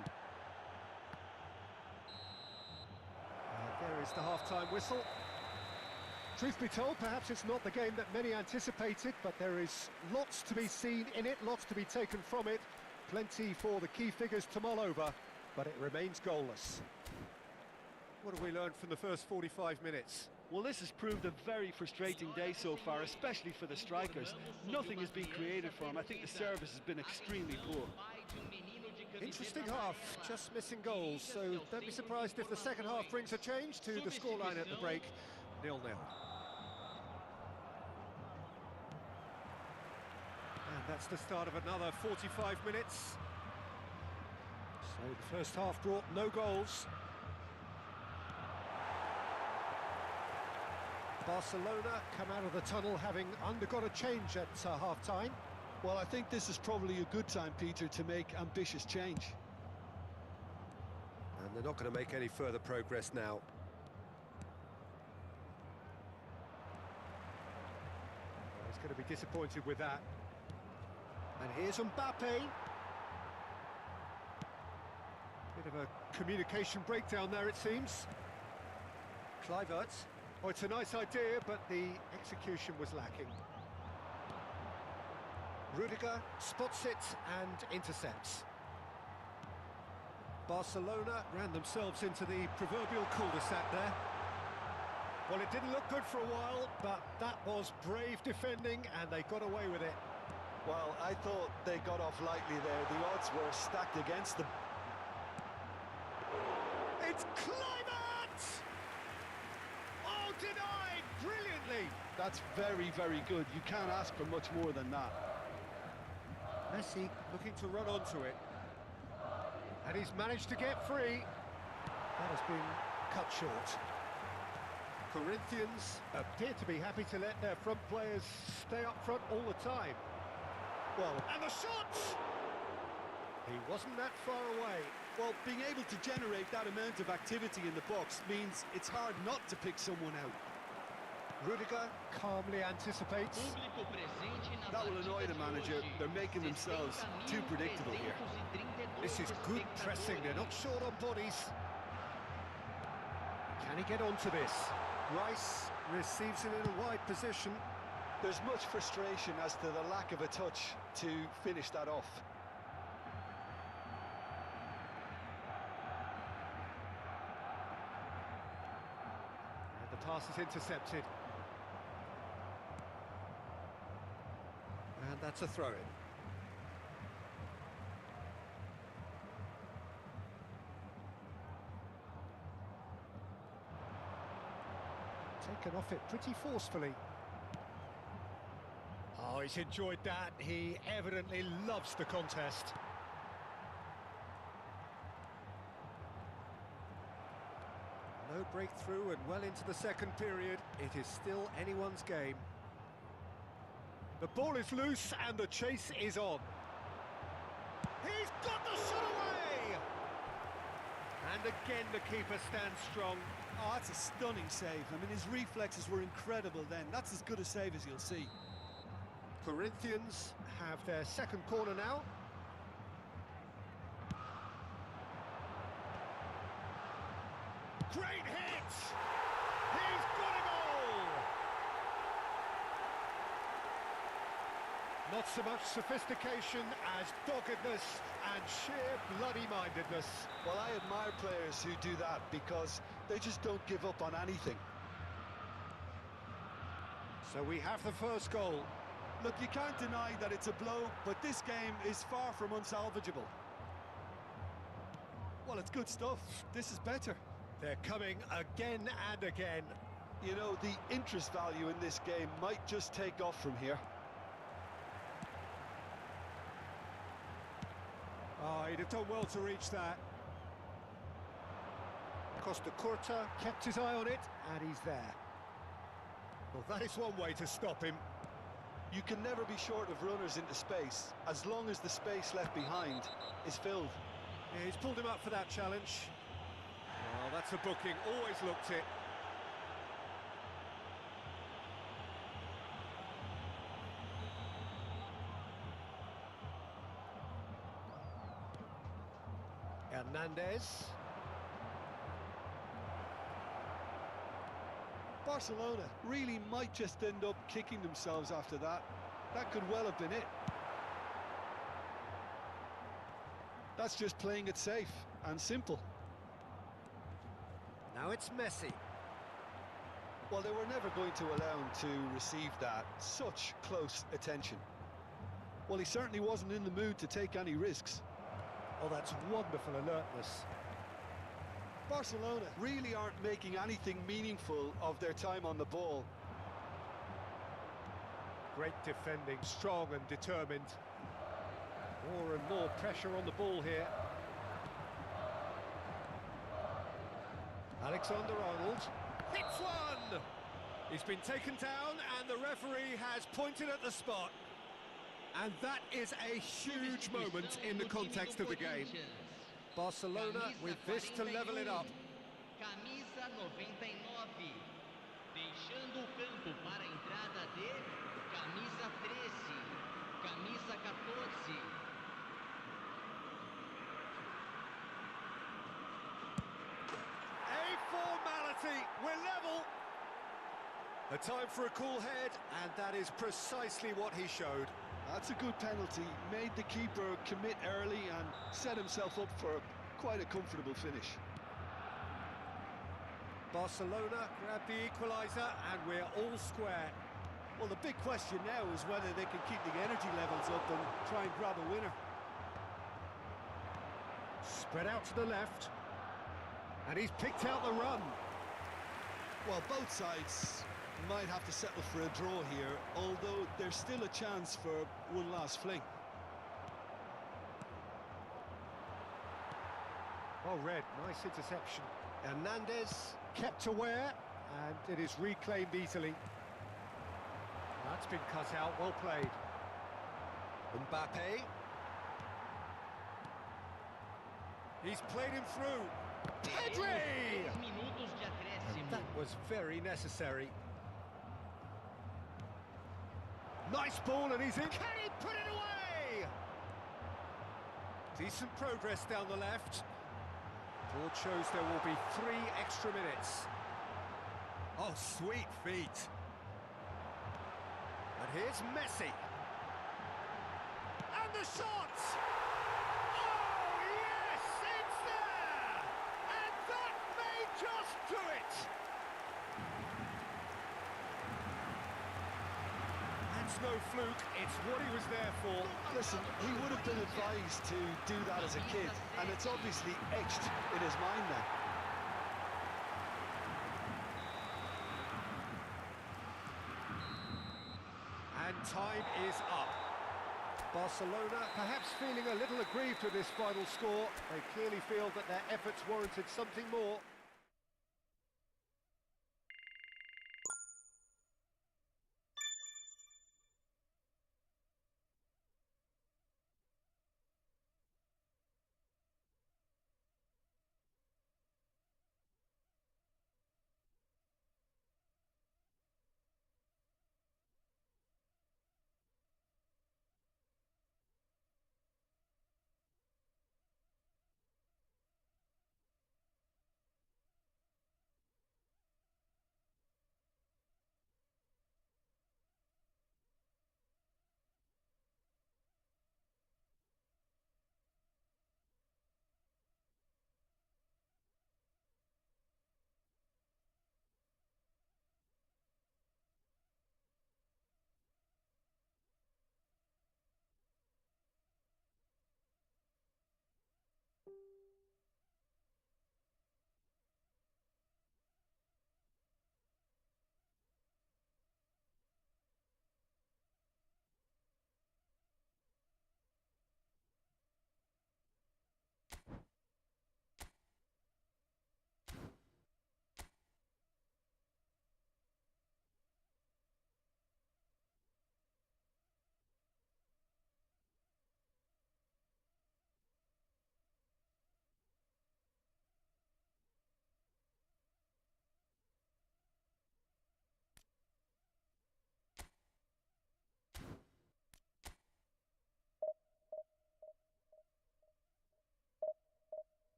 There is the half-time whistle. Truth be told, perhaps it's not the game that many anticipated, but there is lots to be seen in it, lots to be taken from it. Plenty for the key figures to mull over, but it remains goalless. What have we learned from the first 45 minutes? Well, this has proved a very frustrating day so far, especially for the strikers. Nothing has been created for them. I think the service has been extremely poor. Interesting half, just missing goals, so don't be surprised if the second half brings a change to the scoreline at the break, 0-0. And that's the start of another 45 minutes. So the first half brought no goals. Barcelona come out of the tunnel having undergone a change at half-time. Well, I think this is probably a good time, Peter, to make ambitious change. And they're not going to make any further progress now. Well, he's going to be disappointed with that. And here's Mbappe. Bit of a communication breakdown there, it seems. Kluivert. Oh, it's a nice idea, but the execution was lacking. Rudiger spots it and intercepts. Barcelona ran themselves into the proverbial cul-de-sac there. Well, it didn't look good for a while, but that was brave defending, and they got away with it. Well, I thought they got off lightly there. The odds were stacked against them. It's Kluivert! Oh, denied brilliantly! That's very, very good. You can't ask for much more than that. Messi looking to run onto it. And he's managed to get free. That has been cut short. Corinthians appear to be happy to let their front players stay up front all the time. Well, and the shot! He wasn't that far away. Well, being able to generate that amount of activity in the box means it's hard not to pick someone out. Rudiger calmly anticipates. That will annoy the manager. They're making themselves too predictable here. This is good pressing. They're not short on bodies. Can he get onto this? Rice receives it in a wide position. There's much frustration as to the lack of a touch to finish that off. And the pass is intercepted. And that's a throw-in. Taken off it pretty forcefully. Oh, he's enjoyed that. He evidently loves the contest. No breakthrough and well into the second period. It is still anyone's game. The ball is loose and the chase is on. He's got the shot away! And again the keeper stands strong. Oh, that's a stunning save. I mean, his reflexes were incredible then. That's as good a save as you'll see. Corinthians have their second corner now. Great hit! He's got a goal! Not so much sophistication as doggedness and sheer bloody-mindedness. Well, I admire players who do that because they just don't give up on anything. So we have the first goal. Look, you can't deny that it's a blow, but this game is far from unsalvageable. Well, it's good stuff. This is better. They're coming again and again. You know, the interest value in this game might just take off from here. Oh, he'd have done well to reach that. Costa Curta kept his eye on it, and he's there. Well, that is one way to stop him. You can never be short of runners into space, as long as the space left behind is filled. Yeah, he's pulled him up for that challenge. Well, that's a booking, always looked it. Hernandez. Barcelona really might just end up kicking themselves after that. That could well have been it. That's just playing it safe and simple. Now it's Messi. Well, they were never going to allow him to receive that. Such close attention. Well, he certainly wasn't in the mood to take any risks. Oh, that's wonderful alertness. Barcelona really aren't making anything meaningful of their time on the ball. Great defending, strong and determined. More and more pressure on the ball here. Alexander-Arnold hits one! He's been taken down and the referee has pointed at the spot. And that is a huge moment in the context of the game. Barcelona with this to level it up. Camisa 99, deixando o campo para a entrada de camisa 13, camisa 14. A formality, we're level. A time for a cool head, and that is precisely what he showed. That's a good penalty. Made the keeper commit early and set himself up for quite a comfortable finish. Barcelona grab the equaliser, and we're all square. Well, the big question now is whether they can keep the energy levels up and try and grab a winner. Spread out to the left. And he's picked out the run. Well, both sides might have to settle for a draw here, although there's still a chance for one last fling. Well read, nice interception. Hernandez kept aware, and it is reclaimed easily. That's been cut out, well played. Mbappe. He's played him through. Pedri! Minutos de acréscimo. That was very necessary. Nice ball, and he's in. Can he put it away? Decent progress down the left. Board shows there will be 3 extra minutes. Oh, sweet feet. And here's Messi. And the shot! Oh, yes, it's there! And that may just do it! That's no fluke, it's what he was there for. Listen, he would have been advised to do that as a kid, and it's obviously etched in his mind now. And time is up. Barcelona perhaps feeling a little aggrieved with this final score. They clearly feel that their efforts warranted something more.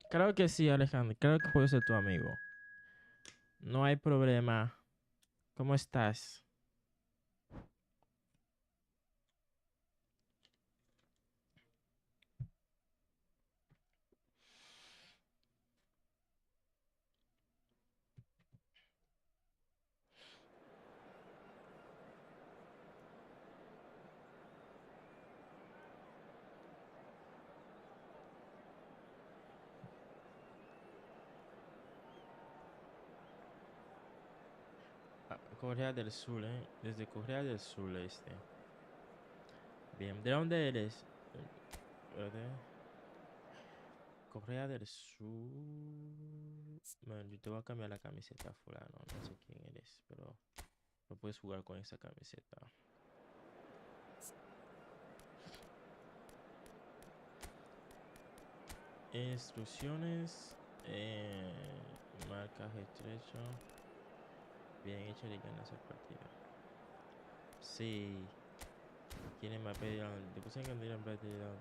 Creo que sí, Alejandro. Creo que puedo ser tu amigo. No hay problema. ¿Cómo estás? Corea del Sur, ¿eh? Desde Corea del Sur, este. Bien, ¿de dónde eres? Espérate. Corea del Sur. Bueno, yo te voy a cambiar la camiseta, fulano. No sé quién eres, pero no puedes jugar con esa camiseta. Instrucciones. Marcaje estrecho. Bien hecho y ganas el partido. Sí. ¿Quién me ha pedido? Te puse que me partido.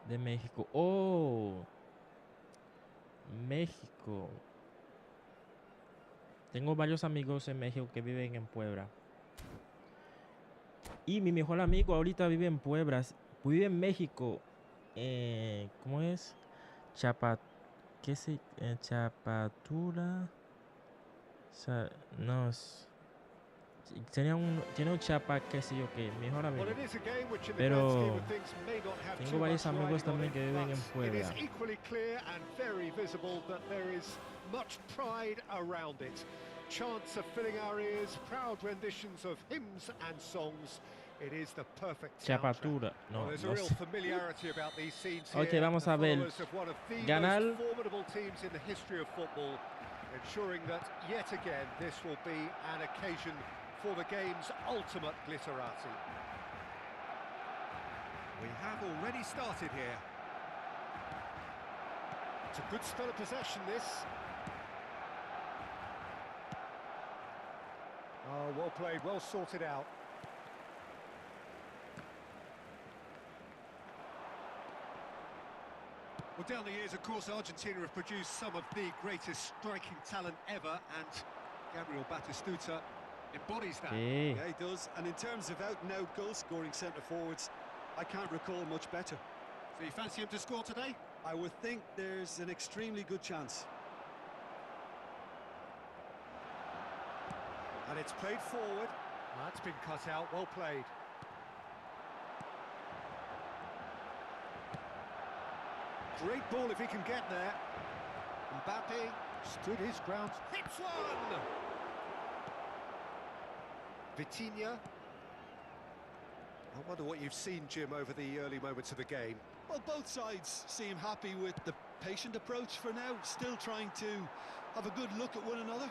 De México. ¡Oh! México. Tengo varios amigos en México que viven en Puebla. Y mi mejor amigo ahorita vive en Puebla. Vive en México. ¿Cómo es? ¿Qué se? Chapatura. No. Tiene un chapa, qué sé yo qué. Mejor amigo. Pero tengo varios amigos también que viven en Puebla. Chants are filling our ears, proud renditions of hymns and songs. It is the perfect Chapatura. No, there's no a real sé. familiarity about these scenes Ok, here. vamos a ver. One of the Ganar. most formidable teams in the history of football, ensuring that yet again this will be an occasion for the game's ultimate glitterati. We have already started here. It's a good spell of possession, this. Oh, well played, well sorted out. Well, down the years, of course, Argentina have produced some of the greatest striking talent ever, and Gabriel Batistuta embodies that. ¿Qué? Yeah, he does. And in terms of out-and-out goal-scoring centre-forwards, I can't recall much better. So you fancy him to score today? I would think there's an extremely good chance. And it's played forward. That's been cut out, well played. Great ball if he can get there. Mbappe stood his ground. Hits one! Vitinha. I wonder what you've seen, Jim, over the early moments of the game. Well, both sides seem happy with the patient approach for now, still trying to have a good look at one another.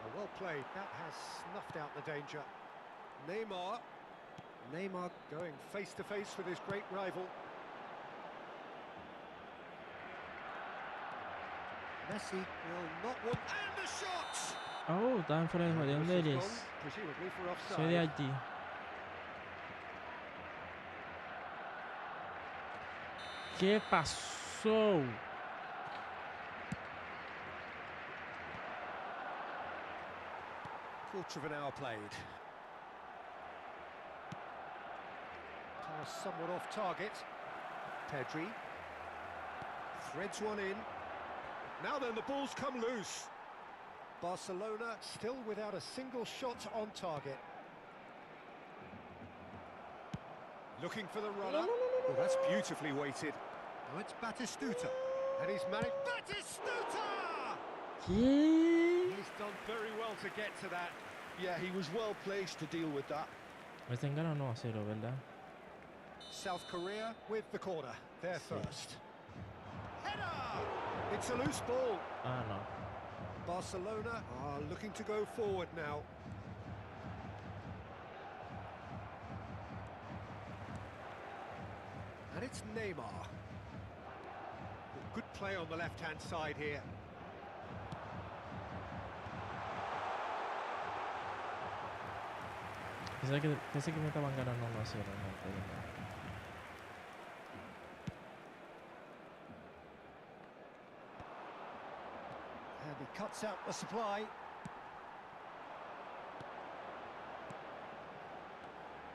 Oh, well played. That has snuffed out the danger. Neymar. Neymar going face-to-face with his great rival. Messi will not want... And the shot! Oh, estaban fuera de juego. ¿De dónde Whistle's eres? gone, presumably for offside. Soy de Haití. ¿Qué pasó? Quarter of an hour played. Pass somewhat off target. Pedri. Threads one in. Now then, the ball's come loose. Barcelona still without a single shot on target. Looking for the runner. Oh, that's beautifully weighted. Now it's Batistuta. And he's managed... Batistuta! ¿Qué? He's done very well to get to that. Yeah, he was well placed to deal with that. Están ganando 1-0, ¿verdad? South Korea with the corner. They're Sí. first. Header! It's a loose ball. Ah, no. Barcelona are looking to go forward now. And it's Neymar. Good play on the left-hand side here. Pensé que me estaban ganando 1-0. No, pero no. And he cuts out the supply.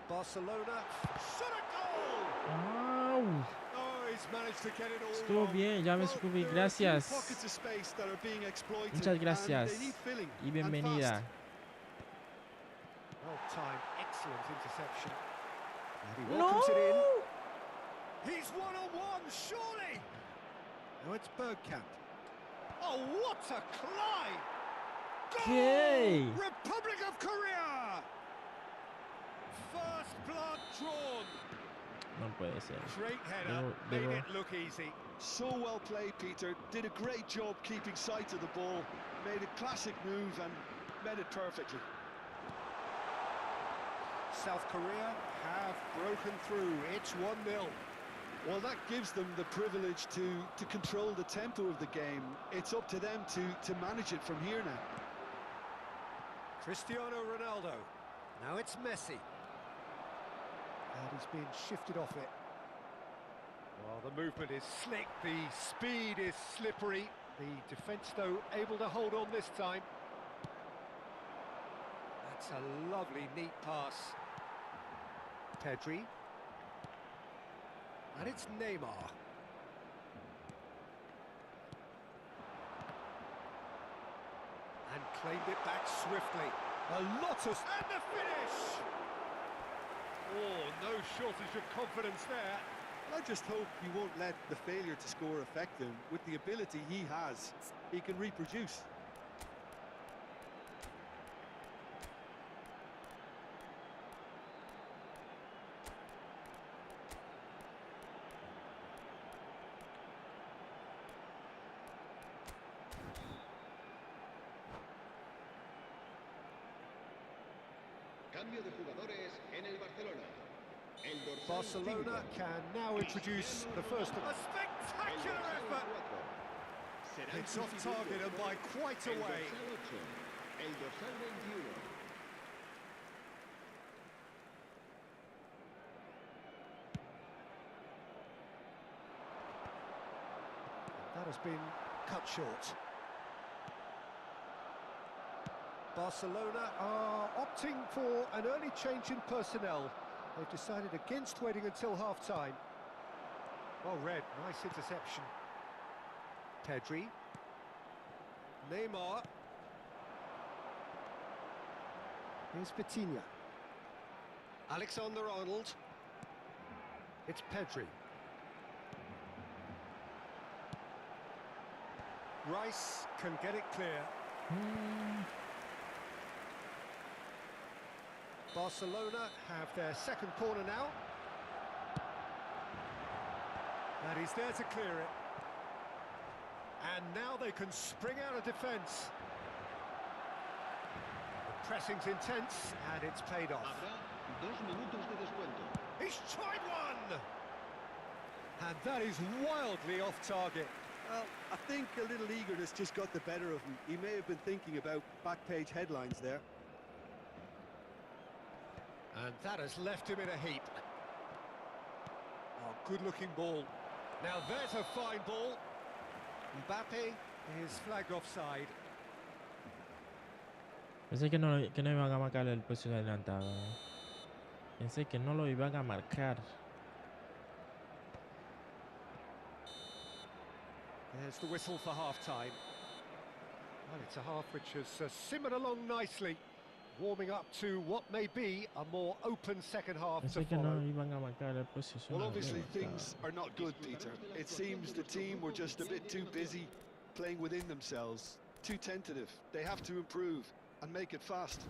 Barcelona shot a goal! ¡Au! Oh, he's managed to get it all Estuvo wrong. bien, ya me Well, descubrí. There are a few Gracias. pockets of space that are being exploited, Muchas gracias. and they need filling, Y and bienvenida. fast. Well timed, excellent interception. And he ¡No! welcomes it in. He's one-on-one, surely! Now it's Bergkamp. Oh, what a climb! Goal! ¿Qué? Republic of Korea! First blood drawn. No puede ser. Great header, Debo- made it look easy. So well played, Peter. Did a great job keeping sight of the ball. Made a classic move and met it perfectly. South Korea have broken through. It's 1-0. Well, that gives them the privilege to control the tempo of the game. It's up to them to manage it from here now. Cristiano Ronaldo. Now it's Messi. And he's being shifted off it. Well, the movement is slick, the speed is slippery. The defence, though, able to hold on this time. That's a lovely, neat pass. Pedri. And it's Neymar. And claimed it back swiftly. A lot of... And the finish! Oh, no shortage of confidence there. I just hope he won't let the failure to score affect him. With the ability he has, he can reproduce. Cambio de jugadores en el Barcelona. El dorsal Barcelona 5. can now introduce the first of... A El spectacular dorsal effort! 4. Serán It's off sustituidos target and by por quite a el way. dorsal 8. El dorsal 21. That has been cut short. Barcelona are opting for an early change in personnel. They've decided against waiting until half-time. Well read, nice interception. Pedri. Neymar. Here's Vitinha. Alexander-Arnold. It's Pedri. Rice can get it clear. Barcelona have their second corner now. And he's there to clear it. And now they can spring out of defence. The pressing's intense, and it's paid off. Habrá 2 minutos de descuento. He's tried one! And that is wildly off target. Well, I think a little eagerness just got the better of him. He may have been thinking about back-page headlines there. And that has left him in a heap. Oh, good-looking ball. Now there's a fine ball. Mbappe is flagged offside. Pensé que no iban a marcar el precio adelantado. Pensé que no lo iban a marcar. There's the whistle for half-time. Well, it's a half which has simmered along nicely, warming up to what may be a more open second half to Pensé que no follow. iban a marcar el posición. Well, obviously things are not good, Peter. It seems the team were just a bit too busy playing within themselves, too tentative. They have to improve and make it fast.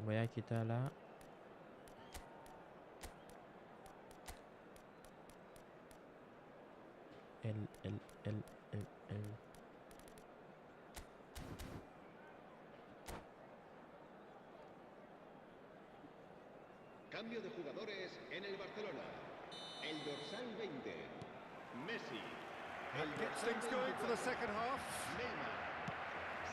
Voy a quitarla. El. Cambio de jugadores en el Barcelona. El dorsal 20. Messi. That gets things going for the second half. Neymar.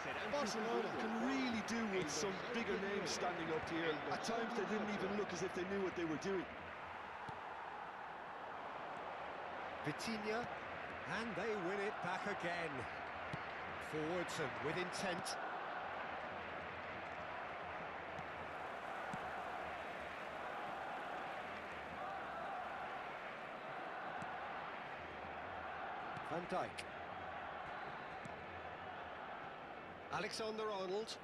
Serán Barcelona sustituidos can por really do with some bigger names standing up here. At times they didn't even look as if they knew what they were doing. Vitinha, and they win it back again. Forwards and with intent. Van Dijk. Alexander-Arnold.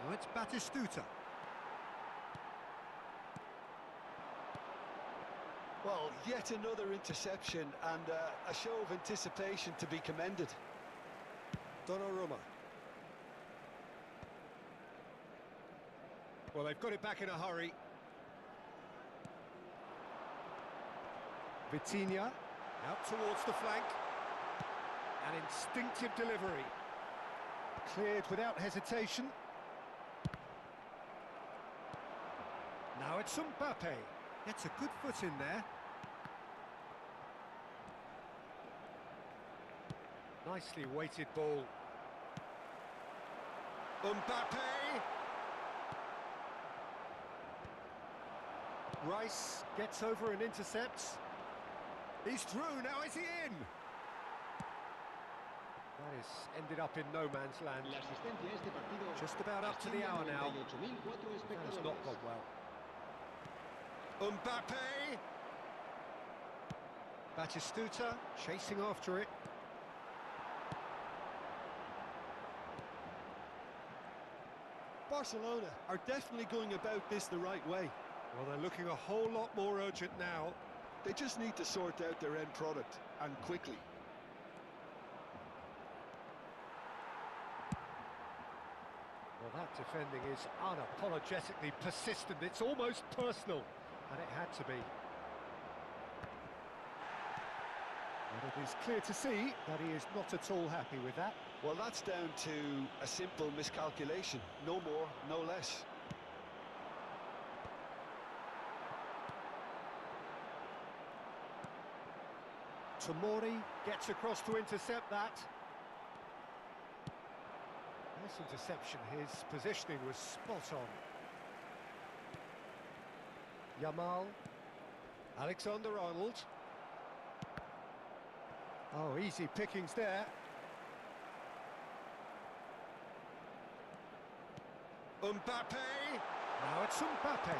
Now it's Batistuta. Well, yet another interception and a show of anticipation to be commended. Donnarumma. Well, they've got it back in a hurry. Vitinha out towards the flank. An instinctive delivery. Cleared without hesitation. Now it's Mbappe. Gets a good foot in there. Nicely weighted ball. Mbappe! Rice gets over and intercepts. He's through, now is he in? That is ended up in no man's land. La asistencia a este partido. Just about up to the hour now. 98.004 That has espectadores. not gone well. Mbappe! Batistuta chasing after it. Barcelona are definitely going about this the right way. Well, they're looking a whole lot more urgent now. They just need to sort out their end product, and quickly. Well, that defending is unapologetically persistent. It's almost personal, and it had to be. And it is clear to see that he is not at all happy with that. Well, that's down to a simple miscalculation. No more, no less. Tomori gets across to intercept that. Nice interception, his positioning was spot on. Yamal, Alexander-Arnold. Oh, easy pickings there. Mbappe! Now it's Mbappe.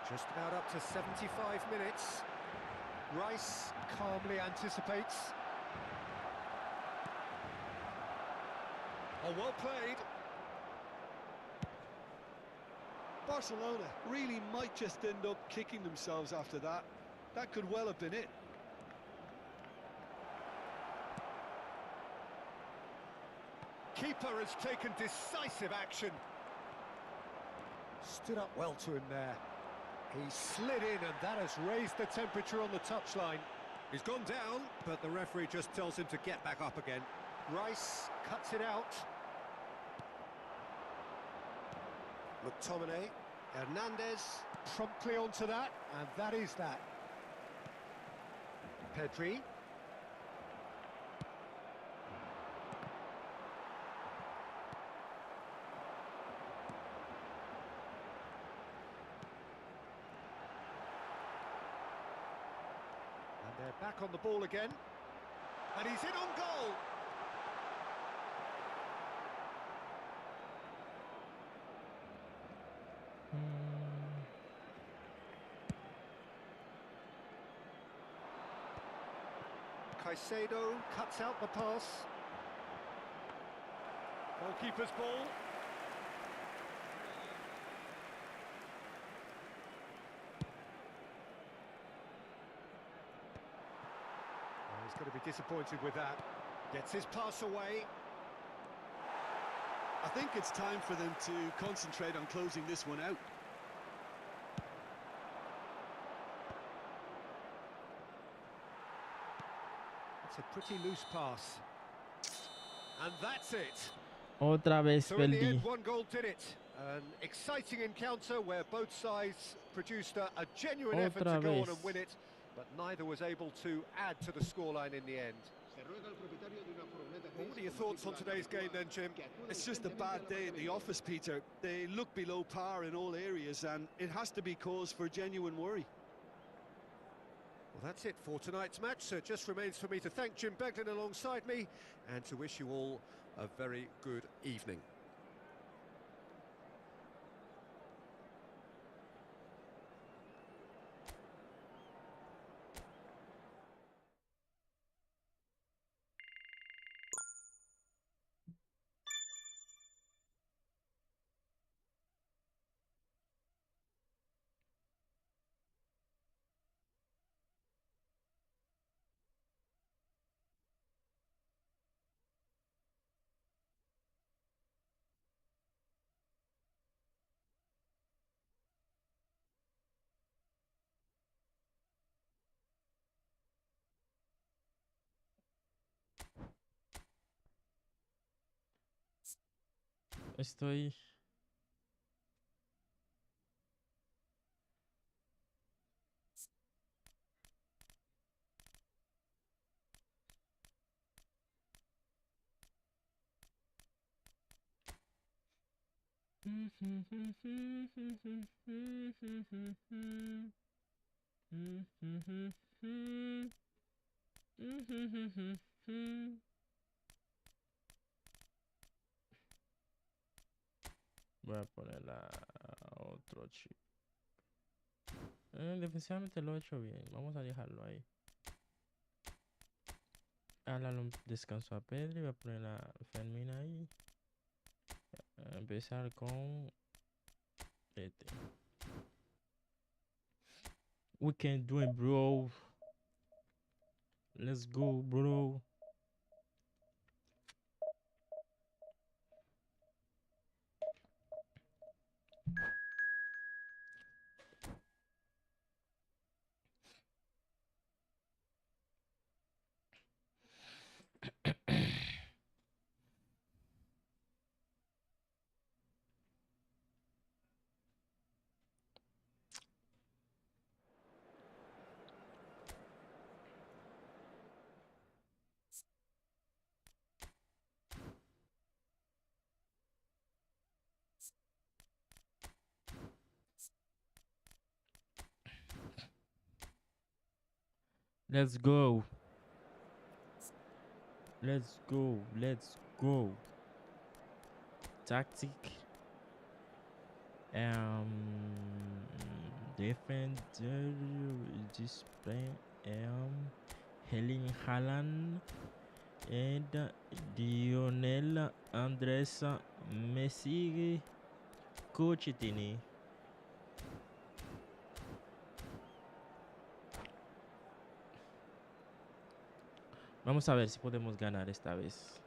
Just about up to 75 minutes. Rice calmly anticipates. Oh, well played. Barcelona really might just end up kicking themselves after that. That could well have been it. Keeper has taken decisive action. Stood up well to him there. He slid in and that has raised the temperature on the touchline. He's gone down, but the referee just tells him to get back up again. Rice cuts it out. McTominay, Hernandez promptly onto that, and that is that. Pedri. And they're back on the ball again. And he's in on goal. Caicedo cuts out the pass. Goalkeeper's ball. Oh, he's going to be disappointed with that. Gets his pass away. I think it's time for them to concentrate on closing this one out. It's a pretty loose pass. And that's it. Otra vez So in the perdí. end, one goal did it. An exciting encounter where both sides produced a genuine effort to Otra go on vez. and win it, but neither was able to add to the scoreline in the end. Well, what are your thoughts on today's game then, Jim? It's just a bad day at the office, Peter. They look below par in all areas, and it has to be cause for genuine worry. Well, that's it for tonight's match, so it just remains for me to thank Jim Beglin alongside me and to wish you all a very good evening. Estoy... Voy a poner a otro chip. Defensivamente lo he hecho bien. Vamos a dejarlo ahí. Ahora un descanso a Pedri. Voy a poner a Fermín ahí. A empezar con este. We can do it, bro. Let's go, bro. Let's go. Let's go. Let's go. Tactic. Defender. Display. Helen Haaland. And Lionel Andres Messi. Coutinho. Vamos a ver si podemos ganar esta vez.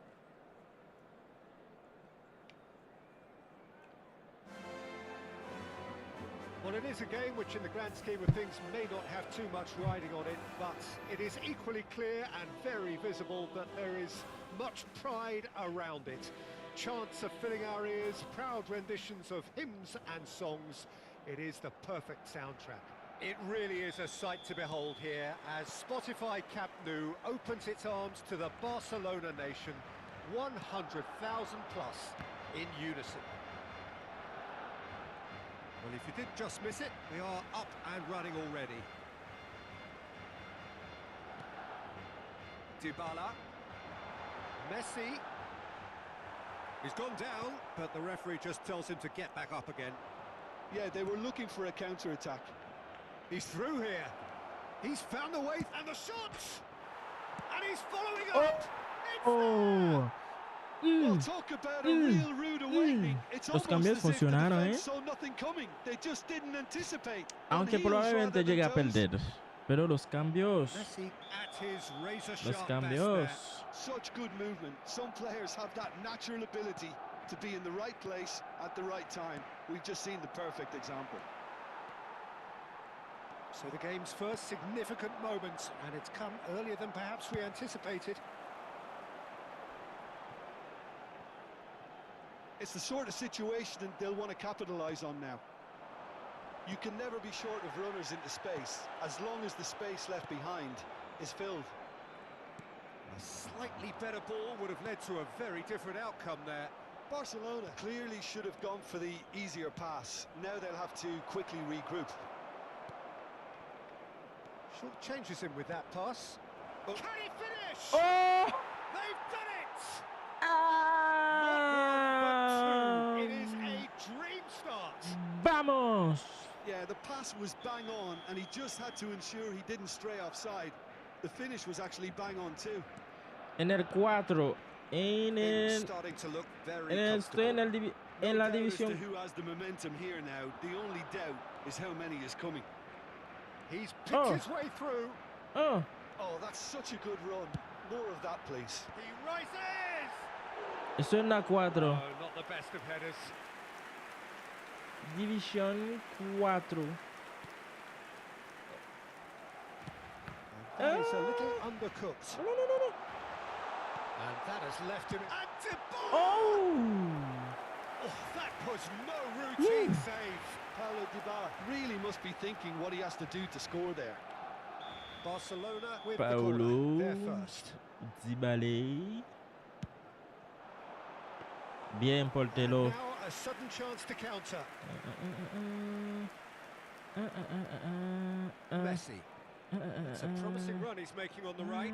Well, it is a game which in the grand scheme of things may not have too much riding on it, but it is equally clear and very visible that there is much pride around it. Chants are filling our ears, proud renditions of hymns and songs. It is the perfect soundtrack. It really is a sight to behold here as Spotify Camp Nou opens its arms to the Barcelona nation, 100,000 plus in unison. Well, if you did just miss it, we are up and running already. Dybala. Messi. He's gone down, but the referee just tells him to get back up again. Yeah, they were looking for a counter-attack. He's through here. He's found the way, and the shots! And he's following up! Oh! Well, talk about a real rude awakening. It's Los almost cambios as if the funcionaron, defense saw nothing coming. They just didn't anticipate. On Aunque heels probablemente rather than llegue a toes. perder. Pero los cambios. Messi at his razor Los sharp cambios. best Such good movement. Some players have that natural ability to be in the right place at the right time. We've just seen the perfect example. there. So the game's first significant moment, and it's come earlier than perhaps we anticipated. It's the sort of situation that they'll want to capitalise on now. You can never be short of runners into space, as long as the space left behind is filled. A slightly better ball would have led to a very different outcome there. Barcelona clearly should have gone for the easier pass. Now they'll have to quickly regroup. Short changes him with that pass. Oh. Can he finish? Oh! They've done it! Ah! Not one, but two. It is a dream start. Vamos! Yeah, the pass was bang on, and he just had to ensure he didn't stray offside. The finish was actually bang on too. En el 4. En el. Starting to look very Estoy en, comfortable. en la No doubt as to división. who has the momentum here now. The only doubt is how many is coming. He's picked his way through. Oh, Oh, that's such a good run. More of that, please. He rises! estoy en la 4. No, not the best of headers. División 4. That is a little undercooked. No. And that has left him. And Dybala! Oh! Oh, that was no routine save. Paulo Dybala really must be thinking what he has to do to score there. Barcelona with the corner. Paulo They're first. Dybala. Bien, And portero. now a sudden chance to counter. Messi. It's a promising run he's making on the right.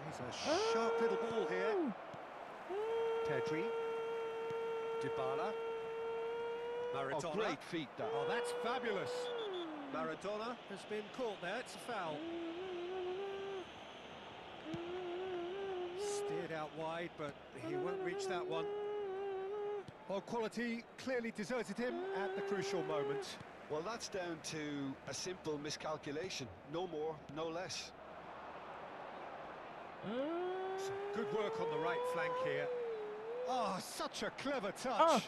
He's a sharp little ball here. Pedri. Dybala. Oh, Maradona. great feat, that. Oh, that's fabulous. Maradona has been caught there. It's a foul. Steered out wide, but he won't reach that one. Well, quality clearly deserted him at the crucial moment. Well, that's down to a simple miscalculation. No more, no less. Some good work on the right flank here. Oh, such a clever touch. Oh.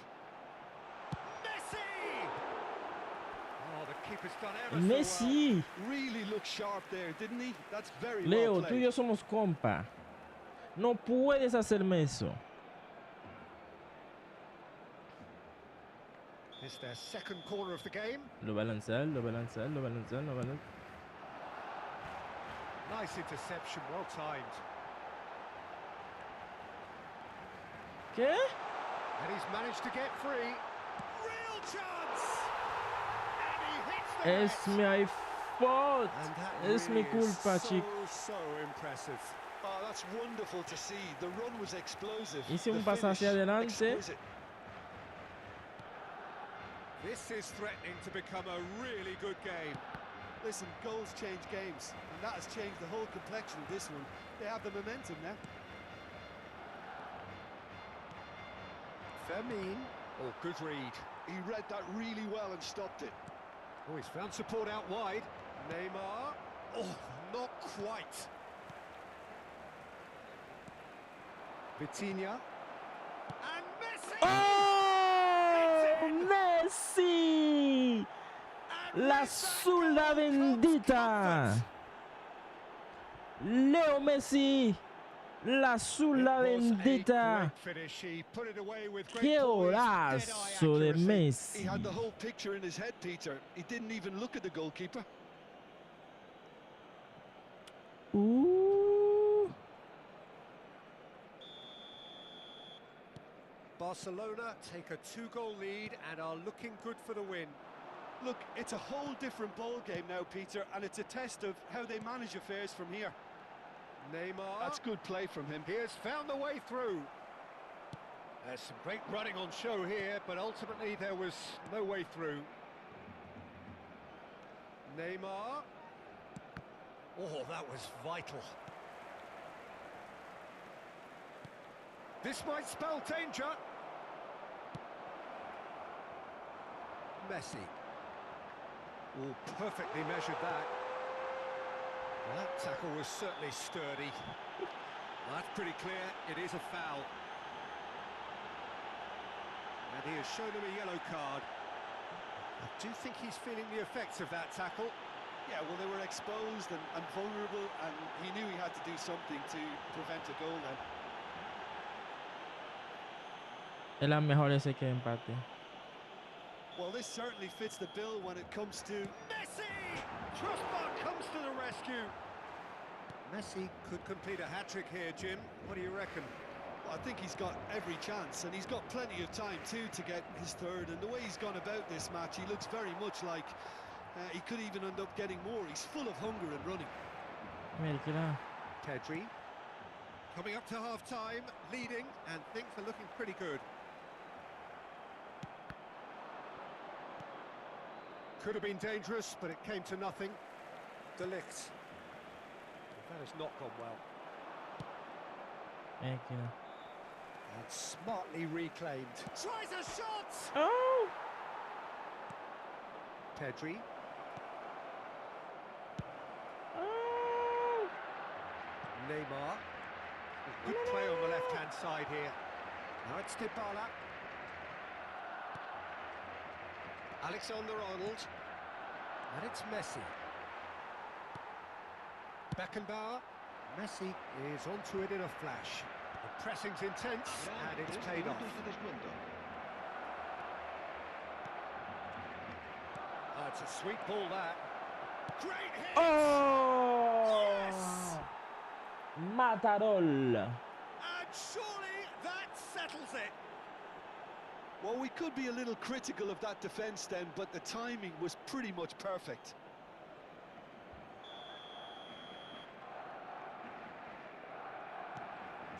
Messi! Oh, the keeper's done ever so well. Messi. Really looked sharp there, didn't he? That's very Leo, well tú y played. yo somos compa. No puedes hacerme eso. It's their second corner of the game. Lo va a lanzar, lo va a lanzar, lo va a lanzar, lo va a lanzar. Nice interception, well timed. ¿Qué? And he's managed to get free. Real chance! And he hits the Es net. mi fault. And that Es mi really is culpa, chico. so impressive. Oh, that's wonderful to see. The run was explosive. Hice The un paso hacia finish, adelante. exquisite. This is threatening to become a really good game. Listen, goals change games, and that has changed the whole complexion of this one. They have the momentum now. Fermin. Oh, good read. He read that really well and stopped it. Oh, he's found support out wide. Neymar. Oh, not quite. Vitinha. And Messi! ¡Oh! ¡Messi! La zurda bendita. Leo Messi. La zurda bendita. ¡Qué golazo de Messi! He had the whole picture in his head, Peter. He didn't even look at the goalkeeper. Barcelona take a 2-goal lead and are looking good for the win. Look, it's a whole different ball game now, Peter, and it's a test of how they manage affairs from here. Neymar. That's good play from him. He has found the way through. There's some great running on show here, but ultimately there was no way through. Neymar. Oh, that was vital. This might spell danger. Messi. Oh, perfectly measured that. Well, that tackle was certainly sturdy. That's pretty clear, it is a foul. And he has shown him a yellow card. I do think he's feeling the effects of that tackle. Yeah, well, they were exposed and vulnerable, and he knew he had to do something to prevent a goal then. Es la mejor ese que empate. Well, this certainly fits the bill when it comes to... Messi! Crossbar comes to the rescue. Messi could complete a hat-trick here, Jim. What do you reckon? Well, I think he's got every chance, and he's got plenty of time too to get his third. And the way he's gone about this match, he looks very much like he could even end up getting more. He's full of hunger and running. Pedri coming up to half-time, leading, and things are looking pretty good. Could have been dangerous, but it came to nothing. De Ligt. That has not gone well. And smartly reclaimed. Tries a shot! Oh! Pedri. Oh! Neymar. Good play on the left-hand side here. Now it's Dybala. Alexander-Arnold. And it's Messi. Beckenbauer. Messi is onto it in a flash. The pressing's intense, and it's paid off. Oh, it's a sweet ball, that. Great hit! Oh! Yes! Matarol. And surely that settles it. Well, we could be a little critical of that defence then, but the timing was pretty much perfect.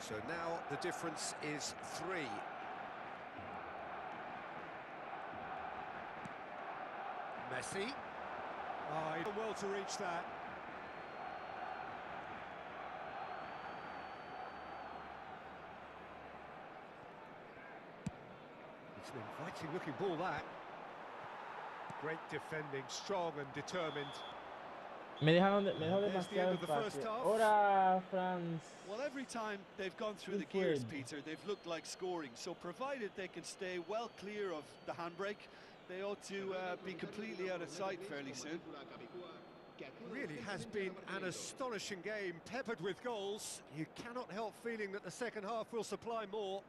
So now the difference is 3. Messi. Oh, he did well to reach that. It's an inviting looking ball, that. Great defending, strong and determined. Me dejó demasiado end of the first espacio. half. Ahora, Franz. Well, every time they've gone through the gears, Peter, they've looked like scoring. So provided they can stay well clear of the handbrake, they ought to be completely out of sight fairly soon. Really has been an astonishing game, peppered with goals. You cannot help feeling that the second half will supply more.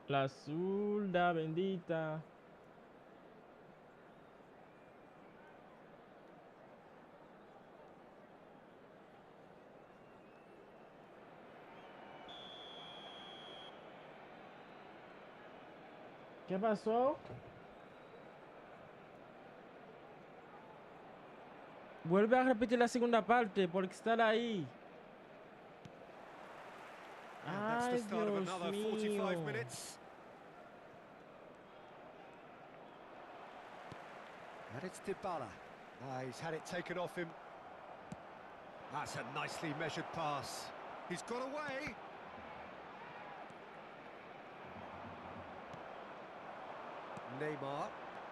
La zurda bendita. ¿Qué pasó? Vuelve a repetir la segunda parte por estar ahí. And that's the Ay, start of Dios another mío. 45 minutes. And it's Dybala. He's had it taken off him. That's a nicely measured pass. He's got away. Neymar.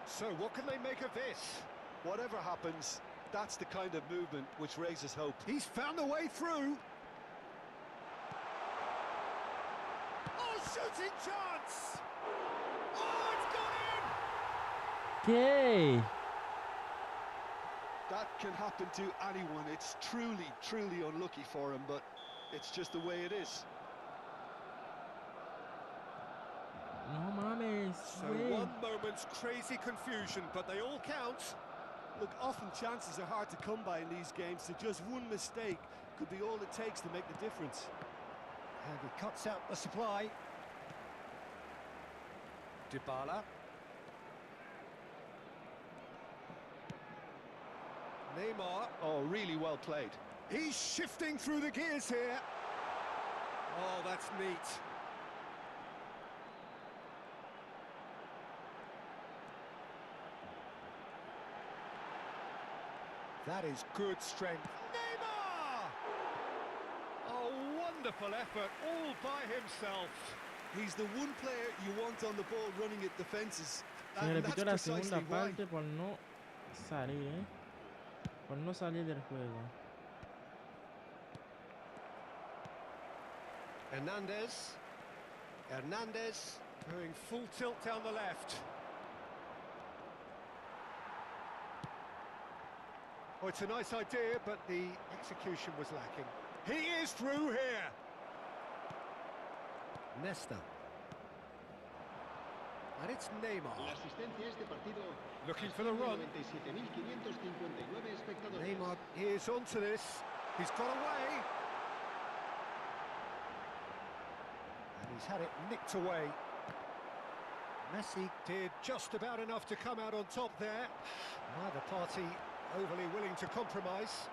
So what can they make of this? Whatever happens, that's the kind of movement which raises hope. He's found a way through. Oh, shooting chance! Oh, it's gone in! ¿Qué? That can happen to anyone. It's truly, truly unlucky for him, but it's just the way it is. No mames. So güey. one moment's crazy confusion, but they all count. Look, often chances are hard to come by in these games, so just one mistake could be all it takes to make the difference. And he cuts out the supply. Dybala. Neymar. Oh, really well played. He's shifting through the gears here. Oh, that's neat. That is good strength. Neymar! A wonderful effort, all by himself. He's the one player you want on the ball running at defences. Se And repitió that's la segunda precisely why. parte por no salir, por no salir del juego. Hernandez going full tilt down the left. Oh, it's a nice idea, but the execution was lacking. He is through here. Nesta. And it's Neymar. La asistencia a este partido. Looking for the run. 97.559 espectadores. Neymar is onto this. He's got away. And he's had it nicked away. Messi did just about enough to come out on top there. Neither party overly willing to compromise.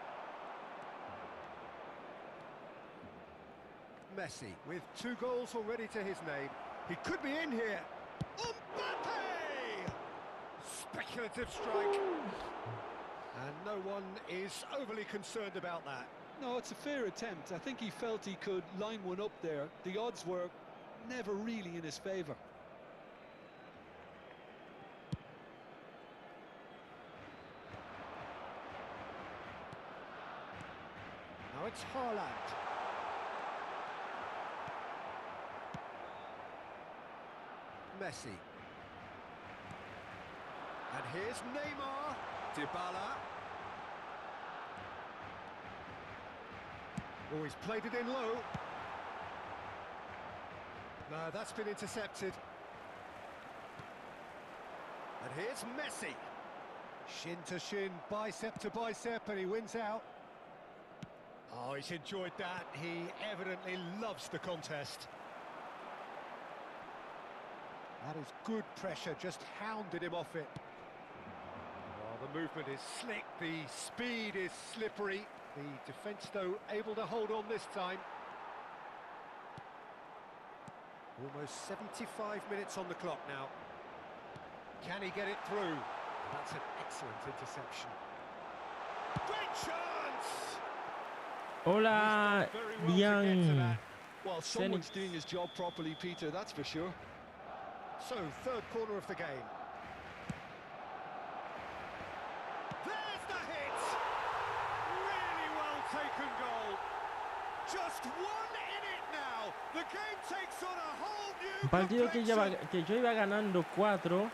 Messi with 2 goals already to his name. He could be in here. Mbappe! Speculative strike. And no one is overly concerned about that. No, it's a fair attempt. I think he felt he could line one up there. The odds were never really in his favour. Now it's Haaland. Messi. And here's Neymar. Dybala. Oh, he's played it in low. No, that's been intercepted. And here's Messi. Shin to shin, bicep to bicep, and he wins out. Oh, he's enjoyed that. He evidently loves the contest. That is good pressure, just hounded him off it. Well, the movement is slick, the speed is slippery. The defence, though, able to hold on this time. Almost 75 minutes on the clock now. Can he get it through? That's an excellent interception. Great chance! Hola, He's done very well to get to bien. that. Well, someone's doing his job properly, Peter, that's for sure. So, third corner of the game. There's the hit! Really well taken goal. Just one in it now. The game takes on a whole new Un partido complexion. que yo iba ganando 4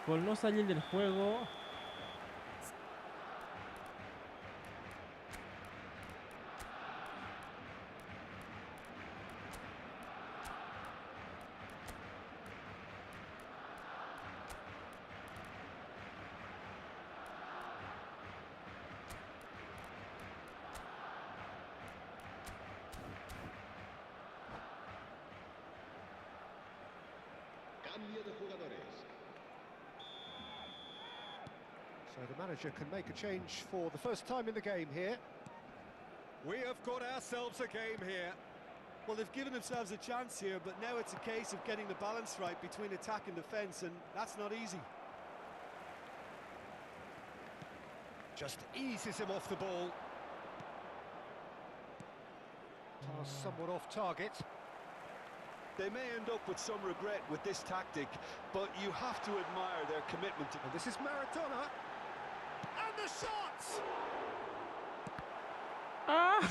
por no salir del juego. Cambio de jugadores. So the manager can make a change for the first time in the game here. We have got ourselves a game here. Well, they've given themselves a chance here, but now it's a case of getting the balance right between attack and defence, and that's not easy. Just eases him off the ball. Pass somewhat off target. They may end up with some regret with this tactic, but you have to admire their commitment. And this is Maradona. And the shots! ¡Ah!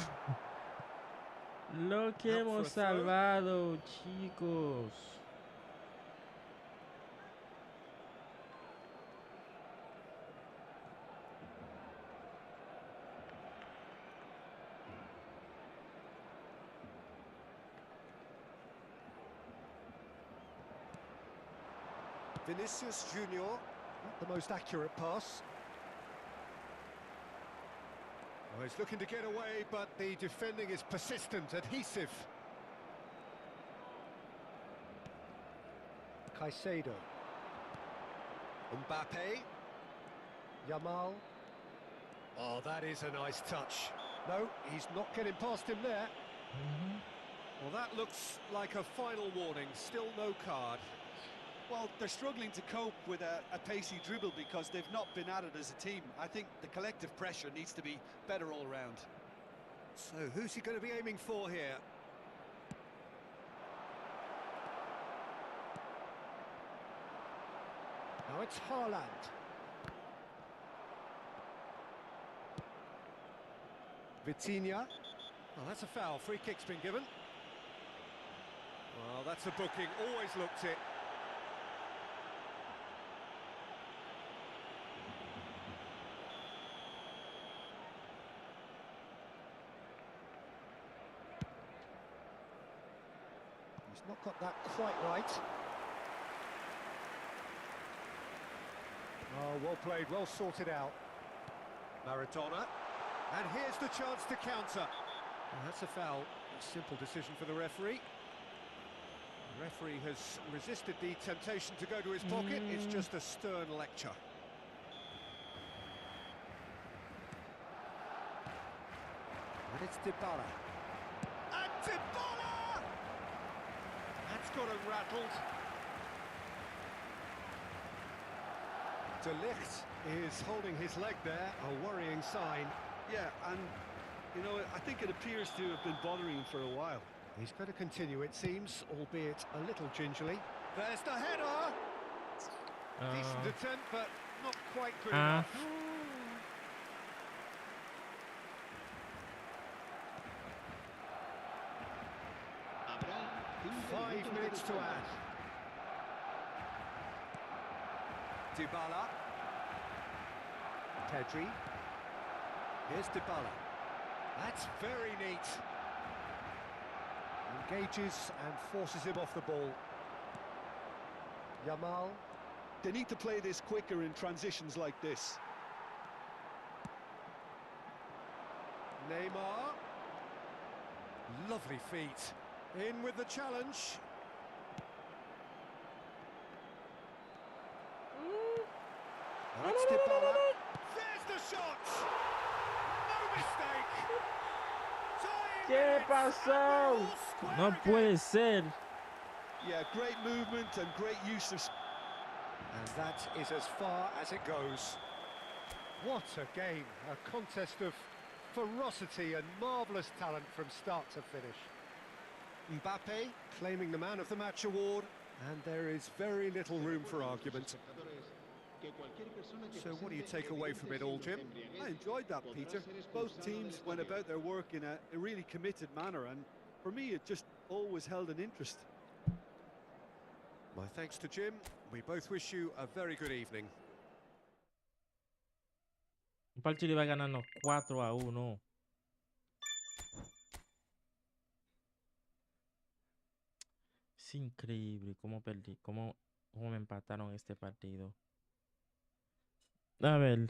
Lo que Out for hemos a throw. salvado, chicos. Vinicius Junior, not the most accurate pass. Well, he's looking to get away, but the defending is persistent, adhesive. Caicedo. Mbappe. Yamal. Oh, that is a nice touch. No, he's not getting past him there. Well, that looks like a final warning. Still no card. Well, they're struggling to cope with a pacey dribble because they've not been at it as a team. I think the collective pressure needs to be better all round. So who's he going to be aiming for here? Now it's Haaland. Vitinha. Oh, that's a foul. Free kick's been given. Well, that's a booking. Always looked it. He's not got that quite right. Oh, well played, well sorted out. Maradona. And here's the chance to counter. Well, that's a foul. A simple decision for the referee. The referee has resisted the temptation to go to his pocket. It's just a stern lecture. And it's Dybala. And Dybala! That's got him rattled. De Ligt is holding his leg there, a worrying sign. Yeah, and, you know, I think it appears to have been bothering him for a while. He's going to continue, it seems, albeit a little gingerly. There's the header! Decent attempt, but not quite good enough. 5 minutes to add. Dybala. Pedri. Here's Dybala. That's very neat. Engages and forces him off the ball. Yamal. They need to play this quicker in transitions like this. Neymar. Lovely feet. In with the challenge. That's Dybala. There's the shot! No mistake! ¿Qué pasó? No puede ser. Yeah, great movement and great use of... And that is as far as it goes. What a game, a contest of ferocity and marvellous talent from start to finish. Mbappe claiming the Man of the Match award, and there is very little room for argument. So what do you take away from it all, Jim? I enjoyed that, Peter. Both teams went about their work in a really committed manner, and for me it just always held an interest. My thanks to Jim. We both wish you a very good evening. El Chile va ganando 4-1. Es increíble cómo perdí, cómo me empataron este partido. A ver.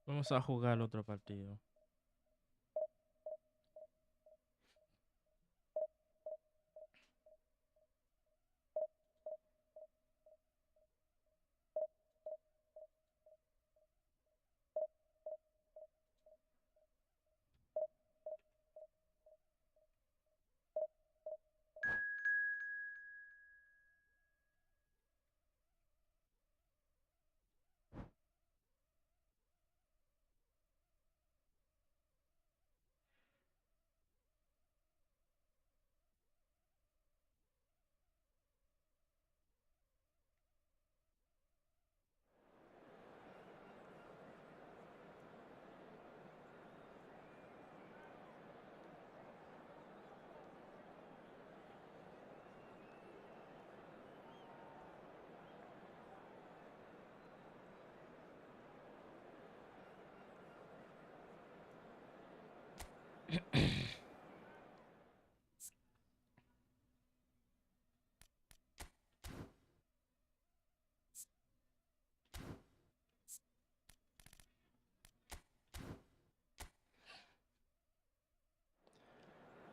Vamos a jugar otro partido.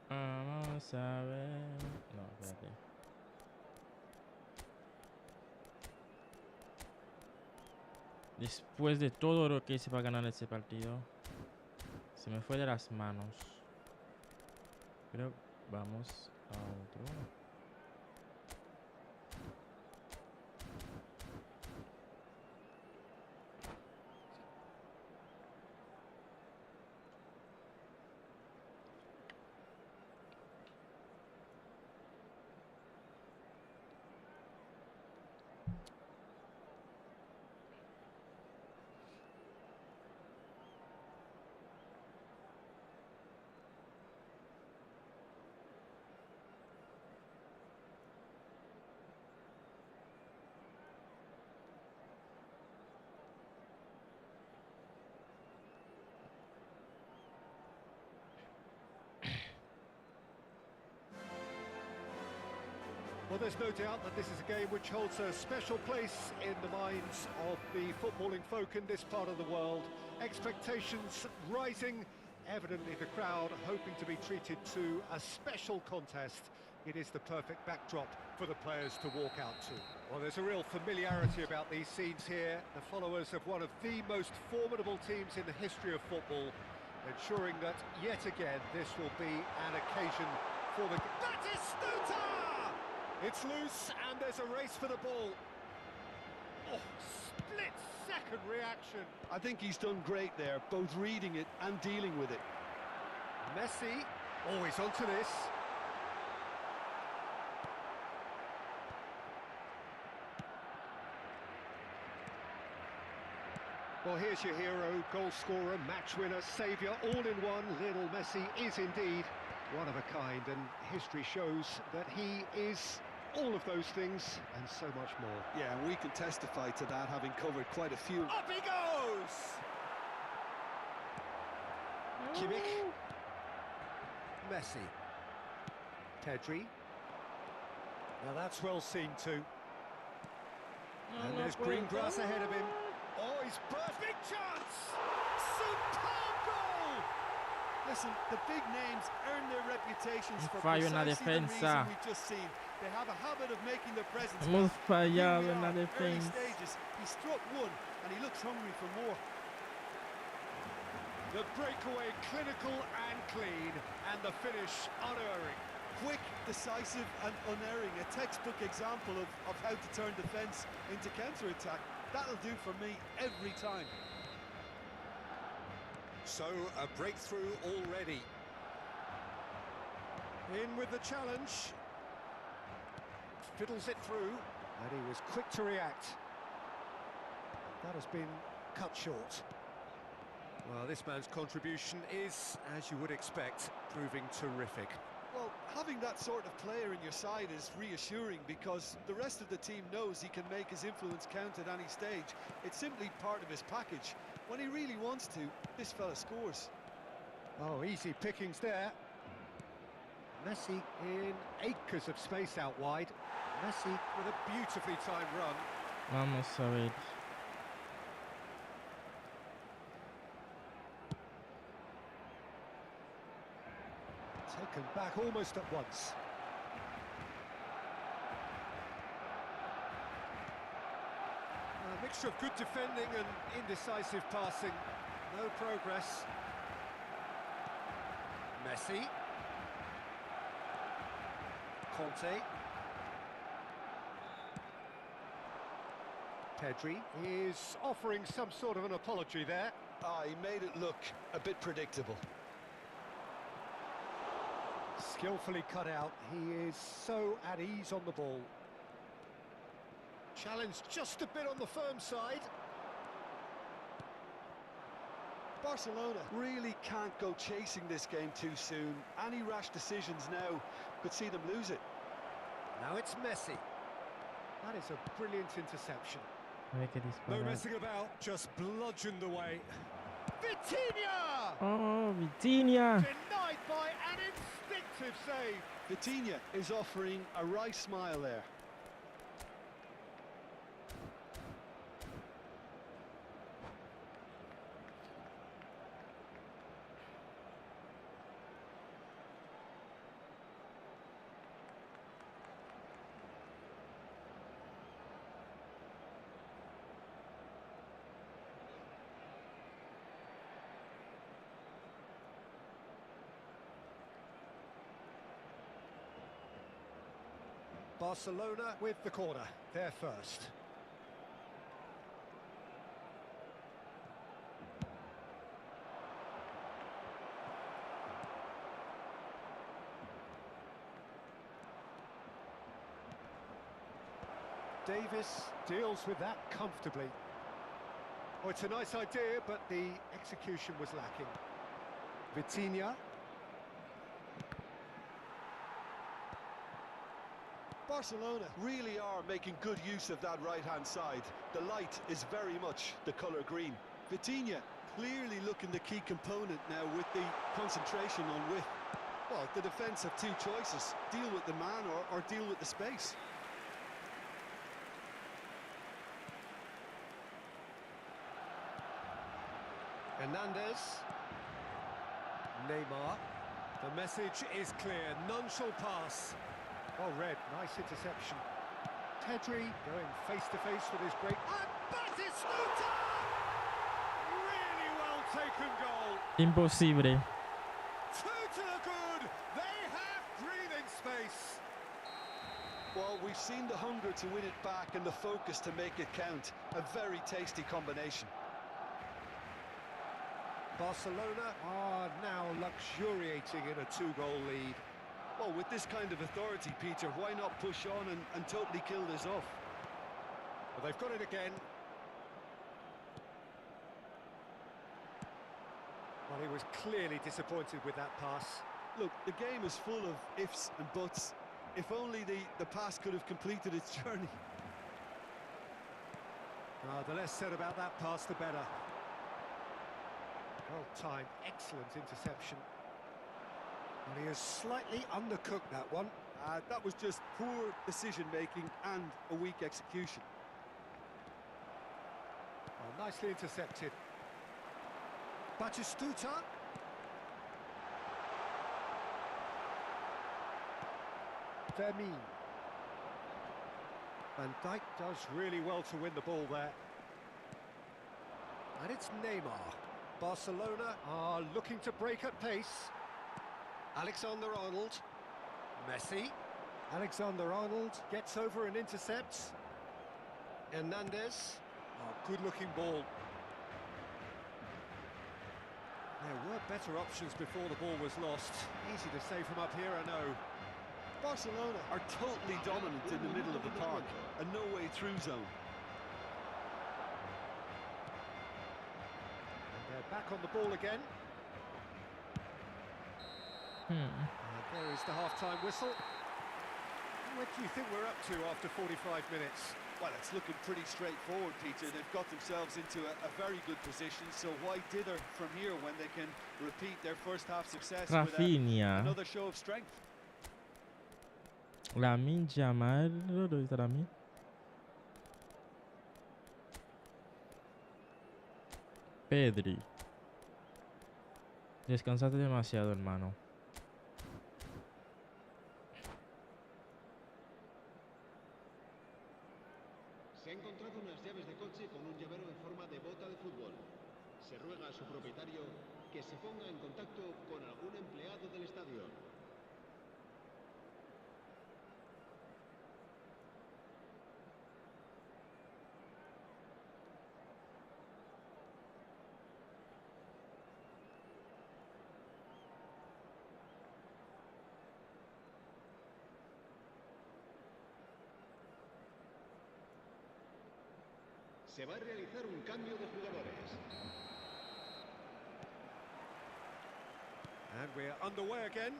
Vamos a ver. No, espérate. Después de todo lo que hice para ganar ese partido, se me fue de las manos. Pero vamos a otro. Well, there's no doubt that this is a game which holds a special place in the minds of the footballing folk in this part of the world. Expectations rising, evidently the crowd hoping to be treated to a special contest. It is the perfect backdrop for the players to walk out to. Well, there's a real familiarity about these scenes here. The followers of one of the most formidable teams in the history of football, ensuring that yet again this will be an occasion for the... That is Stuta! It's loose and there's a race for the ball. Oh, split-second reaction. I think he's done great there, both reading it and dealing with it. Messi, always onto this. Well, here's your hero, goal scorer, match winner, saviour, all in one. Lionel Messi is indeed one of a kind, and history shows that he is all of those things and so much more. Yeah, and we can testify to that, having covered quite a few. Up he goes! Kimmich. Messi. Pedri. Now that's well seen too. And there's green grass ahead of him. Oh, he's perfect chance! Superb goal! Listen, the big names earn their reputations for fallo en la precisely the reason defensa. we've just seen. They have a habit of making their presence Hemos felt. Here fallado we en la are, early defensa. stages. He struck one and he looks hungry for more. The breakaway clinical and clean, and the finish unerring. Quick, decisive and unerring. A textbook example of how to turn defence into counter-attack. That'll do for me every time. So, a breakthrough already. In with the challenge. Fiddles it through, and he was quick to react. That has been cut short. Well, this man's contribution is, as you would expect, proving terrific. Well, having that sort of player in your side is reassuring because the rest of the team knows he can make his influence count at any stage. It's simply part of his package. When he really wants to, this fella scores. Oh, easy pickings there. Messi in acres of space out wide. Messi with a beautifully timed run. Vamos a ver. Taken back almost at once. A mixture of good defending and indecisive passing. No progress. Messi. Conte. Pedri is offering some sort of an apology there. He made it look a bit predictable. Skillfully cut out. He is so at ease on the ball. Challenged just a bit on the firm side. Barcelona really can't go chasing this game too soon. Any rash decisions now could see them lose it. Now it's Messi. That is a brilliant interception. A ver qué No dispara. messing about, just bludgeoned away. Vitinha! Oh, Vitinha. Denied by an instinctive save. Vitinha is offering a wry smile there. Barcelona with the corner, they're first. Davis deals with that comfortably. Oh, it's a nice idea, but the execution was lacking. Vitinha. Barcelona really are making good use of that right-hand side. The light is very much the colour green. Vitinha clearly looking the key component now with the concentration on width. Well, the defence have two choices. Deal with the man or deal with the space. Hernandez. Neymar. The message is clear. None shall pass. Oh, Red, nice interception. Pedri going face-to-face with his great... And Batistuta! Really well taken goal. Imposible. Two to the good. They have breathing space. Well, we've seen the hunger to win it back and the focus to make it count. A very tasty combination. Barcelona are now luxuriating in a two-goal lead. Well, with this kind of authority, Peter, why not push on and totally kill this off? Well, they've got it again. Well, he was clearly disappointed with that pass. Look, the game is full of ifs and buts. If only the pass could have completed its journey. The less said about that pass, the better. Well timed, excellent interception. And he has slightly undercooked that one. That was just poor decision-making and a weak execution. Well, nicely intercepted. Batistuta. Vermin. Van Dijk does really well to win the ball there. And it's Neymar. Barcelona are looking to break at pace. Alexander-Arnold. Messi. Alexander-Arnold gets over and intercepts. Hernandez. Oh, good-looking ball. There were better options before the ball was lost. Easy to say from up here, I know. Barcelona are totally dominant in the middle of the park, a no-way-through zone. And they're back on the ball again. And there is the half-time whistle. What do you think we're up to after 45 minutes? Well, it's looking pretty straightforward, Peter. They've got themselves into a very good position, so why dither from here when they can repeat their first-half success with another show of strength? Lamine Yamal, ¿lo viste Lamine? Pedri. Descansaste demasiado, hermano. Se ha encontrado unas llaves de coche con un llavero en forma de bota de fútbol. Se ruega a su propietario que se ponga en contacto con algún empleado del estadio. Se va a realizar un cambio de jugadores. And we're underway again.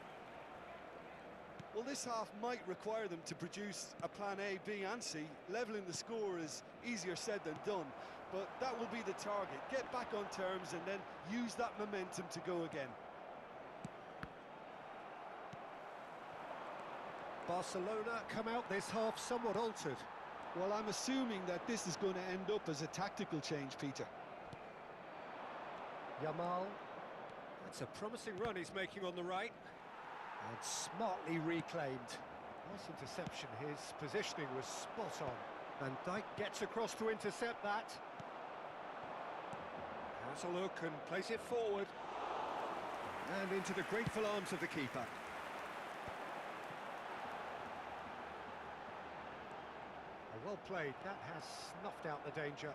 Well, this half might require them to produce a plan A, B and C. Levelling the score is easier said than done, but that will be the target. Get back on terms and then use that momentum to go again. Barcelona come out this half somewhat altered. Well, I'm assuming that this is going to end up as a tactical change, Peter. Yamal. That's a promising run he's making on the right. And smartly reclaimed. Nice interception. His positioning was spot on. Van Dijk gets across to intercept that. Has a look and plays it forward. And into the grateful arms of the keeper. Well played. That has snuffed out the danger.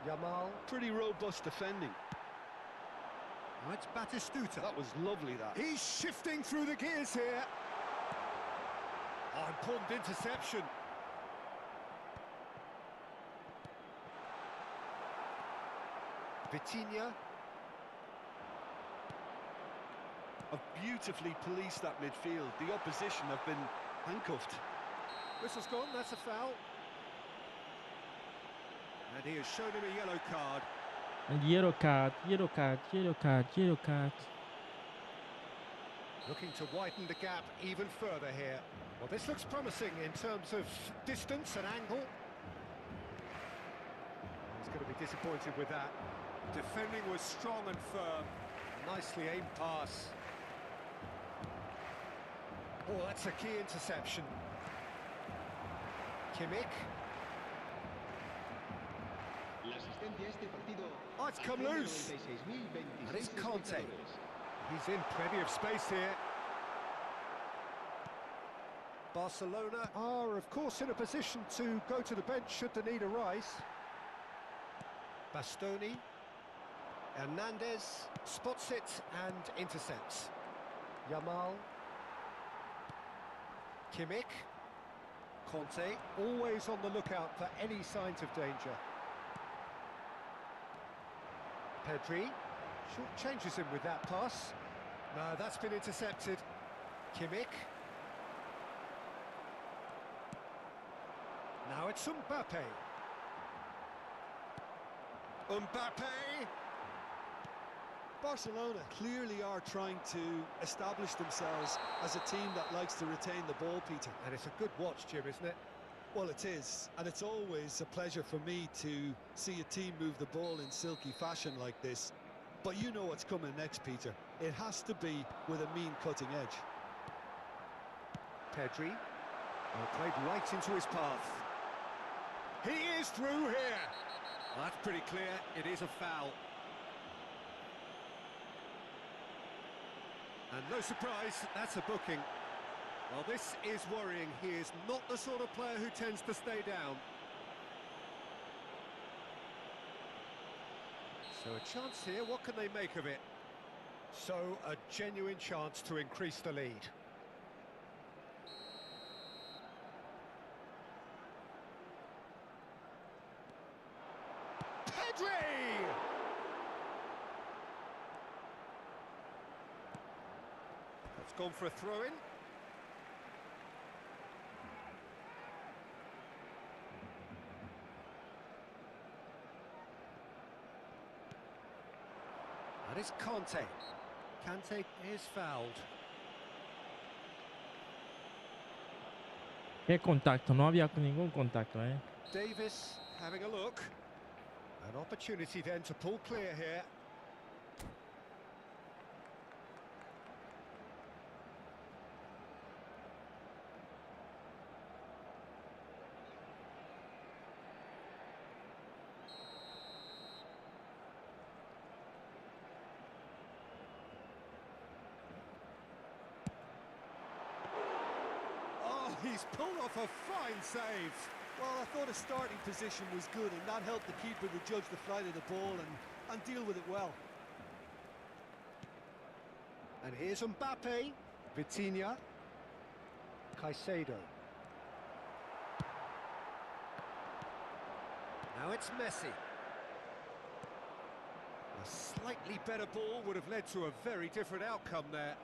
Yamal. Pretty robust defending. Oh, it's Batistuta. That was lovely, that. He's shifting through the gears here. Oh, important interception. Vitinha. Have beautifully policed that midfield. The opposition have been handcuffed. Whistle's gone, that's a foul. And he has shown him a yellow card. And yellow card, yellow card, yellow card, yellow card. Looking to widen the gap even further here. Well, this looks promising in terms of distance and angle. He's going to be disappointed with that. Defending was strong and firm. Nicely aimed pass. Oh, that's a key interception. Kimmich. Oh, it's come loose. And it's Conte. He's in plenty of space here. Barcelona are, of course, in a position to go to the bench should the need arise. Bastoni. Hernandez spots it and intercepts. Yamal. Kimmich. Conte, always on the lookout for any signs of danger. Pedri, short changes him with that pass. No, that's been intercepted. Kimmich. Now it's Mbappe. Mbappe! Barcelona clearly are trying to establish themselves as a team that likes to retain the ball, Peter. And it's a good watch, Jim, isn't it? Well, it is, and it's always a pleasure for me to see a team move the ball in silky fashion like this. But you know what's coming next, Peter. It has to be with a mean cutting edge. Pedri. Well, played right into his path. He is through here. Well, that's pretty clear. It is a foul. And no surprise, that's a booking. Well, this is worrying. He is not the sort of player who tends to stay down. So a chance here, what can they make of it? So a genuine chance to increase the lead. Pedri! That's gone for a throw-in. That is Conte. Kante is fouled. ¿Qué contacto? No había ningún contacto, ¿eh? Davis having a look. An opportunity then to pull clear here. he's pulled off a fine save. Well, I thought his starting position was good, and that helped the keeper to judge the flight of the ball and deal with it well. And here's Mbappe, Vitinha, Caicedo. Now it's Messi. A slightly better ball would have led to a very different outcome there.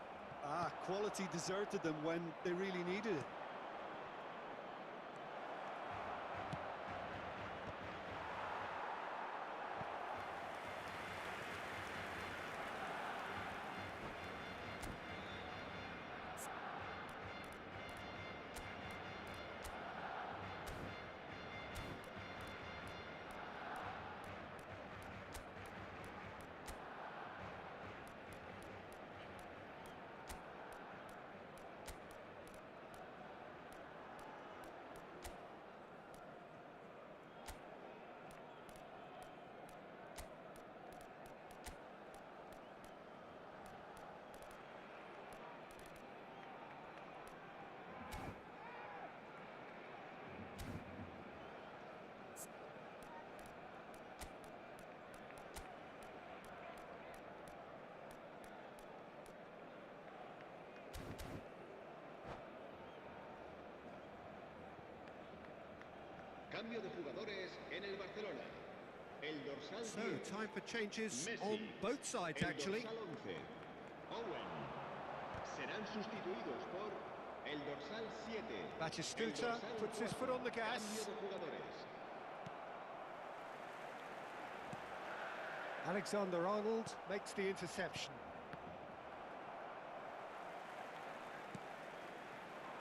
Quality deserted them when they really needed it. Cambio de jugadores en el Barcelona. El dorsal So, 10, time for changes Messi. on both sides, El actually. dorsal 11, Owen. Serán sustituidos por el dorsal 7. Batistuta puts his foot on the gas. Cambio de jugadores. Alexander-Arnold makes the interception.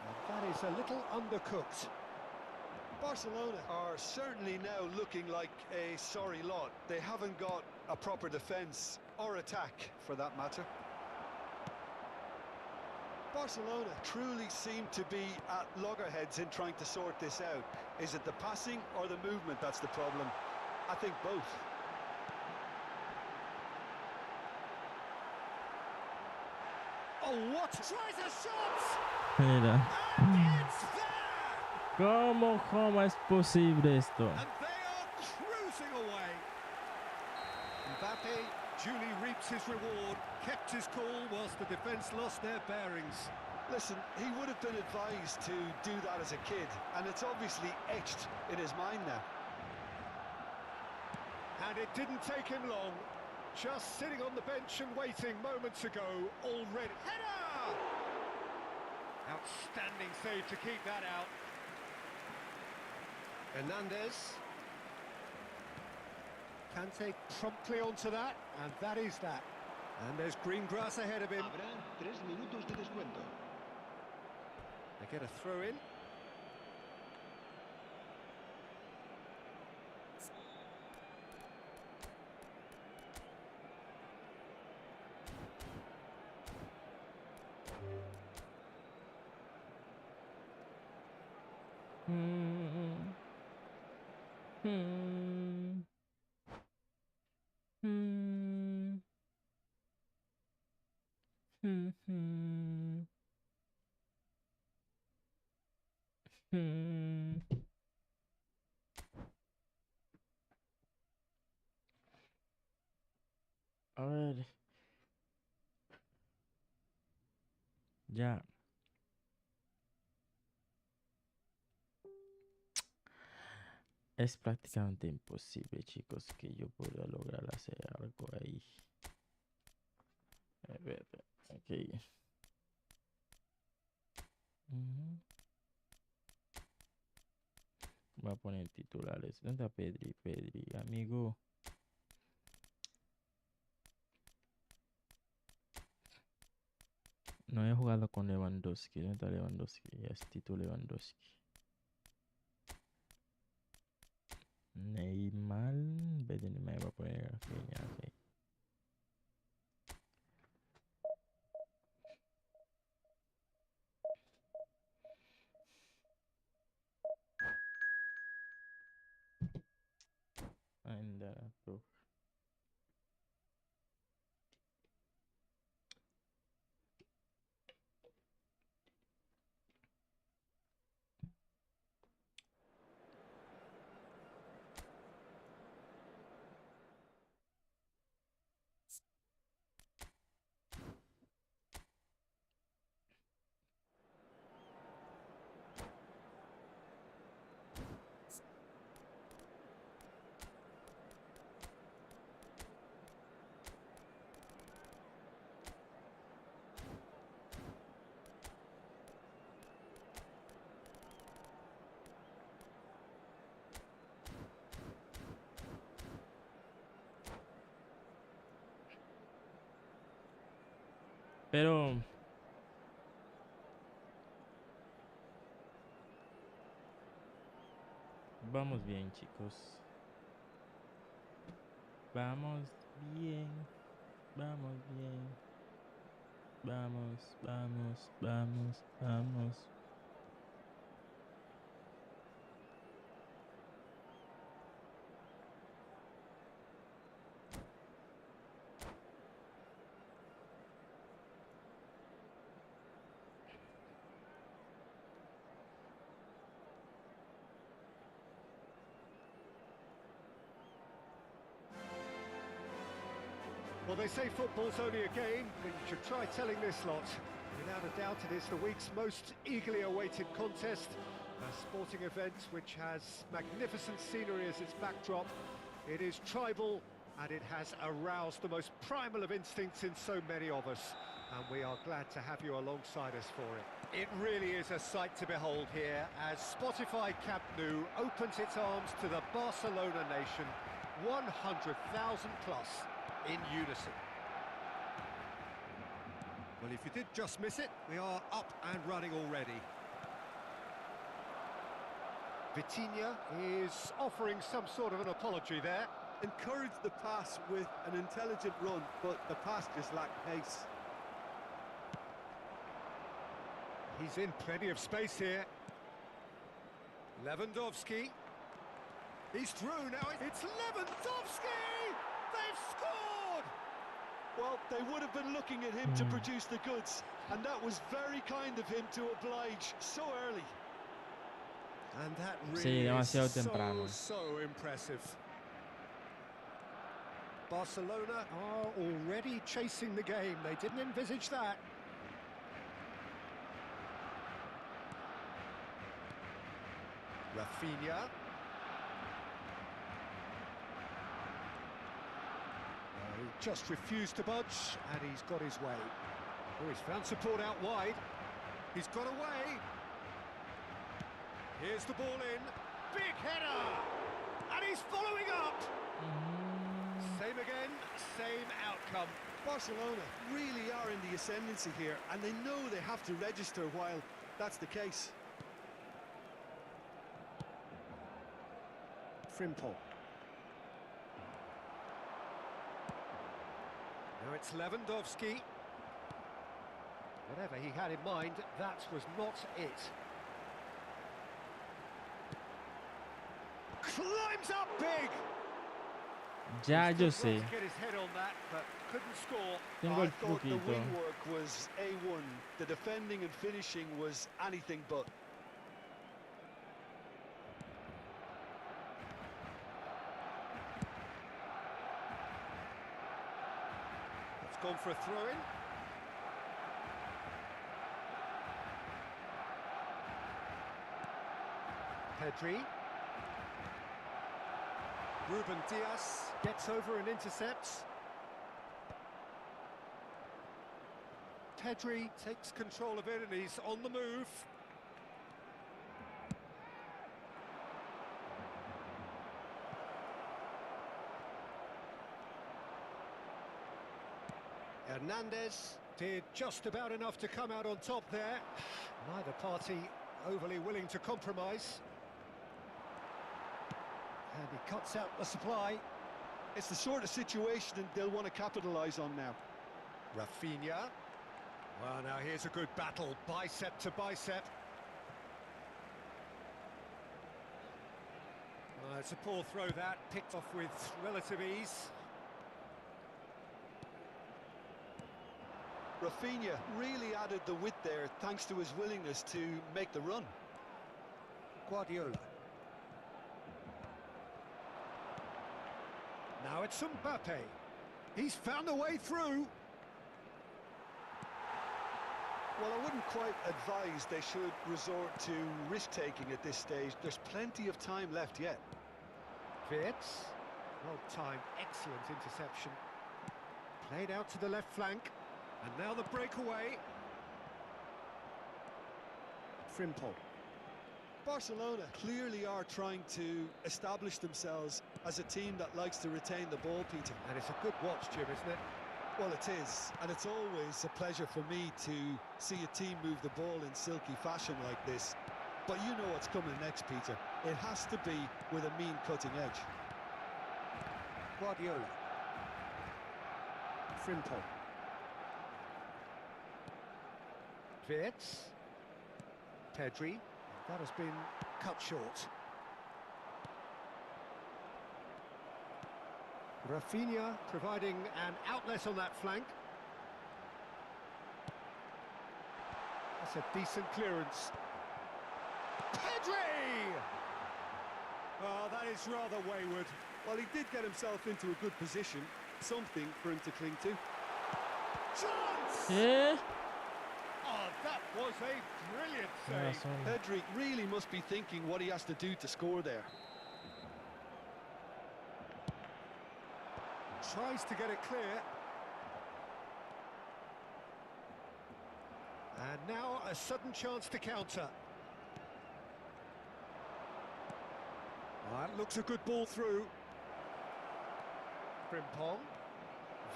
And that is a little undercooked. Barcelona are certainly now looking like a sorry lot. They haven't got a proper defence or attack, for that matter. Barcelona truly seem to be at loggerheads in trying to sort this out. Is it the passing or the movement that's the problem? I think both. Oh, what? Tries a shot! Mira. And it's there! ¿Cómo es posible esto? And they are cruising away. Mbappe duly reaps his reward, kept his cool whilst the defence lost their bearings. Listen, he would have been advised to do that as a kid, and it's obviously etched in his mind now. And it didn't take him long. Just sitting on the bench and waiting moments ago, already. Header! Outstanding save to keep that out. Hernandez. Kante promptly onto that, and that is that. And there's green grass ahead of him. Habrá 3 minutos de descuento. They get a throw in. A ver. Ya. Es prácticamente imposible, chicos, que yo pueda lograr hacer algo ahí. A ver, aquí. Voy a poner titulares. ¿Dónde está Pedri? Pedri, amigo. No he jugado con Lewandowski. ¿Dónde está Lewandowski? Ya es Tito Lewandowski. Neymar. En vez de Neymar voy a poner Rafinha, ok. Anda, bro. Pero vamos bien, chicos. Vamos bien. Vamos bien. Vamos, vamos, vamos, vamos. Well, they say football's only a game, but you should try telling this lot. Without a doubt, it is the week's most eagerly awaited contest. A sporting event which has magnificent scenery as its backdrop. It is tribal, and it has aroused the most primal of instincts in so many of us. And we are glad to have you alongside us for it. It really is a sight to behold here as Spotify Camp Nou opens its arms to the Barcelona nation, 100,000 plus in unison. Well, if you did just miss it, we are up and running already. Vitinha is offering some sort of an apology there. Encouraged the pass with an intelligent run, but the pass just lacked pace. He's in plenty of space here. Lewandowski. He's through now. It's Lewandowski! They've scored! Well, they would have been looking at him to produce the goods, and that was very kind of him to oblige so early. And that Sí, really demasiado is temprano. so impressive. Barcelona are already chasing the game. They didn't envisage that. Rafinha. He just refused to budge, and he's got his way. Oh, he's found support out wide. He's got away. Here's the ball in. Big header! And he's following up! Same again, same outcome. Barcelona really are in the ascendancy here, and they know they have to register while that's the case. Frimpong. Now it's Lewandowski. Whatever he had in mind, that was not it. Climbs up big! Ya He's yo done sé. well to get his head on that, but couldn't score. Tengo I el thought the truquito. wing work was A1. The defending and finishing was anything but. It's gone for a throw-in. Pedri. Ruben Diaz gets over and intercepts. Pedri takes control of it and he's on the move. Hernandez did just about enough to come out on top there. Neither party overly willing to compromise. And he cuts out the supply. It's the sort of situation they'll want to capitalise on now. Rafinha. Well, now here's a good battle, bicep to bicep. It's a poor throw that, picked off with relative ease. Rafinha really added the width there thanks to his willingness to make the run. Guardiola. Now it's Mbappe. He's found a way through. Well, I wouldn't quite advise they should resort to risk-taking at this stage. There's plenty of time left yet. Wirtz. Well-timed, excellent interception. Played out to the left flank. And now the breakaway. Frimpong. Barcelona clearly are trying to establish themselves as a team that likes to retain the ball, Peter. And it's a good watch, Jim, isn't it? Well, it is, and it's always a pleasure for me to see a team move the ball in silky fashion like this. But you know what's coming next, Peter. It has to be with a mean cutting edge. Guardiola. Frimpong. Wirtz. Pedri. That has been cut short. Rafinha providing an outlet on that flank. That's a decent clearance. Pedri! Oh, that is rather wayward. Well, he did get himself into a good position, something for him to cling to. Chance! Yeah. Oh, that was a brilliant Yeah, save. son. Pedri really must be thinking what he has to do to score there. Tries to get it clear. And now a sudden chance to counter. That looks a good ball through. Frimpong.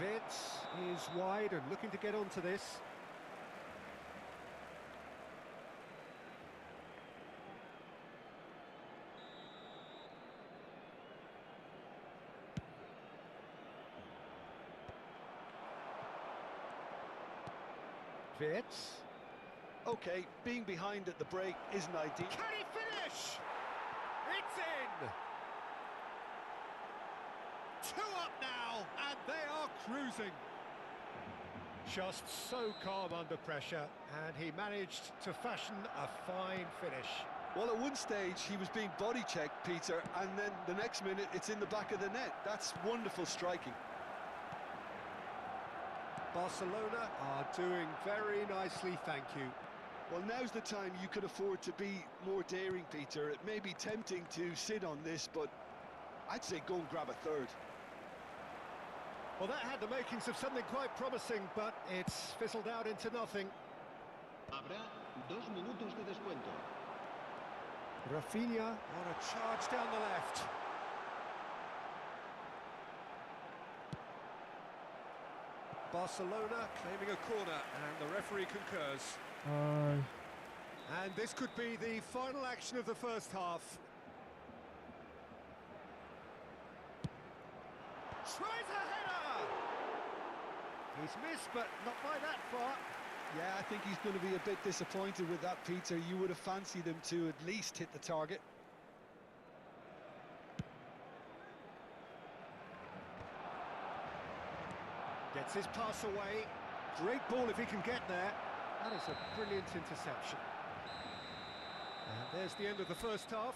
Wirtz is wide and looking to get onto this. Wirtz. Okay, being behind at the break isn't ideal. Can he finish? It's in! 2 up now, and they are cruising. Just so calm under pressure, and he managed to fashion a fine finish. Well, at one stage he was being body checked, Peter, and then the next minute it's in the back of the net. That's wonderful striking. Barcelona are doing very nicely, thank you. Well, now's the time you could afford to be more daring, Peter. It may be tempting to sit on this, but I'd say go and grab a third. Well, that had the makings of something quite promising, but it's fizzled out into nothing. Habrá 2 minutos de descuento. Rafinha on a charge down the left. Barcelona claiming a corner, and the referee concurs. And this could be the final action of the first half. Tries a header! He's missed, but not by that far. Yeah, I think he's going to be a bit disappointed with that, Peter. You would have fancied him to at least hit the target. Gets his pass away. Great ball if he can get there. That is a brilliant interception. And there's the end of the first half.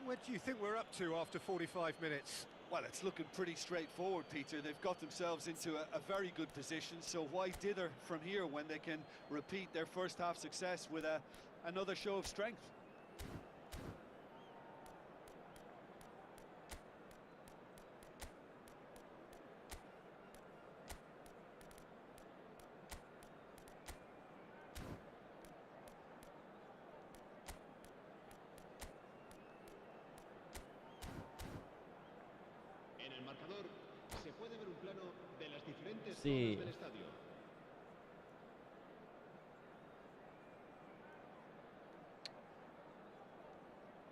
What do you think we're up to after 45 minutes? Well, it's looking pretty straightforward, Peter. They've got themselves into a very good position, so why dither from here when they can repeat their first half success with another show of strength? En el marcador se puede ver un plano de las diferentes Sí. zonas del estadio.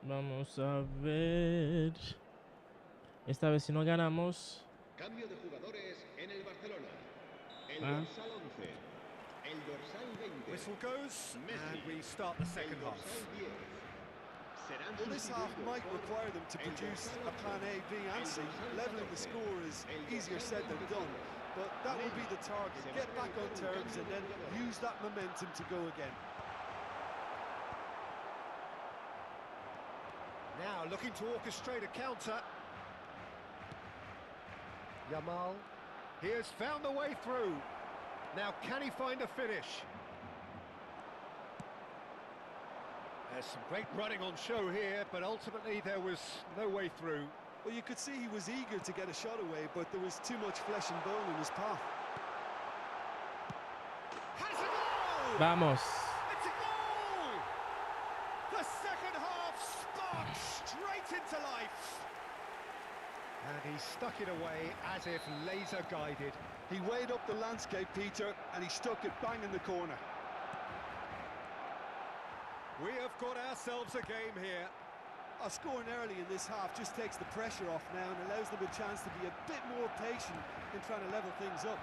Vamos a ver. Esta vez si no ganamos. Cambio de jugadores en el Barcelona. El Ah. dorsal 11, el dorsal 20, Whistle goes, Messi, and we start the el second half. dorsal 10. Serán Well, this half sustituidos might por require them to el produce dorsal a plan A, B and C. Leveling the score is easier said than done, but that will be the target. Get back on terms and then use that momentum to go again. Now looking to orchestrate a counter. Yamal, he has found the way through. Now can he find a finish? There's some great running on show here, but ultimately there was no way through. Well, you could see he was eager to get a shot away, but there was too much flesh and bone in his path. Has a goal! Vamos. It's a goal! The second half sparked straight into life. And he stuck it away as if laser guided. He weighed up the landscape, Peter, and he stuck it bang in the corner. We have got ourselves a game here. Scoring early in this half just takes the pressure off now and allows them a chance to be a bit more patient in trying to level things up.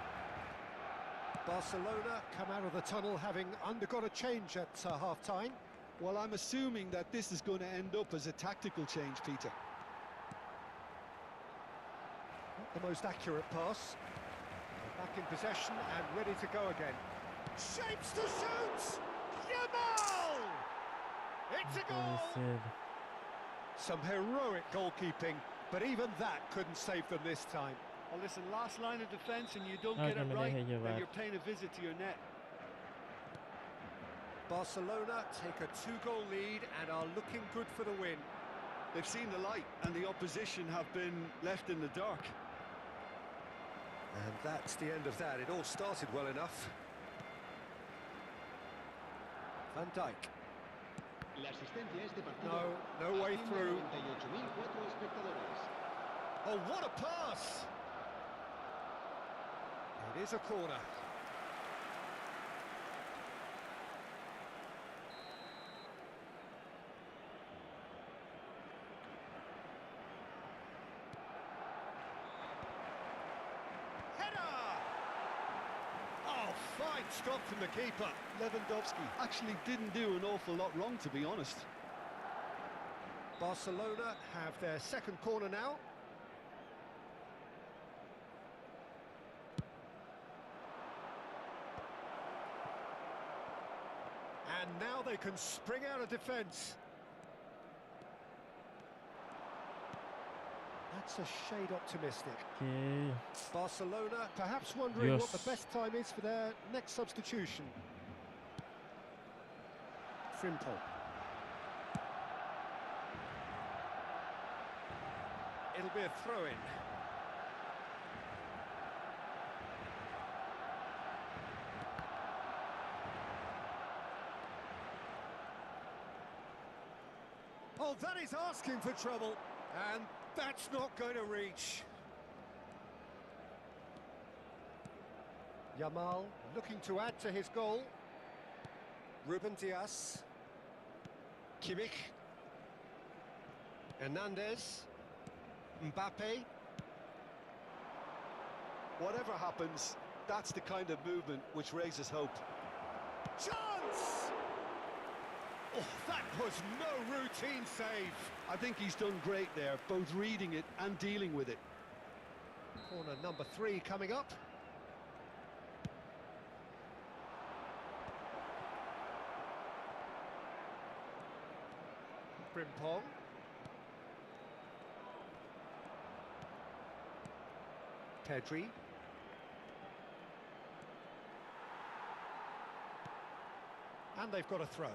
Barcelona come out of the tunnel having undergone a change at half-time. Well, I'm assuming that this is going to end up as a tactical change, Peter. Not the most accurate pass. Back in possession and ready to go again. Shapes to shoot! Yamal! It's a goal! Some heroic goalkeeping, but even that couldn't save them this time. Well, listen, last line of defence and you don't get it right, then you're paying a visit to your net. Barcelona take a 2-goal lead and are looking good for the win. They've seen the light and the opposition have been left in the dark. And that's the end of that. It all started well enough. Van Dijk. No way through. Oh, what a pass! It is a corner. Header! Oh, fine stop from the keeper. Lewandowski actually didn't do an awful lot wrong, to be honest. Barcelona have their second corner now. And now they can spring out of defence. That's a shade optimistic. Okay. Barcelona perhaps wondering what the best time is for their next substitution. Frimpong. It'll be a throw-in. Oh, that is asking for trouble, and that's not going to reach. Yamal looking to add to his goal. Ruben Dias. Kimmich. Hernandez. Mbappe. Whatever happens, that's the kind of movement which raises hope. Chance! Oh, that was no routine save. I think he's done great there, both reading it and dealing with it. Corner number 3 coming up. Frimpong. Pedri. And they've got a throw.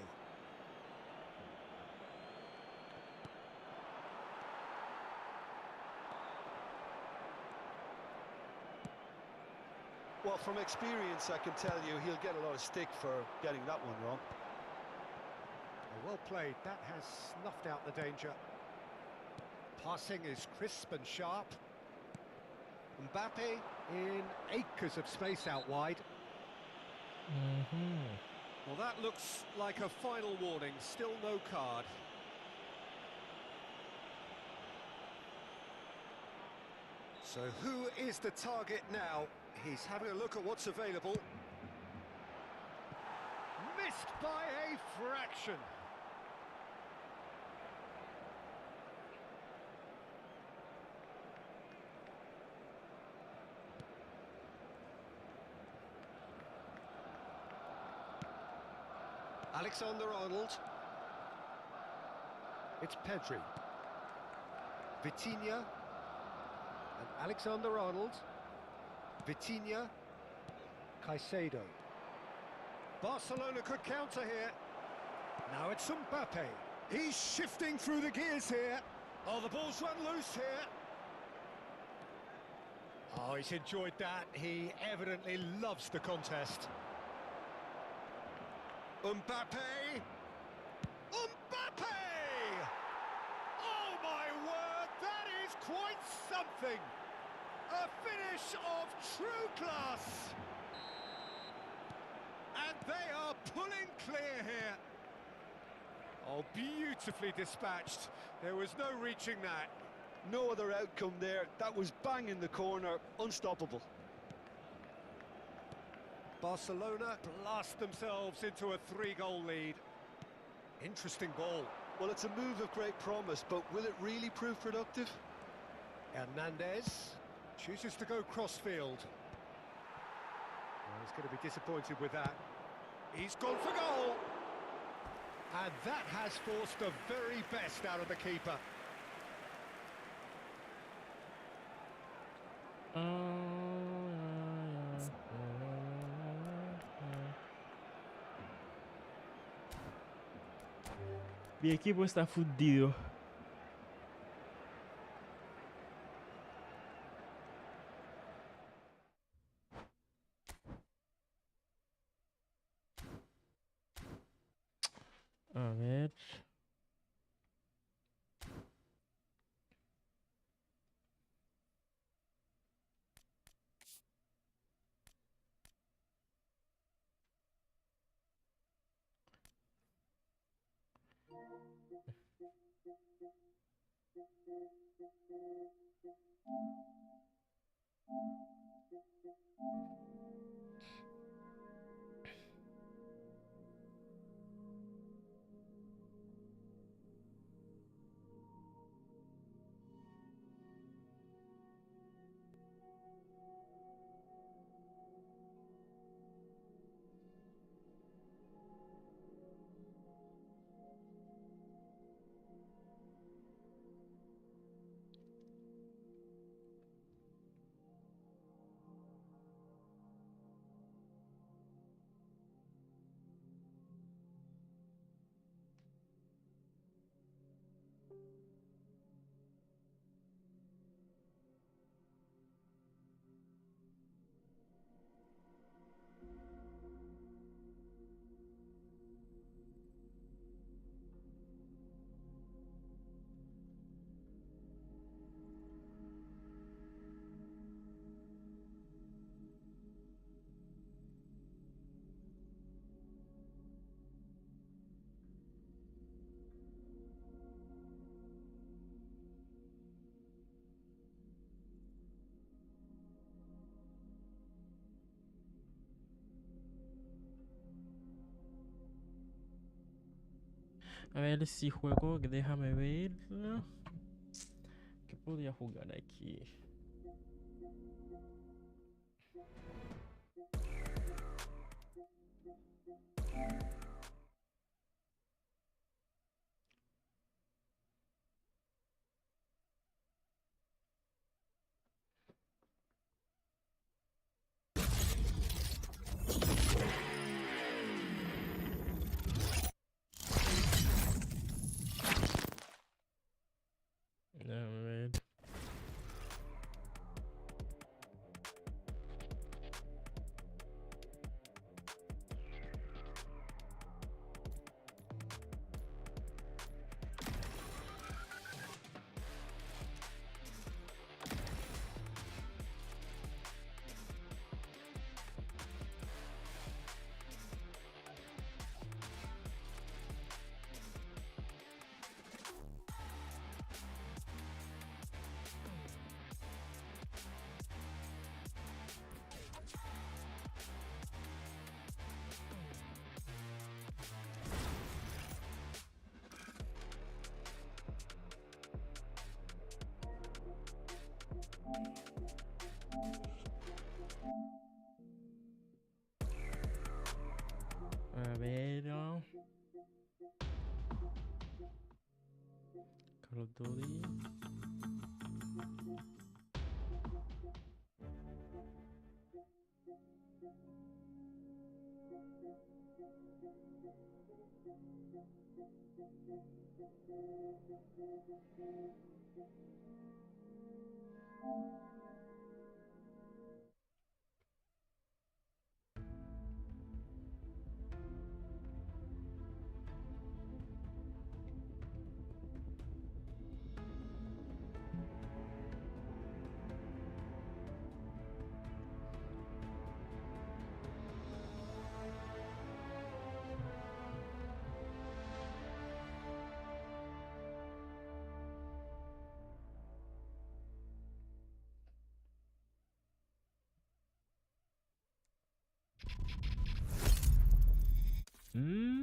Well, from experience, I can tell you he'll get a lot of stick for getting that one wrong. Well played. That has snuffed out the danger. Passing is crisp and sharp. Mbappe in acres of space out wide. Well, that looks like a final warning. Still no card. So who is the target now? He's having a look at what's available. Missed by a fraction. Alexander-Arnold. It's Pedri. Vitinha. And Alexander-Arnold. Vitinha. Caicedo. Barcelona could counter here. Now it's Mbappe. He's shifting through the gears here. Oh, the ball's run loose here. Oh, he's enjoyed that. He evidently loves the contest. Mbappe! Mbappe! Oh my word, that is quite something. A finish of true class. And they are pulling clear here. Oh, beautifully dispatched. There was no reaching that. No other outcome there. That was bang in the corner, unstoppable. Barcelona blast themselves into a 3-goal lead. Interesting ball. Well, it's a move of great promise, but will it really prove productive? Hernandez chooses to go crossfield. Well, he's going to be disappointed with that. He's gone for goal. And that has forced the very best out of the keeper. Mi equipo está fundido. A ver. A ver si juego, déjame ver. ¿Qué podría jugar aquí? Déjame ver. A ver. Call of Duty. Mm.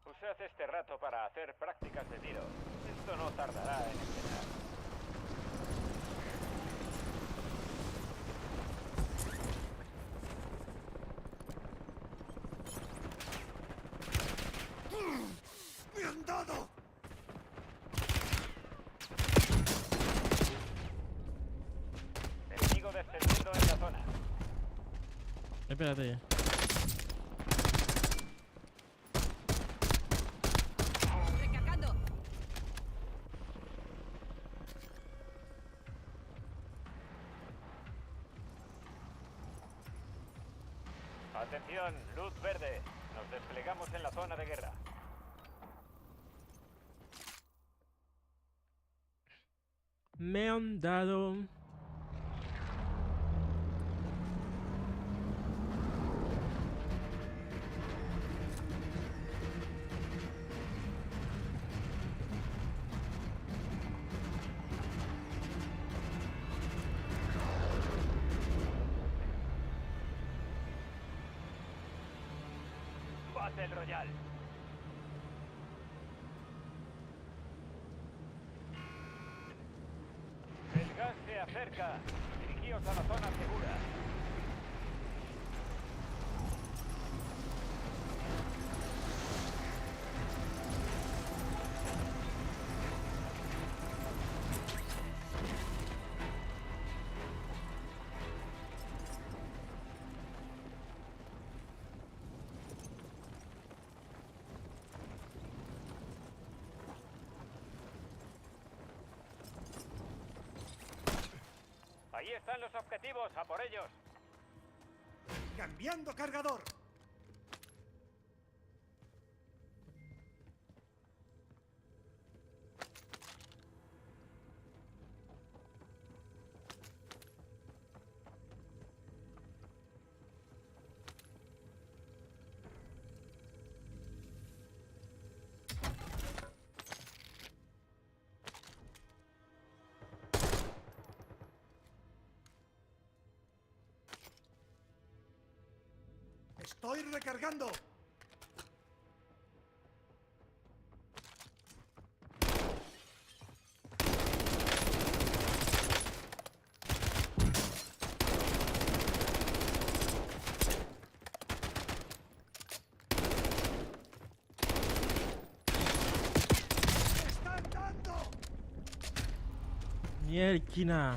Usad este rato para hacer prácticas de tiro. Esto no tardará en empezar. ¡Me han dado! Enemigo descendiendo en la zona. Espérate. Recargando. Atención, luz verde. Nos desplegamos en la zona de guerra. Me han dado. Battle Royale. El gas se acerca. Dirigíos a la zona segura. Ahí están los objetivos, a por ellos. ¡Cambiando cargador! Estoy recargando. ¡Están dando! Mierda.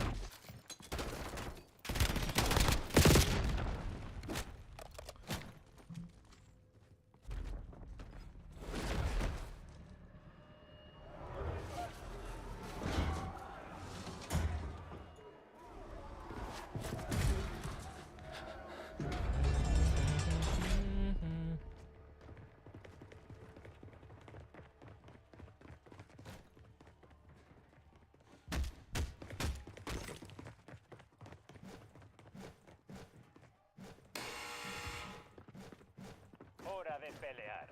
Hora de pelear.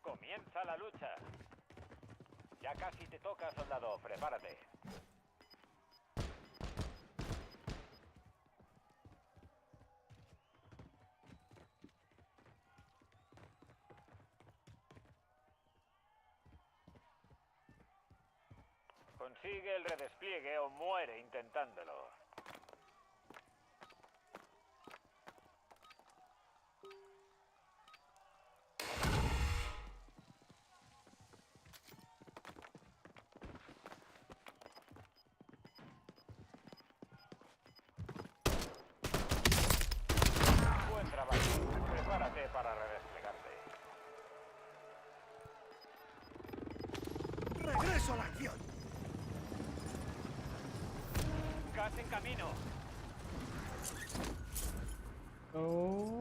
Comienza la lucha. Ya casi te toca, soldado. Prepárate. Consigue el redespliegue o muere intentándolo. Buen trabajo. Prepárate para redesplegarte. ¡Regreso a la acción! Gas en camino. Oh.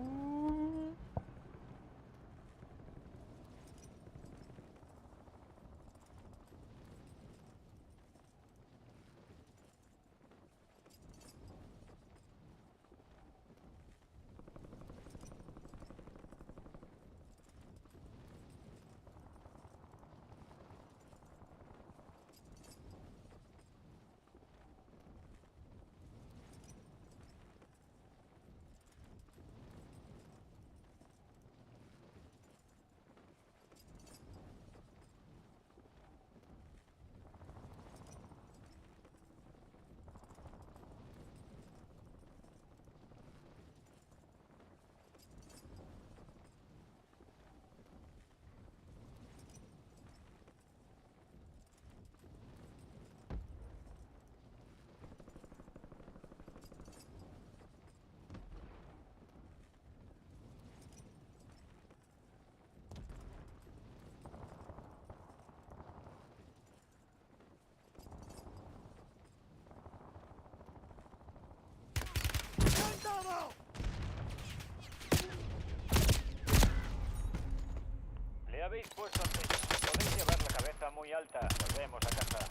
Le habéis puesto en peligro. Podéis llevar la cabeza muy alta. Volvemos a casa.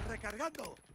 ¡Recargando!